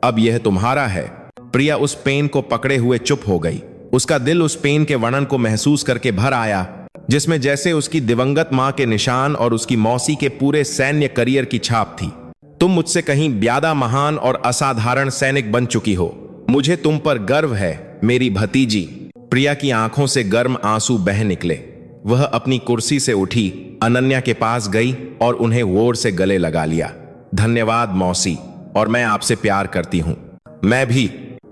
अब यह तुम्हारा है। प्रिया उस पेन को पकड़े हुए चुप हो गई। उसका दिल उस पेन के वर्णन को महसूस करके भर आया, जिसमें जैसे उसकी दिवंगत मां के निशान और उसकी मौसी के पूरे सैन्य करियर की छाप थी। तुम मुझसे कहीं ज्यादा महान और असाधारण सैनिक बन चुकी हो। मुझे तुम पर गर्व है मेरी भतीजी। प्रिया की आंखों से गर्म आंसू बह निकले। वह अपनी कुर्सी से उठी, अनन्या के पास गई और उन्हें जोर से गले लगा लिया। धन्यवाद मौसी, और मैं आपसे प्यार करती हूं। मैं भी।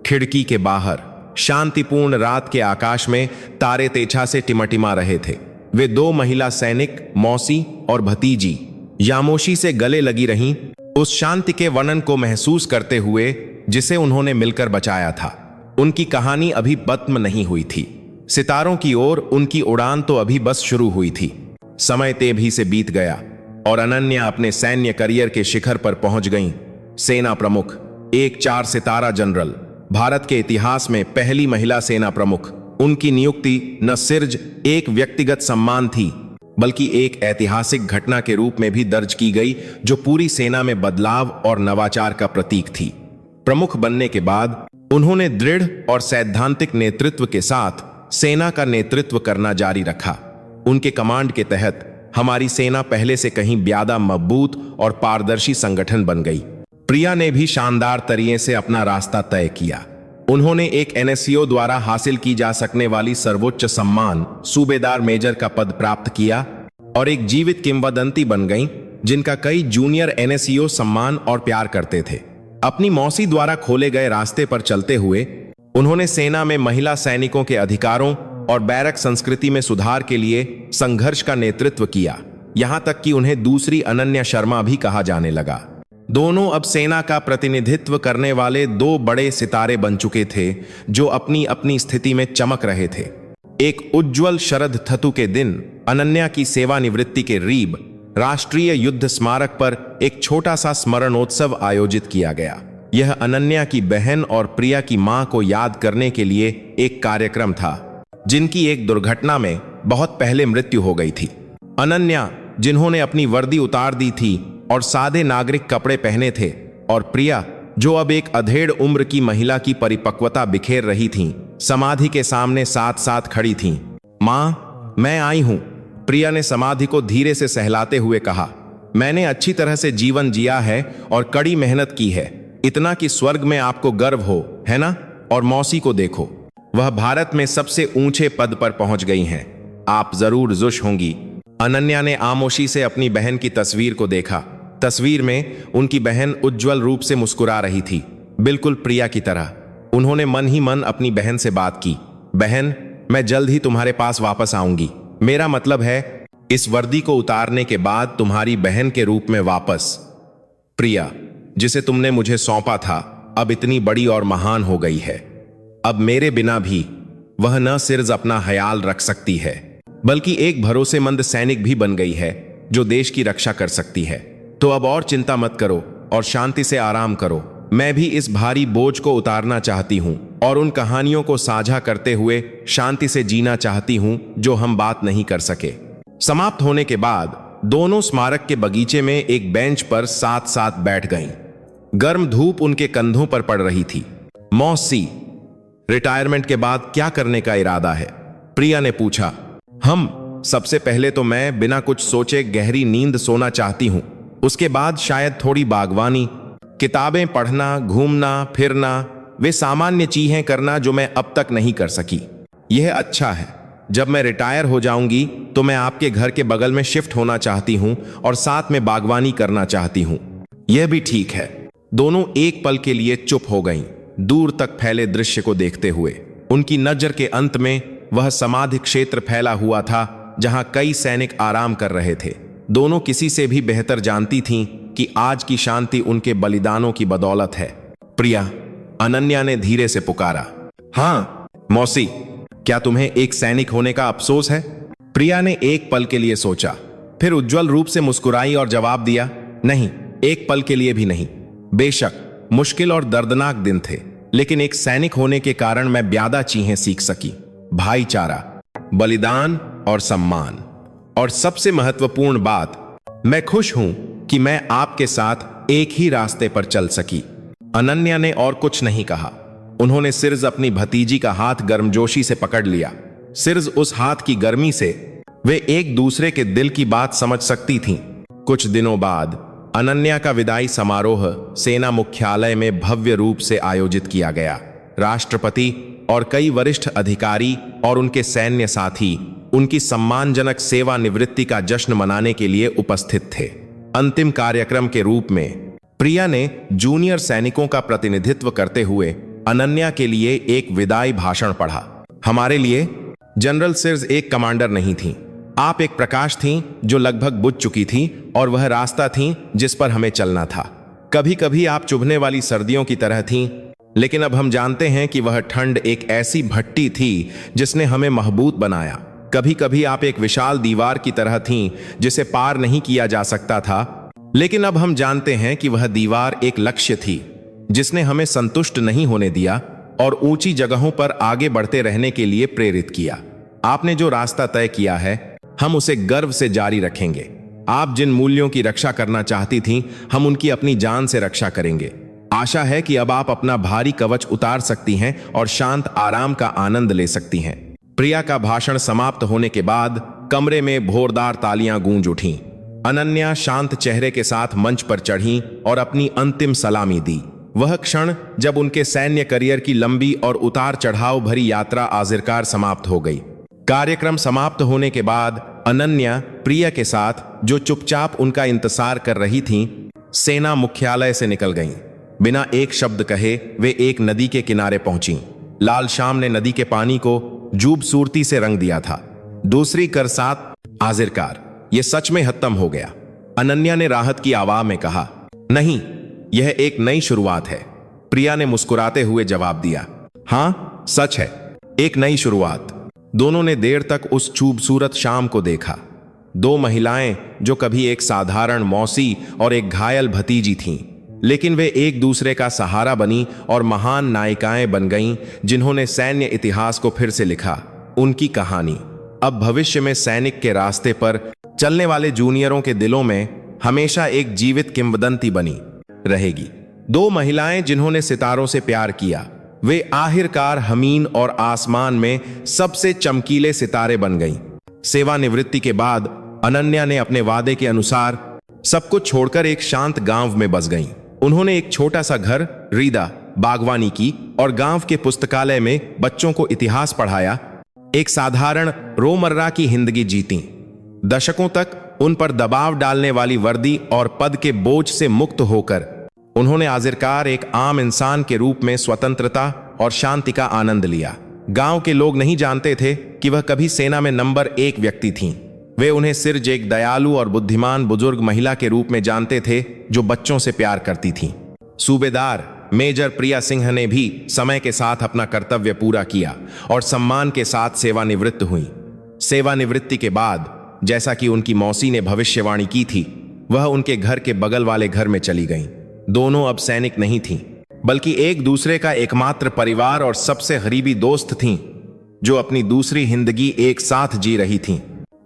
खिड़की के बाहर शांतिपूर्ण रात के आकाश में तारे तेछा से टिमटिमा रहे थे। वे दो महिला सैनिक मौसी और भतीजी यामोशी से गले लगी रहीं, उस शांति के वर्णन को महसूस करते हुए जिसे उन्होंने मिलकर बचाया था। उनकी कहानी अभी खत्म नहीं हुई थी। सितारों की ओर उनकी उड़ान तो अभी बस शुरू हुई थी। समय तेजी से बीत गया और अनन्या अपने सैन्य करियर के शिखर पर पहुंच गईं। सेना प्रमुख, एक 4 सितारा जनरल, भारत के इतिहास में पहली महिला सेना प्रमुख। उनकी नियुक्ति न सिर्फ एक व्यक्तिगत सम्मान थी, बल्कि एक ऐतिहासिक घटना के रूप में भी दर्ज की गई, जो पूरी सेना में बदलाव और नवाचार का प्रतीक थी। प्रमुख बनने के बाद उन्होंने दृढ़ और सैद्धांतिक नेतृत्व के साथ सेना का नेतृत्व करना जारी रखा। उनके कमांड के तहत हमारी सेना पहले से कहीं ज्यादा मजबूत और पारदर्शी संगठन बन गई। प्रिया ने भी शानदार तरीके से अपना रास्ता तय किया। उन्होंने एक एनएससीओ द्वारा हासिल की जा सकने वाली सर्वोच्च सम्मान सूबेदार मेजर का पद प्राप्त किया और एक जीवित किंवदंती बन गईं, जिनका कई जूनियर एनएससीओ सम्मान और प्यार करते थे। अपनी मौसी द्वारा खोले गए रास्ते पर चलते हुए उन्होंने सेना में महिला सैनिकों के अधिकारों और बैरक संस्कृति में सुधार के लिए संघर्ष का नेतृत्व किया, यहां तक कि उन्हें दूसरी अनन्या शर्मा भी कहा जाने लगा। दोनों अब सेना का प्रतिनिधित्व करने वाले 2 बड़े सितारे बन चुके थे, जो अपनी अपनी स्थिति में चमक रहे थे। एक उज्ज्वल शरद ऋतु के दिन अनन्या की सेवानिवृत्ति के रीब राष्ट्रीय युद्ध स्मारक पर एक छोटा सा स्मरणोत्सव आयोजित किया गया। यह अनन्या की बहन और प्रिया की मां को याद करने के लिए एक कार्यक्रम था, जिनकी एक दुर्घटना में बहुत पहले मृत्यु हो गई थी। अनन्या, जिन्होंने अपनी वर्दी उतार दी थी और सादे नागरिक कपड़े पहने थे, और प्रिया, जो अब एक अधेड़ उम्र की महिला की परिपक्वता बिखेर रही थीं, समाधि के सामने साथ साथ खड़ी थीं। मां, मैं आई हूं, प्रिया ने समाधि को धीरे से सहलाते हुए कहा। मैंने अच्छी तरह से जीवन जिया है और कड़ी मेहनत की है, इतना कि स्वर्ग में आपको गर्व हो, है ना? और मौसी को देखो, वह भारत में सबसे ऊंचे पद पर पहुंच गई हैं। आप जरूर खुश होंगी। अनन्या ने आमोशी से अपनी बहन की तस्वीर को देखा। तस्वीर में उनकी बहन उज्जवल रूप से मुस्कुरा रही थी, बिल्कुल प्रिया की तरह। उन्होंने मन ही मन अपनी बहन से बात की। बहन, मैं जल्द ही तुम्हारे पास वापस आऊंगी। मेरा मतलब है, इस वर्दी को उतारने के बाद तुम्हारी बहन के रूप में वापस। प्रिया, जिसे तुमने मुझे सौंपा था, अब इतनी बड़ी और महान हो गई है। अब मेरे बिना भी वह न सिर्फ अपना ख्याल रख सकती है, बल्कि एक भरोसेमंद सैनिक भी बन गई है, जो देश की रक्षा कर सकती है। तो अब और चिंता मत करो और शांति से आराम करो। मैं भी इस भारी बोझ को उतारना चाहती हूँ और उन कहानियों को साझा करते हुए शांति से जीना चाहती हूँ, जो हम बात नहीं कर सके। समाप्त होने के बाद दोनों स्मारक के बगीचे में एक बेंच पर साथ साथ बैठ गईं। गर्म धूप उनके कंधों पर पड़ रही थी। मौसी, रिटायरमेंट के बाद क्या करने का इरादा है? प्रिया ने पूछा। सबसे पहले तो मैं बिना कुछ सोचे गहरी नींद सोना चाहती हूँ। उसके बाद शायद थोड़ी बागवानी, किताबें पढ़ना, घूमना फिरना, वे सामान्य चीजें करना जो मैं अब तक नहीं कर सकी। यह अच्छा है। जब मैं रिटायर हो जाऊंगी तो मैं आपके घर के बगल में शिफ्ट होना चाहती हूँ और साथ में बागवानी करना चाहती हूँ। यह भी ठीक है। दोनों एक पल के लिए चुप हो गईं, दूर तक फैले दृश्य को देखते हुए। उनकी नजर के अंत में वह समाधि क्षेत्र फैला हुआ था, जहां कई सैनिक आराम कर रहे थे। दोनों किसी से भी बेहतर जानती थीं कि आज की शांति उनके बलिदानों की बदौलत है। प्रिया, अनन्या ने धीरे से पुकारा। हाँ मौसी, क्या तुम्हें एक सैनिक होने का अफसोस है? प्रिया ने एक पल के लिए सोचा, फिर उज्जवल रूप से मुस्कुराई और जवाब दिया, नहीं, एक पल के लिए भी नहीं। बेशक मुश्किल और दर्दनाक दिन थे, लेकिन एक सैनिक होने के कारण मैं ज्यादा चीजें सीख सकी। भाईचारा, बलिदान और सम्मान। और सबसे महत्वपूर्ण बात, मैं खुश हूं कि मैं आपके साथ एक ही रास्ते पर चल सकी। अनन्या ने और कुछ नहीं कहा। उन्होंने सिर्फ अपनी भतीजी का हाथ गर्मजोशी से पकड़ लिया। सिर्फ उस हाथ की गर्मी से वे एक दूसरे के दिल की बात समझ सकती थीं। कुछ दिनों बाद अनन्या का विदाई समारोह सेना मुख्यालय में भव्य रूप से आयोजित किया गया। राष्ट्रपति और कई वरिष्ठ अधिकारी और उनके सैन्य साथी उनकी सम्मानजनक सेवानिवृत्ति का जश्न मनाने के लिए उपस्थित थे। अंतिम कार्यक्रम के रूप में प्रिया ने जूनियर सैनिकों का प्रतिनिधित्व करते हुए अनन्या के लिए एक विदाई भाषण पढ़ा। हमारे लिए जनरल सिर्ज एक कमांडर नहीं थी, आप एक प्रकाश थीं जो लगभग बुझ चुकी थी और वह रास्ता थी जिस पर हमें चलना था। कभी कभी आप चुभने वाली सर्दियों की तरह थीं, लेकिन अब हम जानते हैं कि वह ठंड एक ऐसी भट्टी थी जिसने हमें मजबूत बनाया। कभी कभी आप एक विशाल दीवार की तरह थीं जिसे पार नहीं किया जा सकता था, लेकिन अब हम जानते हैं कि वह दीवार एक लक्ष्य थी जिसने हमें संतुष्ट नहीं होने दिया और ऊंची जगहों पर आगे बढ़ते रहने के लिए प्रेरित किया। आपने जो रास्ता तय किया है, हम उसे गर्व से जारी रखेंगे। आप जिन मूल्यों की रक्षा करना चाहती थीं, हम उनकी अपनी जान से रक्षा करेंगे। आशा है कि अब आप अपना भारी कवच उतार सकती हैं और शांत आराम का आनंद ले सकती हैं। प्रिया का भाषण समाप्त होने के बाद कमरे में भोरदार तालियां गूंज उठीं। अनन्या शांत चेहरे के साथ मंच पर चढ़ीं और अपनी अंतिम सलामी दी। वह क्षण जब उनके सैन्य करियर की लंबी और उतार चढ़ाव भरी यात्रा आखिरकार समाप्त हो गई। कार्यक्रम समाप्त होने के बाद अनन्या प्रिया के साथ, जो चुपचाप उनका इंतजार कर रही थीं, सेना मुख्यालय से निकल गईं। बिना एक शब्द कहे वे एक नदी के किनारे पहुंची। लाल शाम ने नदी के पानी को खूबसूरती से रंग दिया था। दूसरी करसात आखिरकार यह सच में खत्म हो गया। अनन्या ने राहत की आवाज में कहा, नहीं, यह एक नई शुरुआत है। प्रिया ने मुस्कुराते हुए जवाब दिया, हाँ सच है, एक नई शुरुआत। दोनों ने देर तक उस खूबसूरत शाम को देखा। दो महिलाएं जो कभी एक साधारण मौसी और एक घायल भतीजी थीं, लेकिन वे एक दूसरे का सहारा बनी और महान नायिकाएं बन गईं जिन्होंने सैन्य इतिहास को फिर से लिखा। उनकी कहानी अब भविष्य में सैनिक के रास्ते पर चलने वाले जूनियरों के दिलों में हमेशा एक जीवित किंवदंती बनी रहेगी। दो महिलाएं जिन्होंने सितारों से प्यार किया, वे आखिरकार जमीन और आसमान में सबसे चमकीले सितारे बन गईं। सेवानिवृत्ति के बाद अनन्या ने अपने वादे के अनुसार सब कुछ छोड़कर एक शांत गांव में बस गईं। उन्होंने एक छोटा सा घर, रीदा, बागवानी की और गांव के पुस्तकालय में बच्चों को इतिहास पढ़ाया। एक साधारण रोजमर्रा की जिंदगी जीती। दशकों तक उन पर दबाव डालने वाली वर्दी और पद के बोझ से मुक्त होकर उन्होंने आखिरकार एक आम इंसान के रूप में स्वतंत्रता और शांति का आनंद लिया। गांव के लोग नहीं जानते थे कि वह कभी सेना में नंबर 1 व्यक्ति थीं। वे उन्हें सिर्फ एक दयालु और बुद्धिमान बुजुर्ग महिला के रूप में जानते थे जो बच्चों से प्यार करती थीं। सूबेदार मेजर प्रिया सिंह ने भी समय के साथ अपना कर्तव्य पूरा किया और सम्मान के साथ सेवानिवृत्त हुई। सेवानिवृत्ति के बाद, जैसा कि उनकी मौसी ने भविष्यवाणी की थी, वह उनके घर के बगल वाले घर में चली गईं। दोनों अब सैनिक नहीं थीं, बल्कि एक दूसरे का एकमात्र परिवार और सबसे करीबी दोस्त थीं, जो अपनी दूसरी जिंदगी एक साथ जी रही थीं।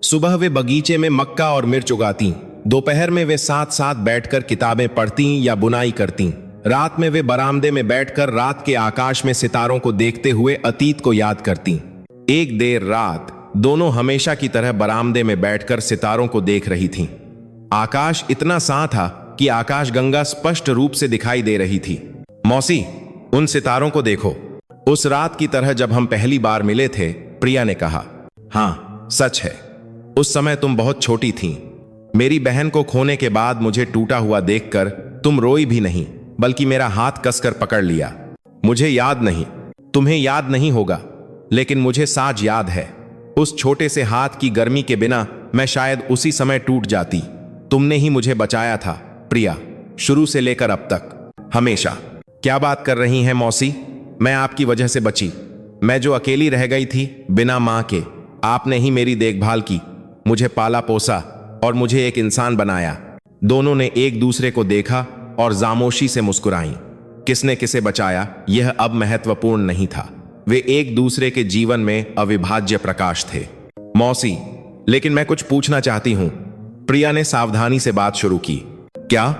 सुबह वे बगीचे में मक्का और मिर्च उगातीं। दोपहर में वे साथ साथ बैठकर किताबें पढ़तीं या बुनाई करतीं। रात में वे बरामदे में बैठकर रात के आकाश में सितारों को देखते हुए अतीत को याद करतीं। एक देर रात दोनों हमेशा की तरह बरामदे में बैठकर सितारों को देख रही थीं। आकाश इतना साफ था कि आकाशगंगा स्पष्ट रूप से दिखाई दे रही थी। मौसी, उन सितारों को देखो। उस रात की तरह जब हम पहली बार मिले थे, प्रिया ने कहा। हाँ, सच है, उस समय तुम बहुत छोटी थीं। मेरी बहन को खोने के बाद मुझे टूटा हुआ देखकर तुम रोई भी नहीं, बल्कि मेरा हाथ कसकर पकड़ लिया। मुझे याद नहीं, तुम्हें याद नहीं होगा, लेकिन मुझे साज याद है। उस छोटे से हाथ की गर्मी के बिना मैं शायद उसी समय टूट जाती। तुमने ही मुझे बचाया था प्रिया, शुरू से लेकर अब तक, हमेशा। क्या बात कर रही हैं मौसी? मैं आपकी वजह से बची। मैं जो अकेली रह गई थी बिना मां के, आपने ही मेरी देखभाल की, मुझे पाला पोसा और मुझे एक इंसान बनाया। दोनों ने एक दूसरे को देखा और खामोशी से मुस्कुराईं। किसने किसे बचाया यह अब महत्वपूर्ण नहीं था। वे एक दूसरे के जीवन में अविभाज्य प्रकाश थे। मौसी, लेकिन मैं कुछ पूछना चाहती हूं, प्रिया ने सावधानी से बात शुरू की। क्या?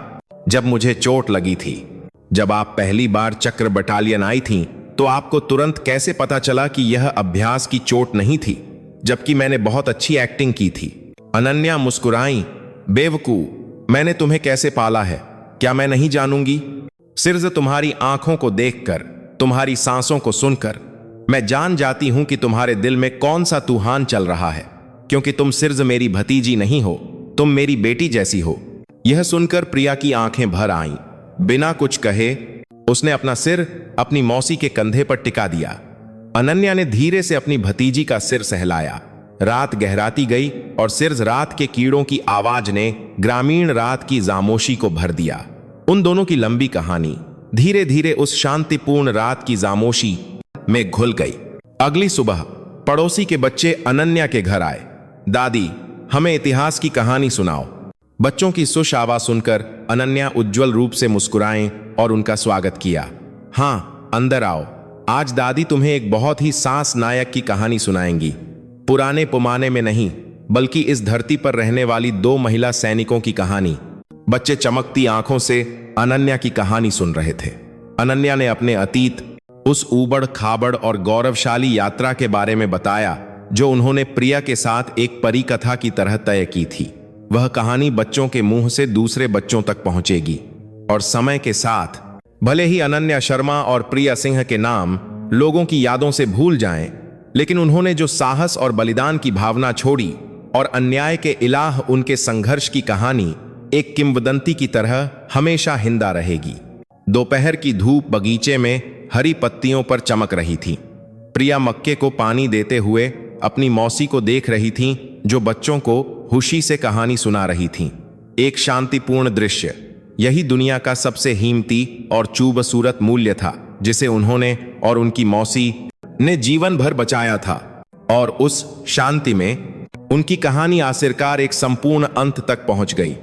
जब मुझे चोट लगी थी, जब आप पहली बार चक्र बटालियन आई थीं, तो आपको तुरंत कैसे पता चला कि यह अभ्यास की चोट नहीं थी, जबकि मैंने बहुत अच्छी एक्टिंग की थी? अनन्या मुस्कुराई। बेवकूफ, मैंने तुम्हें कैसे पाला है, क्या मैं नहीं जानूंगी? सिर्फ तुम्हारी आंखों को देखकर, तुम्हारी सांसों को सुनकर मैं जान जाती हूं कि तुम्हारे दिल में कौन सा तूफान चल रहा है, क्योंकि तुम सिर्फ मेरी भतीजी नहीं हो, तुम मेरी बेटी जैसी हो। यह सुनकर प्रिया की आंखें भर आईं। बिना कुछ कहे उसने अपना सिर अपनी मौसी के कंधे पर टिका दिया। अनन्या ने धीरे से अपनी भतीजी का सिर सहलाया। रात गहराती गई और सिर्फ रात के कीड़ों की आवाज ने ग्रामीण रात की खामोशी को भर दिया। उन दोनों की लंबी कहानी धीरे धीरे उस शांतिपूर्ण रात की खामोशी में घुल गई। अगली सुबह पड़ोसी के बच्चे अनन्या के घर आए। दादी, हमें इतिहास की कहानी सुनाओ। बच्चों की सुश आवाज सुनकर अनन्या उज्जवल रूप से मुस्कुराएं और उनका स्वागत किया। हाँ, अंदर आओ। आज दादी तुम्हें एक बहुत ही साहस नायक की कहानी सुनाएंगी। पुराने पुमाने में नहीं, बल्कि इस धरती पर रहने वाली 2 महिला सैनिकों की कहानी। बच्चे चमकती आंखों से अनन्या की कहानी सुन रहे थे। अनन्या ने अपने अतीत, उस ऊबड़ खाबड़ और गौरवशाली यात्रा के बारे में बताया जो उन्होंने प्रिया के साथ एक परी कथा की तरह तय की थी। वह कहानी बच्चों के मुंह से दूसरे बच्चों तक पहुंचेगी और समय के साथ भले ही अनन्या शर्मा और प्रिया सिंह के नाम लोगों की यादों से भूल जाएं, लेकिन उन्होंने जो साहस और बलिदान की भावना छोड़ी और अन्याय के इलाह उनके संघर्ष की कहानी एक किंवदंती की तरह हमेशा हिंदा रहेगी। दोपहर की धूप बगीचे में हरी पत्तियों पर चमक रही थी। प्रिया मक्के को पानी देते हुए अपनी मौसी को देख रही थीं, जो बच्चों को खुशी से कहानी सुना रही थीं। एक शांतिपूर्ण दृश्य। यही दुनिया का सबसे कीमती और खूबसूरत मूल्य था जिसे उन्होंने और उनकी मौसी ने जीवन भर बचाया था। और उस शांति में उनकी कहानी आखिरकार एक संपूर्ण अंत तक पहुंच गई।